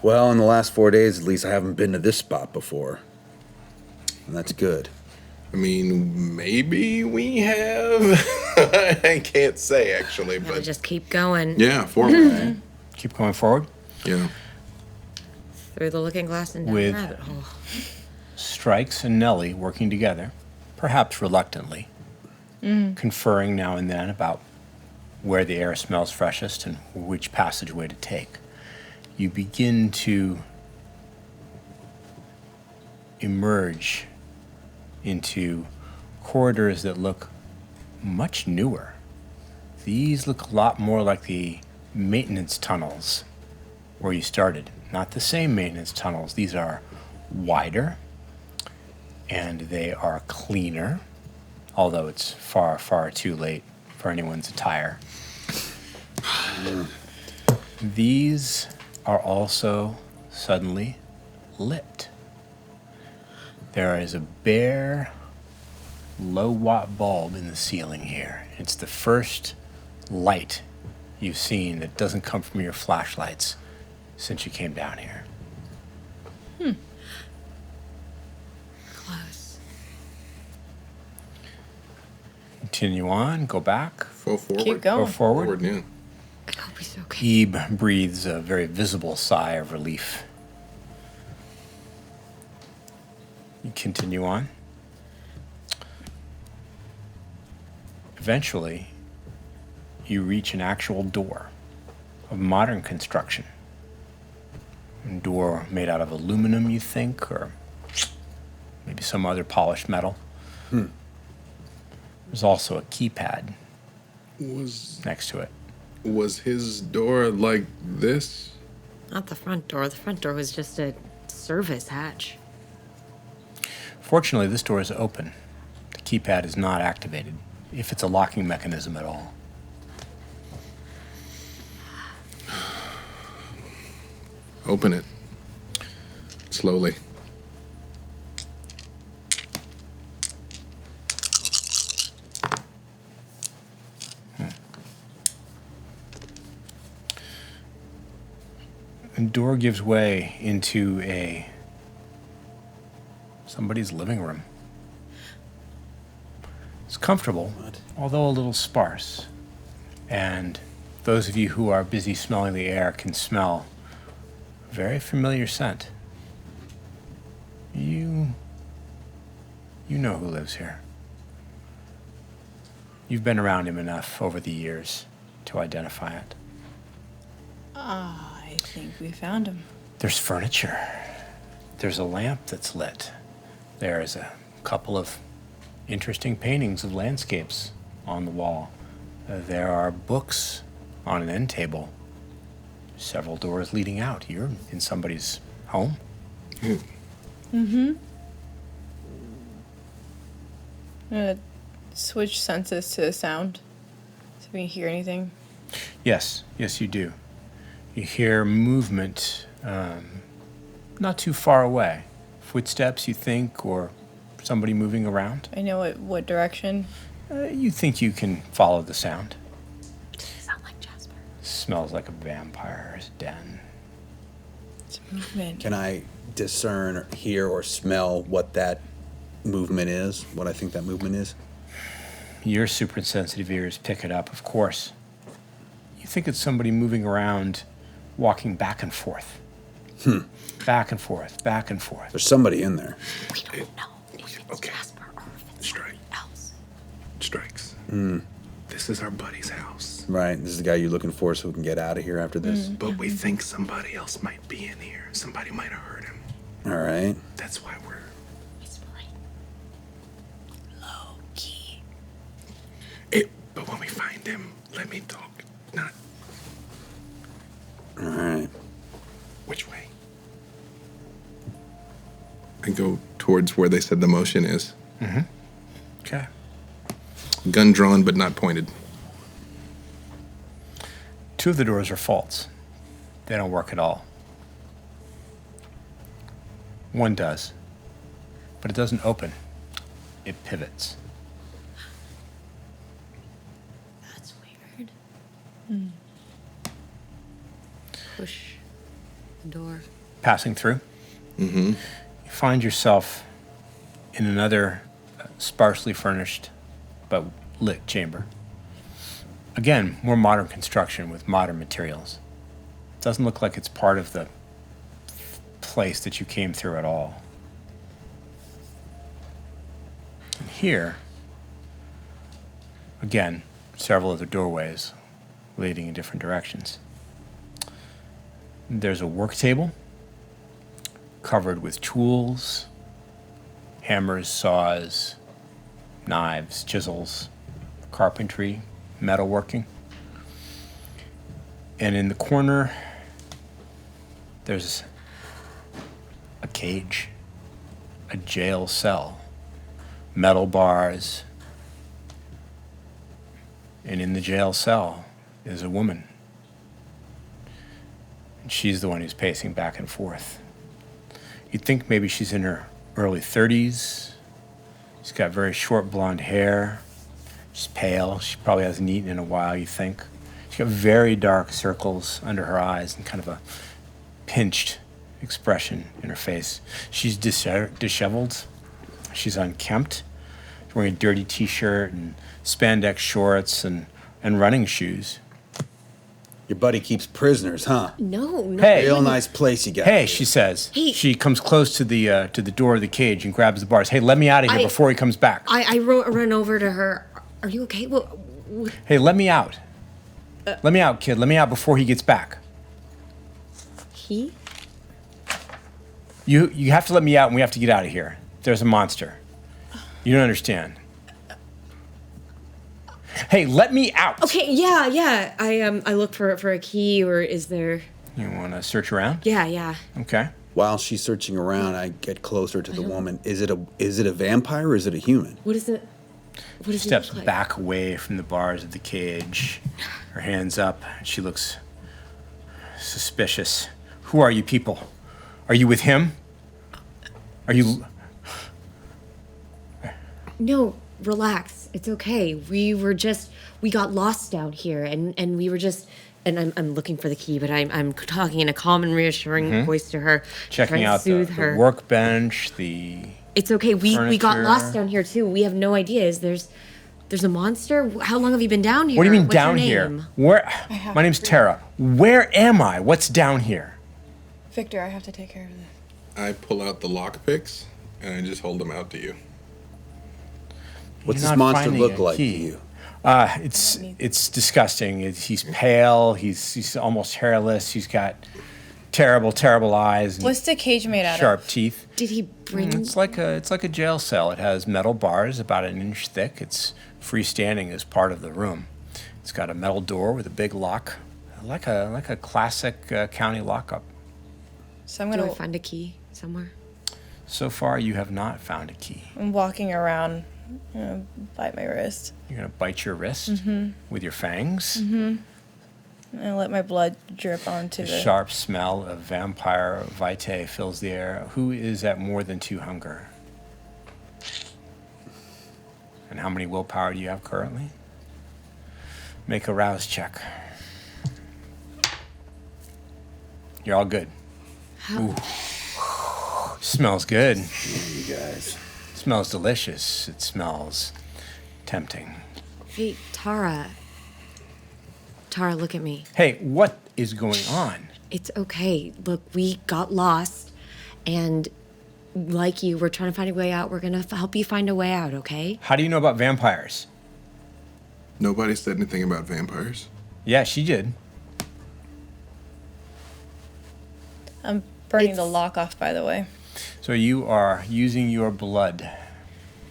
Well, in the last 4 days, at least, I haven't been to this spot before. And that's good. I mean, maybe we have. I can't say, actually, Gotta but... just keep going Yeah, forward. Keep going forward. Yeah. through the looking glass and down With- the rabbit hole. Strikes and Nellie working together, perhaps reluctantly, conferring now and then about where the air smells freshest and which passageway to take. You begin to emerge into corridors that look much newer. These look a lot more like the maintenance tunnels where you started. Not the same maintenance tunnels. These are wider and they are cleaner, although it's far, far too late for anyone's attire. These are also suddenly lit. There is a bare, low-watt bulb in the ceiling here. It's the first light you've seen that doesn't come from your flashlights since you came down here. Close. Continue on, go back, Go forward. Keep going. go forward. Forward, yeah. I hope he's okay. Ebe breathes a very visible sigh of relief. You continue on. Eventually, you reach an actual door of modern construction. A door made out of aluminum, you think, or maybe some other polished metal. There's also a keypad next to it. Was his door like this? Not the front door. The front door was just a service hatch. Fortunately, this door is open. The keypad is not activated, if it's a locking mechanism at all. Open it. Slowly. The door gives way into somebody's living room. It's comfortable, although a little sparse. And those of you who are busy smelling the air can smell a very familiar scent. You know who lives here. You've been around him enough over the years to identify it. I think we found him. There's furniture. There's a lamp that's lit. There's a couple of interesting paintings of landscapes on the wall. There are books on an end table. Several doors leading out. You're in somebody's home. I'm gonna switch senses to the sound. So we can hear anything. Yes, you do. You hear movement not too far away. Footsteps, you think, or somebody moving around. I know what direction. You think you can follow the sound. Sound like Jasper. Smells like a vampire's den. It's movement. Can I discern, or hear, or smell what that movement is? What I think that movement is? Your super sensitive ears pick it up, of course. You think it's somebody moving around, walking back and forth. Back and forth, back and forth. There's somebody in there. We don't know if it's Okay. Jasper or if it's Strike. else. Strikes. This is our buddy's house. Right. This is the guy you're looking for so we can get out of here after this. But we think somebody else might be in here. Somebody might have heard him. All right. That's why we're... Whispering. Low key. But when we find him, let me talk. Not All right. which way. I go towards where they said the motion is. Okay. Gun drawn, but not pointed. Two of the doors are false. They don't work at all. One does. But it doesn't open. It pivots. That's weird. Push the door. Passing through, you find yourself in another sparsely furnished but lit chamber. Again, more modern construction with modern materials. Doesn't look like it's part of the place that you came through at all. And here, again, several other doorways leading in different directions. There's a work table covered with tools, hammers, saws, knives, chisels, carpentry, metalworking. And in the corner, there's a cage, a jail cell, metal bars. And in the jail cell is a woman. And she's the one who's pacing back and forth. You'd think maybe she's in her early 30s. She's got very short blonde hair. She's pale. She probably hasn't eaten in a while, you think. She's got very dark circles under her eyes and kind of a pinched expression in her face. She's disheveled. She's unkempt. She's wearing a dirty t-shirt and spandex shorts and running shoes. Your buddy keeps prisoners, huh? No. Hey, Real nice place you got. hey, here. she says. Hey. She comes close to the door of the cage and grabs the bars. Hey, let me out of here before he comes back. I run over to her. Are you okay? Hey, let me out. Let me out, kid. Let me out before he gets back. He? You have to let me out and we have to get out of here. There's a monster. You don't understand. Hey, let me out. Okay, yeah. I look for a key, or is there? You want to search around? Yeah. Okay. While she's searching around, I get closer to the woman. Is it a vampire or is it a human? What is it? What does Steps it look like? back away from the bars of the cage. Her hands up. She looks suspicious. Who are you people? Are you with him? Are you... No, relax. It's okay. We got lost down here, and we were just. And I'm looking for the key, but I'm talking in a calm and reassuring voice to her, Checking trying to out soothe the her. workbench, the... It's okay. We got furniture. lost down here too. We have no idea. There's a monster. How long have you been down here? What do you mean What's down your here? name? Where? My name's Tara. Where am I? What's down here? Victor, I have to take care of this. I pull out the lockpicks and I just hold them out to you. What's You're this not monster finding look a like to key. you? It's disgusting. He's pale. He's almost hairless. He's got terrible eyes and What's the cage made out sharp of? teeth. Did he bring? It's like a jail cell. It has metal bars about an inch thick. It's freestanding as part of the room. It's got a metal door with a big lock, like a classic county lockup. So I'm Do I gonna. find a key somewhere? So far, you have not found a key. I'm walking around. I'm gonna bite my wrist. You're gonna bite your wrist with your fangs. And let my blood drip onto The the. sharp smell of vampire vitae fills the air. Who is at more than 2 hunger? And how many willpower do you have currently? Make a rouse check. You're all good. Ooh. Smells good. You guys. Smells delicious. It smells tempting. Hey, Tara. Tara, look at me. Hey, what is going on? It's okay. Look, we got lost, and like you, we're trying to find a way out. We're gonna help you find a way out, okay? How do you know about vampires? Nobody said anything about vampires. Yeah, she did. I'm burning the It's- lock off, by the way. So you are using your blood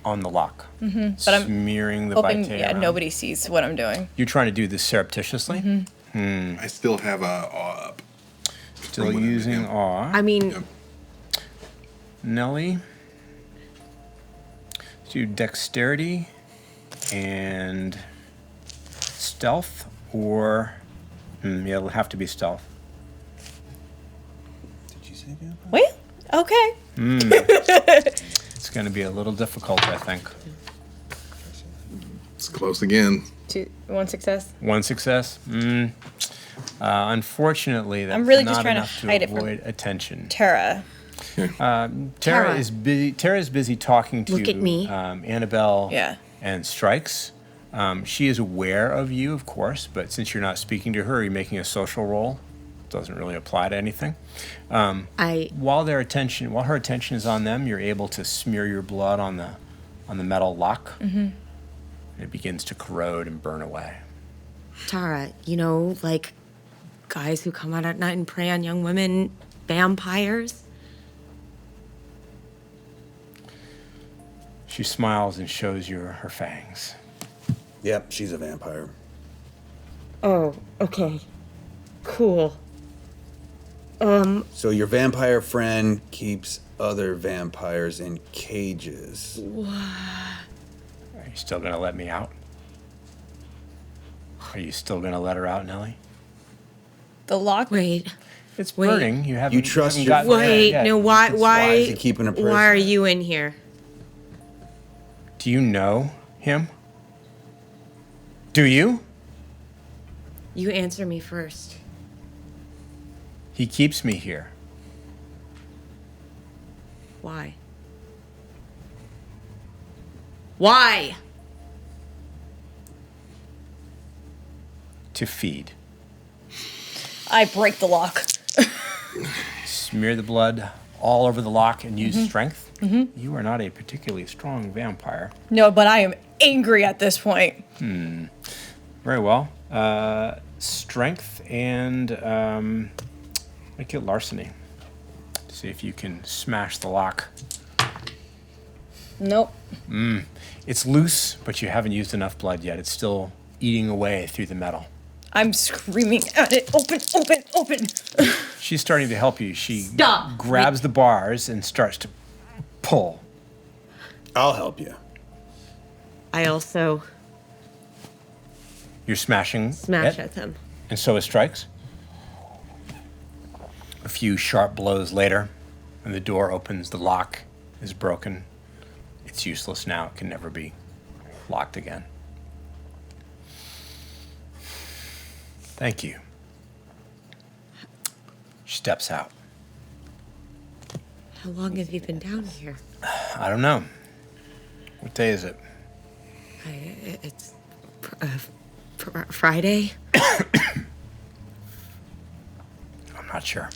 on the lock, But I'm smearing the hoping, vitae yeah, around. nobody sees what I'm doing. You're trying to do this surreptitiously? I still have a awe up. Still From when I did using him. awe. I mean, Yep. Nelly, let's do dexterity and stealth, or yeah, it'll have to be stealth. Did you say vampire? Wait. Okay. It's going to be a little difficult, I think. It's close again. One success. One success. Unfortunately, that's I'm really not just trying to enough to hide it from avoid attention. Tara. Tara Tara. is busy. Tara is busy talking to Look at me. Annabelle Yeah. and Strikes. She is aware of you, of course, but since you're not speaking to her, you're making a social role. Doesn't really apply to anything. While her attention is on them, you're able to smear your blood on the metal lock. Mm-hmm. It begins to corrode and burn away. Tara, like guys who come out at night and prey on young women, vampires. She smiles and shows you her fangs. Yep, she's a vampire. Oh, okay. Cool. So your vampire friend keeps other vampires in cages. Are you still gonna let me out? Are you still gonna let her out, Nellie? The lock. Wait. It's burning. You haven't. You trust haven't your gotten friend. there Wait, yet. no, why Why is he keeping a prisoner? why are you in here? Do you know him? Do you? You answer me first. He keeps me here. Why? Why? To feed. I break the lock. Smear the blood all over the lock and use strength. Mm-hmm. You are not a particularly strong vampire. No, but I am angry at this point. Very well. Strength and make it larceny. See if you can smash the lock. Nope. It's loose, but you haven't used enough blood yet. It's still eating away through the metal. I'm screaming at it. Open, open, open. She's starting to help you. She Stop. grabs the bars and starts to pull. I'll help you. I also You're smashing smash it, at them. and so is Strikes. A few sharp blows later, and the door opens. The lock is broken. It's useless now. It can never be locked again. Thank you. She steps out. How long have you been down here? I don't know. What day is it? It's Friday. I'm not sure.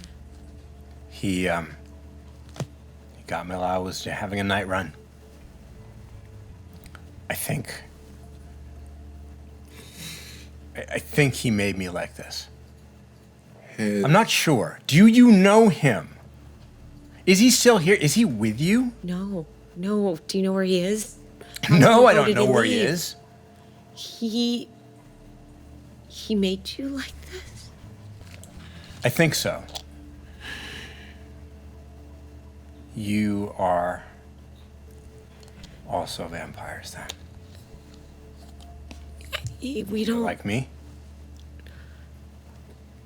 He got me while I was having a night run. I think he made me like this. I'm not sure. Do you know him? Is he still here? Is he with you? No. Do you know where he is? No, I How don't did know he where he leave? is. He made you like this? I think so. You are also vampires then. We don't. Like me?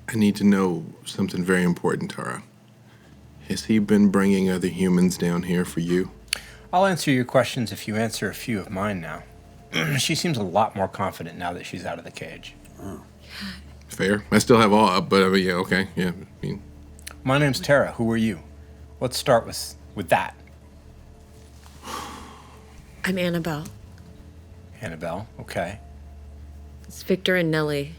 I need to know something very important, Tara. Has he been bringing other humans down here for you? I'll answer your questions if you answer a few of mine now. She seems a lot more confident now that she's out of the cage. Fair. I still have awe, but I mean, yeah, okay, yeah. I mean, My name's Tara. Who are you? Let's start with that. I'm Annabelle. Annabelle, okay. It's Victor and Nellie.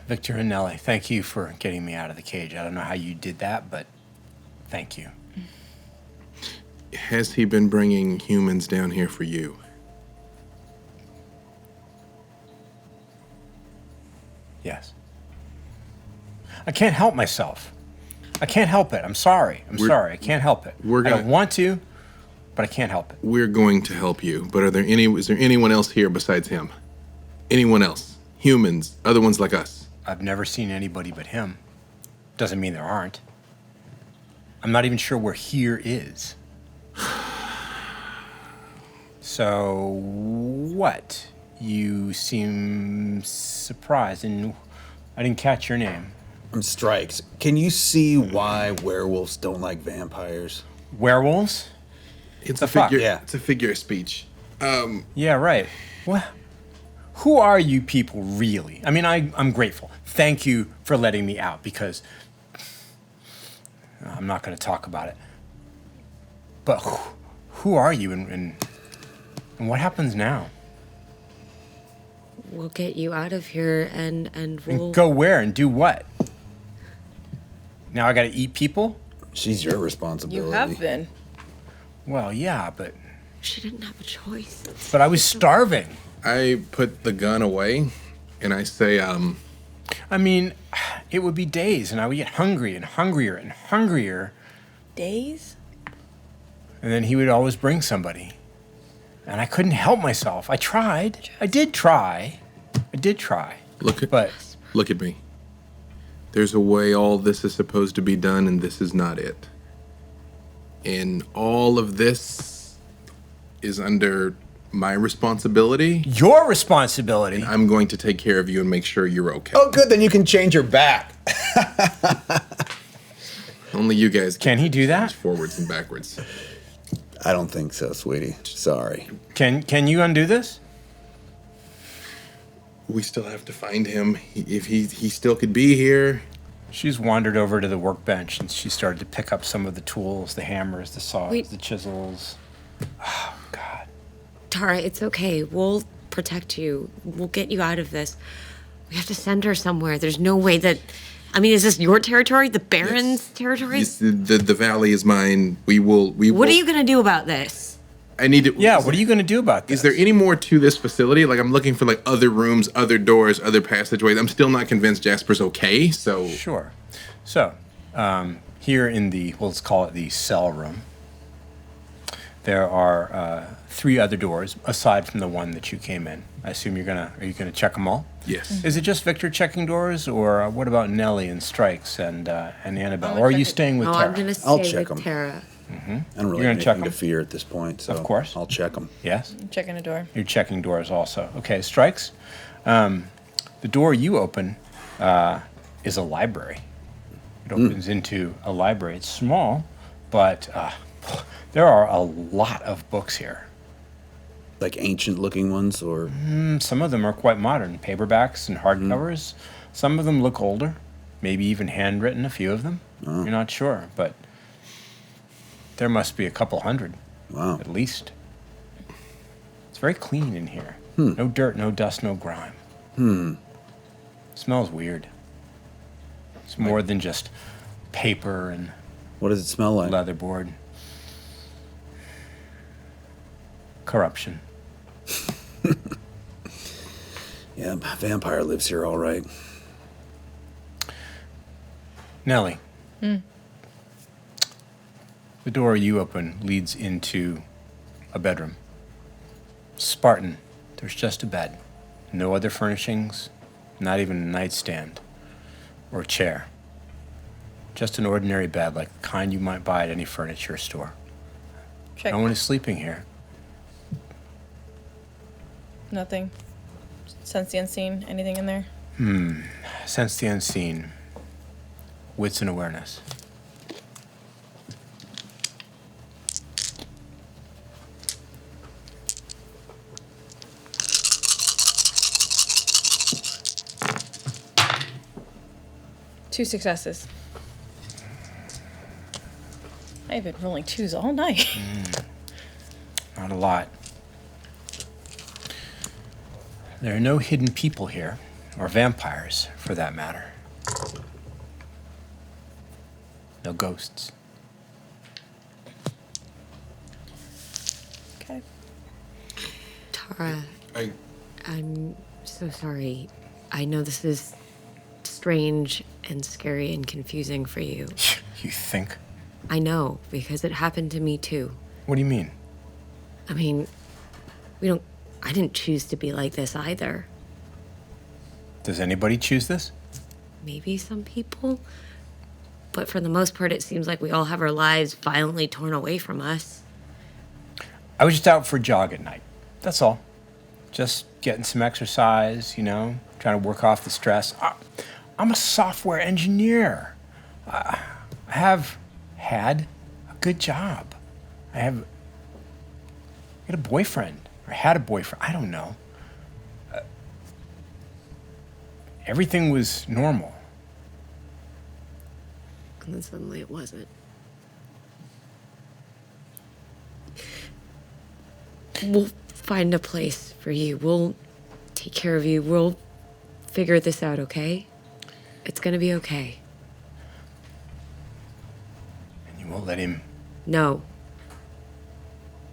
Victor and Nellie, thank you for getting me out of the cage. I don't know how you did that, but thank you. has he been bringing humans down here for you? Yes. I can't help myself. I can't help it. I'm sorry. I'm sorry. I can't help it. I don't want to, but I can't help it. We're going to help you, but is there anyone else here besides him? Anyone else? Humans, other ones like us? I've never seen anybody but him. Doesn't mean there aren't. I'm not even sure where here is. So, what? You seem surprised, and I didn't catch your name. Strikes. Can you see why werewolves don't like vampires? Werewolves? It's The a fuck? figure. Yeah. It's a figure of speech. Yeah, right. What? Who are you people really? I mean, I'm grateful. Thank you for letting me out because I'm not going to talk about it. But who are you and what happens now? We'll get you out of here and we'll And go where and do what? Now I got to eat people? She's your responsibility. You have been. Well, yeah, but She didn't have a choice. I was starving. I put the gun away, and I say, I mean, it would be days, and I would get hungry and hungrier and hungrier, Days? and then he would always bring somebody. And I couldn't help myself. I tried. I did try. look But at me. There's a way all this is supposed to be done, and this is not it. And all of this is under my responsibility. your responsibility. I'm going to take care of you and make sure you're okay. Oh, good. Then you can change your back. Only you guys Can he do that? forwards and backwards. I don't think so, sweetie. Sorry. Can you undo this? We still have to find him. If he still could be here. She's wandered over to the workbench and she started to pick up some of the tools, the hammers, the saws, Wait. the chisels. Oh, God. Tara, it's okay. We'll protect you. We'll get you out of this. We have to send her somewhere. There's no way that. I mean, is this your territory? The Baron's territory? Yes, the valley is mine. We will. What are you gonna do about this? I need to. Yeah, what are you going to do about this? Is there any more to this facility? Like, I'm looking for like other rooms, other doors, other passageways. I'm still not convinced Jasper's okay. So Sure. So, here in the, well, let's call it the cell room, there are 3 other doors aside from the one that you came in. I assume are you gonna check them all? yes. Is it just Victor checking doors, or what about Nellie and Strikes and Annabelle? Or are you check it. staying with Oh, Tara? I'm gonna I'll stay check with 'em. Tara. I don't really You're gonna have check anything to 'em? fear at this point, so Of course. I'll check them. Yes? Checking a door. You're checking doors also. Okay, Strikes. The door you open is a library. It opens into a library. It's small, but there are a lot of books here. Like ancient-looking ones, or Some of them are quite modern, paperbacks and hardcovers. Some of them look older, maybe even handwritten, a few of them. You're not sure, but there must be a couple hundred, wow. at least. It's very clean in here. No dirt, no dust, no grime. Smells weird. It's more than just paper and What does it smell like? leatherboard. Corruption. Yeah, vampire lives here, all right. Nellie. The door you open leads into a bedroom. Spartan. There's just a bed. No other furnishings, not even a nightstand or a chair. Just an ordinary bed like the kind you might buy at any furniture store. Check. No one is sleeping here. Nothing. Sense the unseen. Anything in there? Sense the unseen. Wits and awareness. Two successes. I've been rolling 2s all night. Not a lot. There are no hidden people here, or vampires, for that matter. No ghosts. Okay. Tara, I I'm so sorry. I know this is strange and scary and confusing for you. You think? I know, because it happened to me too. What do you mean? I mean, I didn't choose to be like this either. Does anybody choose this? Maybe some people, but for the most part, it seems like we all have our lives violently torn away from us. I was just out for a jog at night. That's all. Just getting some exercise, trying to work off the stress. I'm a software engineer. I have had a good job. I got a boyfriend, or had a boyfriend. I don't know. Everything was normal. And then suddenly it wasn't. We'll find a place for you. We'll take care of you. We'll figure this out, okay? It's gonna be okay. And you won't let him. No,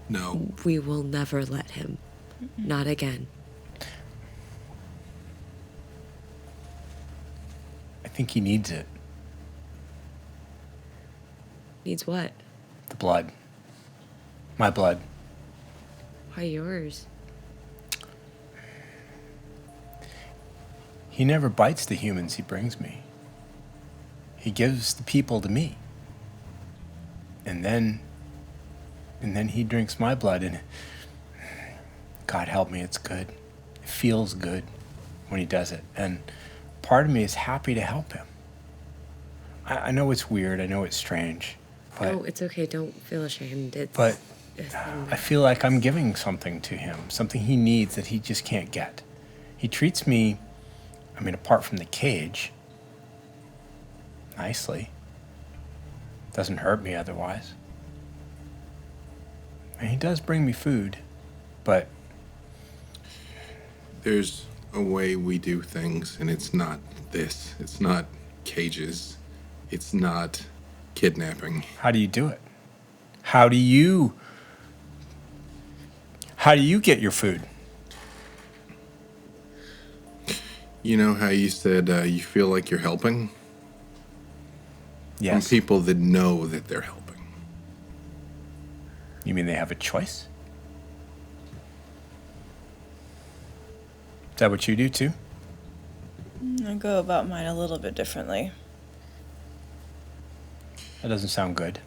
No. we will never let him. Not again. I think he needs it. Needs what? The blood. My blood. Why yours? He never bites the humans he brings me. He gives the people to me. And then he drinks my blood, and God help me, it's good. It feels good when he does it. And part of me is happy to help him. I know it's weird, I know it's strange, but No, it's okay. Don't feel ashamed. but I feel like I'm giving something to him, something he needs that he just can't get. He treats me, I mean, apart from the cage, nicely. Doesn't hurt me otherwise. And he does bring me food, but There's a way we do things, and it's not this. It's not cages. It's not kidnapping. how do you do it? How do you get your food? You know how you said you feel like you're helping? Yes. From people that know that they're helping. You mean they have a choice? Is that what you do too? I go about mine a little bit differently. That doesn't sound good.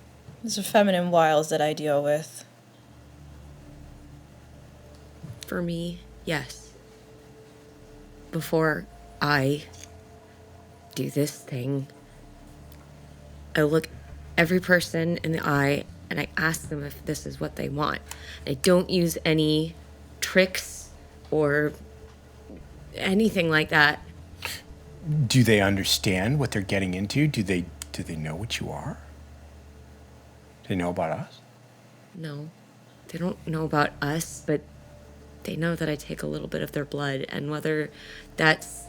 These are feminine wiles that I deal with. For me, yes. Before I do this thing, I look every person in the eye and I ask them if this is what they want. I don't use any tricks or anything like that. Do they understand what they're getting into? Do they know what you are? Do they know about us? No, they don't know about us, but they know that I take a little bit of their blood, and whether that's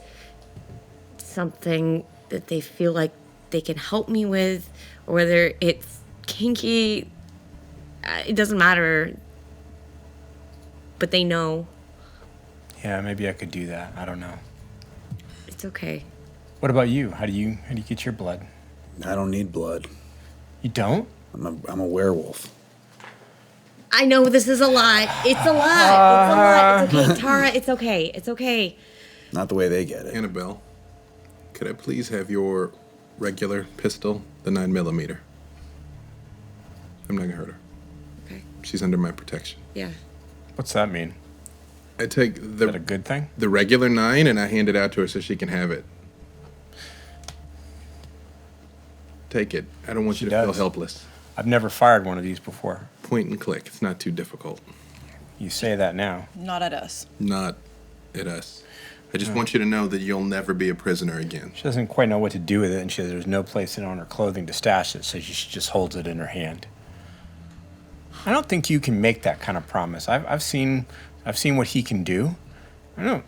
something that they feel like they can help me with, or whether it's kinky, it doesn't matter. But they know. Yeah, maybe I could do that. I don't know. It's okay. What about you? How do you get your blood? I don't need blood. You don't? I'm a werewolf. I know this is a lot. It's a lot. It's a lot. It's okay, Tara. It's okay. It's okay. Not the way they get it. Annabelle, could I please have your regular pistol, the 9mm? I'm not gonna hurt her. Okay. She's under my protection. Yeah. What's that mean? I take Is that a the good thing? regular 9 and I hand it out to her so she can have it. Take it. I don't want She you to feel does. helpless. I've never fired one of these before. Point and click. It's not too difficult. You say that now. Not at us. Not at us. I just want you to know that you'll never be a prisoner again. She doesn't quite know what to do with it, and there's no place on her clothing to stash it, so she just holds it in her hand. I don't think you can make that kind of promise. I've seen what he can do. I don't.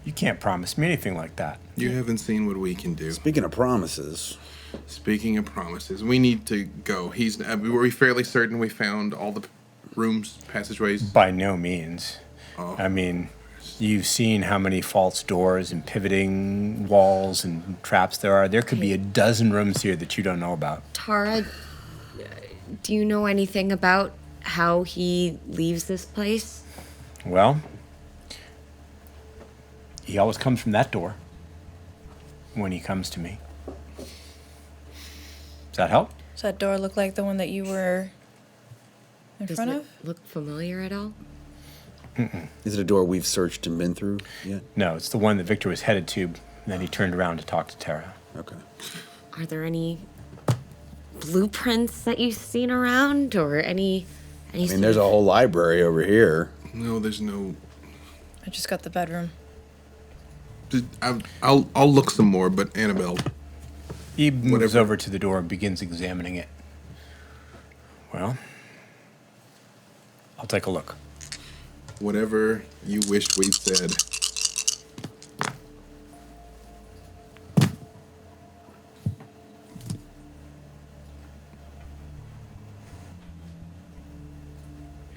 You can't promise me anything like that. You haven't seen what we can do. Speaking of promises, Speaking of promises, we need to go. Were we fairly certain we found all the rooms, passageways? By no means. Oh. I mean, you've seen how many false doors and pivoting walls and traps there are. There could be a dozen rooms here that you don't know about. Tara, do you know anything about how he leaves this place? Well, he always comes from that door when he comes to me. Does that help? Does that door look like the one that you were in Does front it of? look familiar at all? is it a door we've searched and been through yet? No, it's the one that Victor was headed to And then he turned around to talk to Tara. Okay. Are there any blueprints that you've seen around, or any? I mean, there's a whole library over here. No, there's no. I just got the bedroom. I'll look some more, but Annabelle. He moves Whatever. over to the door and begins examining it. Well, I'll take a look. Whatever you wish we'd said.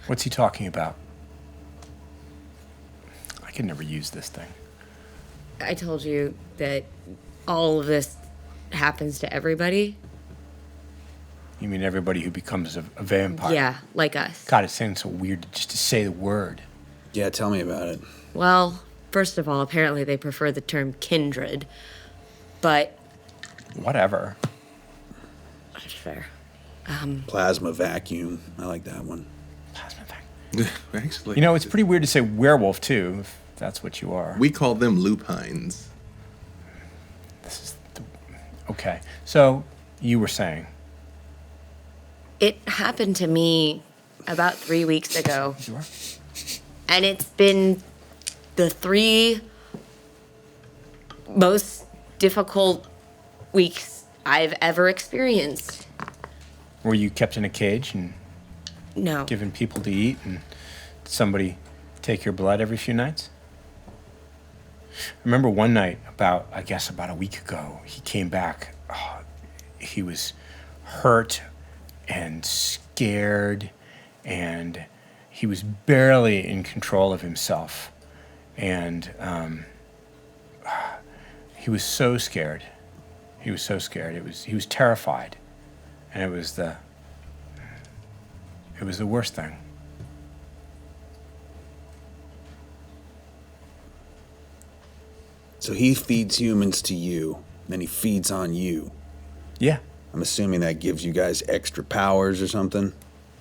What's he talking about? I can never use this thing. I told you that all of this happens to everybody. You mean everybody who becomes a vampire? Yeah, like us. God, it sounds so weird just to say the word. Yeah, tell me about it. Well, first of all, apparently they prefer the term kindred, but Whatever. that's fair. Plasma vacuum. I like that one. Plasma vac- Actually, You know, it's pretty weird to say werewolf, too, if that's what you are. we call them lupines. This is okay. So, you were saying. It happened to me about 3 weeks ago, Sure. and it's been the 3 most difficult weeks I've ever experienced. Were you kept in a cage and No. given people to eat, and did somebody take your blood every few nights? I remember one night, about a week ago, he came back. Oh, he was hurt and scared, and he was barely in control of himself. And he was so scared. He was so scared. He was terrified, and it was the worst thing. So he feeds humans to you, then he feeds on you. Yeah. I'm assuming that gives you guys extra powers or something.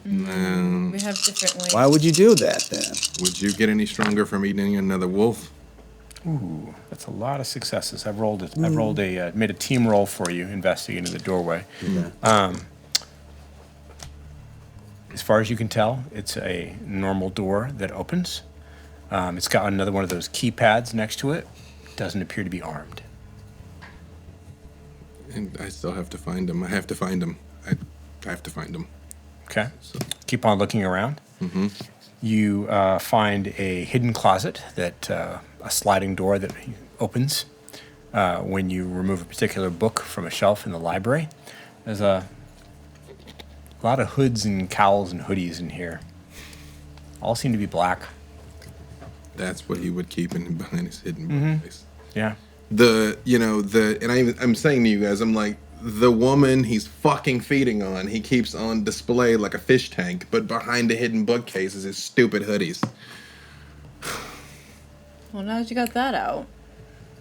We have different ways. Why would you do that then? Would you get any stronger from eating another wolf? Ooh, that's a lot of successes. I've rolled it. I've rolled made a team roll for you, investigating the doorway. As far as you can tell, it's a normal door that opens. It's got another one of those keypads next to it. Doesn't appear to be armed. And I still have to find him. I have to find him. I have to find him. Okay. Keep on looking around. You find a hidden closet that a sliding door that opens when you remove a particular book from a shelf in the library. There's a lot of hoods and cowls and hoodies in here. All seem to be black. That's what he would keep behind his hidden bookcase. Yeah. I'm saying to you guys, I'm like, the woman he's fucking feeding on, he keeps on display like a fish tank, but behind the hidden bookcase is his stupid hoodies. Well, now that you got that out,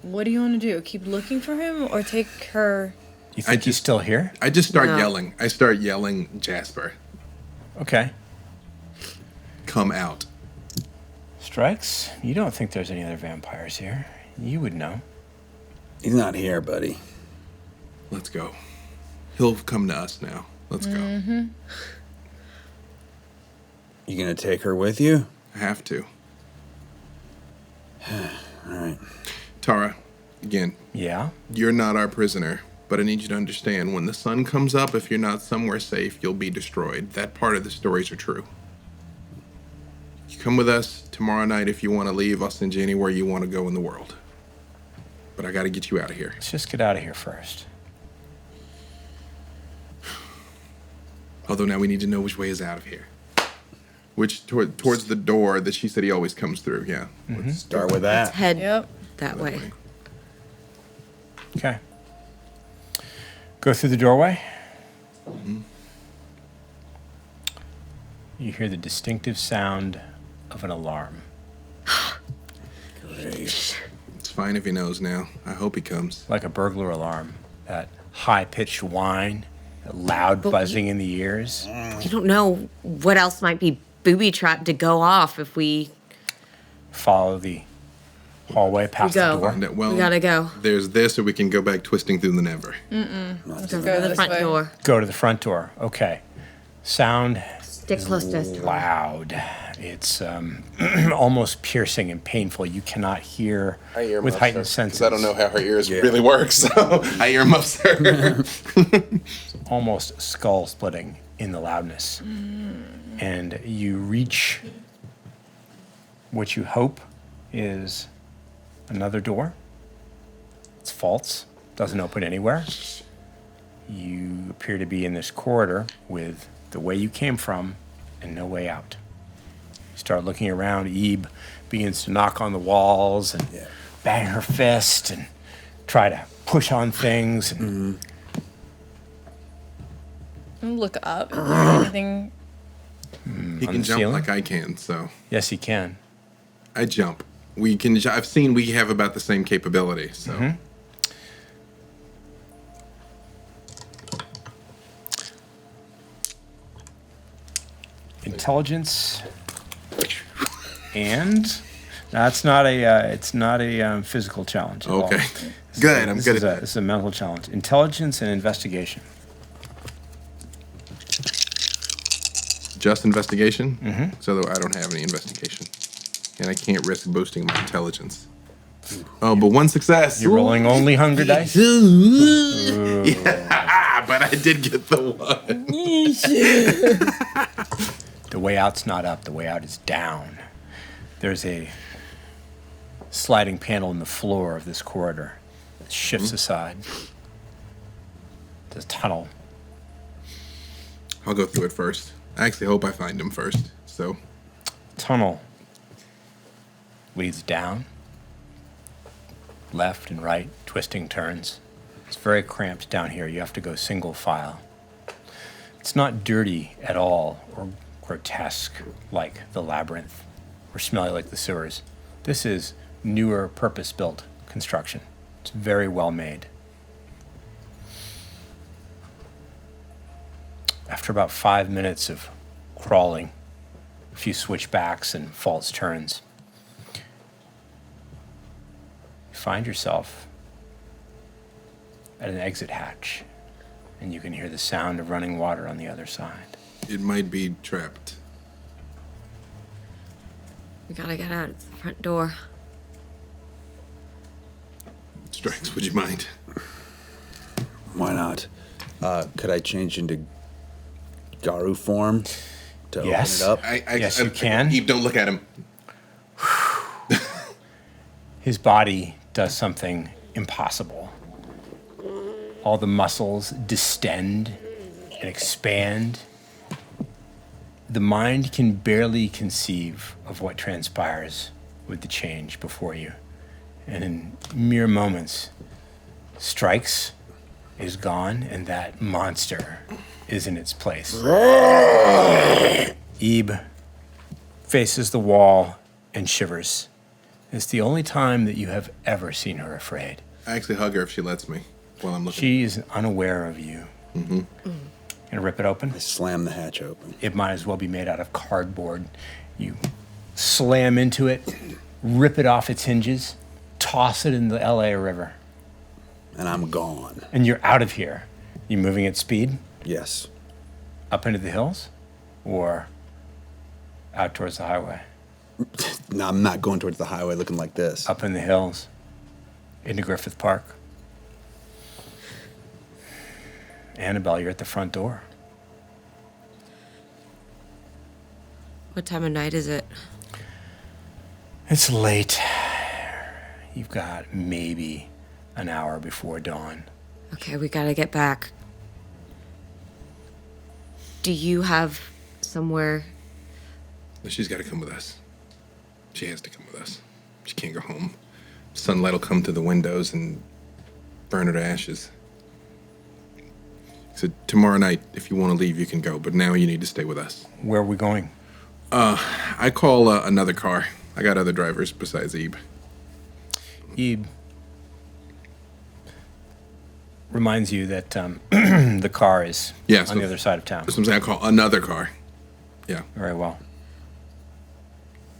what do you want to do? Keep looking for him or take her? You think he's still here? I just start No. yelling. I start yelling, Jasper, Okay. come out. Strikes. You don't think there's any other vampires here? You would know. He's not here, buddy. Let's go. He'll come to us now. Let's go. You gonna take her with you? I have to. All right. Tara, again, Yeah. you're not our prisoner, but I need you to understand, when the sun comes up, if you're not somewhere safe, you'll be destroyed. That part of the stories are true. You come with us tomorrow night. If you want to leave, I'll send you anywhere you want to go in the world. But I got to get you out of here. Let's just get out of here first. Although now we need to know which way is out of here. Which, towards the door that she said he always comes through, yeah. Let's Start with that. Head Yep. that way. Okay. Go through the doorway. You hear the distinctive sound of an alarm. Great. It's fine if he knows now. I hope he comes. Like a burglar alarm. That high-pitched whine, that loud But buzzing in the ears. We don't know what else might be booby trapped to go off if we. Follow the hallway past the go. door. Find it. Well, We gotta go. There's this, or we can go back twisting through the never. Let's go to the this front way. door. Go to the front door. Okay. Sound Stick close to us. loud. It's almost piercing and painful. You cannot hear with heightened senses. Because I don't know how her ears really work, so I earmuffs her. Almost skull splitting in the loudness. And you reach what you hope is another door. It's false, doesn't open anywhere. You appear to be in this corridor with the way you came from and no way out. You start looking around. Ebe begins to knock on the walls and bang her fist and try to push on things. And Look up. Is there anything? He On can the jump ceiling? like I can, so yes, he can. I jump. We can. I've seen we have about the same capability, so. Intelligence and that's not a it's not a physical challenge at all. Okay. Good. I'm This good is at a, that. this is a mental challenge. Intelligence and investigation. Just investigation. So I don't have any investigation, and I can't risk boosting my intelligence. Oh, but one success. You're rolling only hunger dice. Yeah, but I did get the one. The way out's not up. The way out is down. There's a sliding panel in the floor of this corridor. It shifts aside. There's a tunnel. I'll go through it first. I actually hope I find him first. So Tunnel leads down, left and right, twisting turns. It's very cramped down here. You have to go single file. It's not dirty at all or grotesque like the Labyrinth or smelly like the sewers. This is newer, purpose-built construction. It's very well made. After about 5 minutes of crawling, a few switchbacks and false turns, you find yourself at an exit hatch, and you can hear the sound of running water on the other side. it might be trapped. We gotta get out. It's the front door. Strikes, would you mind? Why not? Could I change into Garu form to Yes. open it up? Yes, you can. Eve, don't look at him. His body does something impossible. All the muscles distend and expand. The mind can barely conceive of what transpires with the change before you. And in mere moments, Strikes is gone and that monster is in its place. Ebe faces the wall and shivers. It's the only time that you have ever seen her afraid. I actually hug her if she lets me while I'm looking. She is unaware of you. Gonna rip it open? I slam the hatch open. It might as well be made out of cardboard. You slam into it, rip it off its hinges, toss it in the LA River, And I'm gone. and you're out of here. You moving at speed Yes. up into the hills or out towards the highway? No, I'm not going towards the highway looking like this. Up in the hills, into Griffith Park. Annabelle, you're at the front door. What time of night is it? It's late. You've got maybe an hour before dawn. Okay, we gotta get back. Do you have somewhere? She's got to come with us. She has to come with us. She can't go home. Sunlight will come through the windows and burn her to ashes. So tomorrow night, if you want to leave, you can go. But now you need to stay with us. Where are we going? I call another car. I got other drivers besides Ebe. Ebe reminds you that the car is Yeah, on so- the other side of town. That's what I'm saying. I call another car. Yeah, Very well.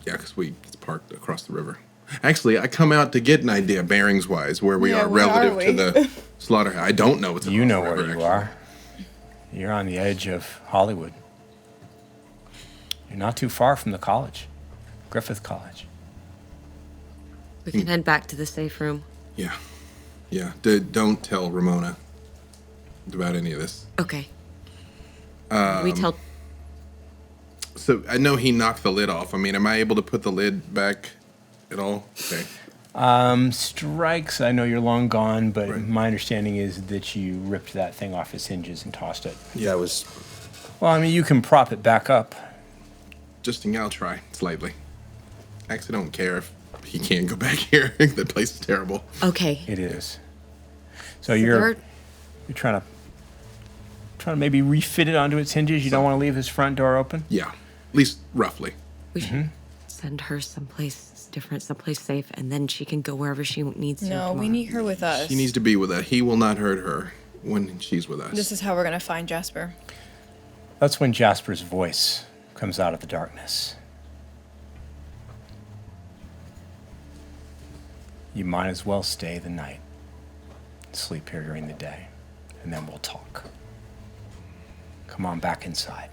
yeah, because it's parked across the river. Actually, I come out to get an idea, bearings-wise, where we Yeah, are where are relative to we? the slaughterhouse. I don't know what's You know where forever, you actually. are. You're on the edge of Hollywood. You're not too far from the college, Griffith College. We can head back to the safe room. Yeah. Yeah. Don't tell Ramona about any of this. Okay. We tell. So I know he knocked the lid off. I mean, am I able to put the lid back at all? Okay. Strikes, I know you're long gone, but Right. my understanding is that you ripped that thing off its hinges and tossed it. Yeah, it was. Well, I mean, you can prop it back up. I'll try slightly. Actually, don't care if he can't go back here. The place is terrible. Okay. It is. So there you're are- trying to maybe refit it onto its hinges. You don't want to leave his front door open. Yeah. At least roughly. We should send her someplace different, someplace safe, and then she can go wherever she needs to. No, we tomorrow. need her with us. She needs to be with us. He will not hurt her when she's with us. This is how we're gonna find Jasper. That's when Jasper's voice comes out of the darkness. You might as well stay the night. Sleep here during the day, and then we'll talk. Come on back inside.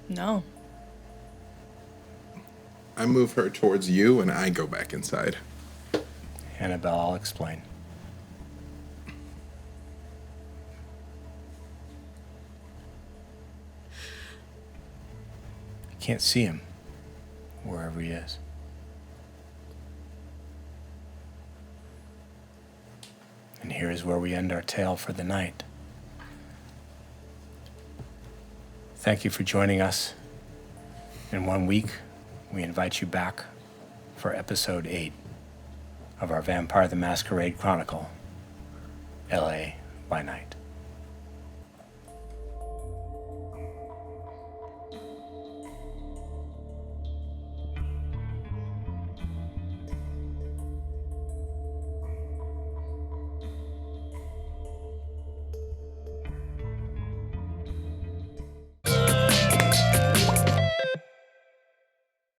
No. I move her towards you, and I go back inside. Annabelle, I'll explain. I can't see him, wherever he is. And here is where we end our tale for the night. Thank you for joining us. In 1 week, we invite you back for episode 8 of our Vampire the Masquerade Chronicle, LA by Night.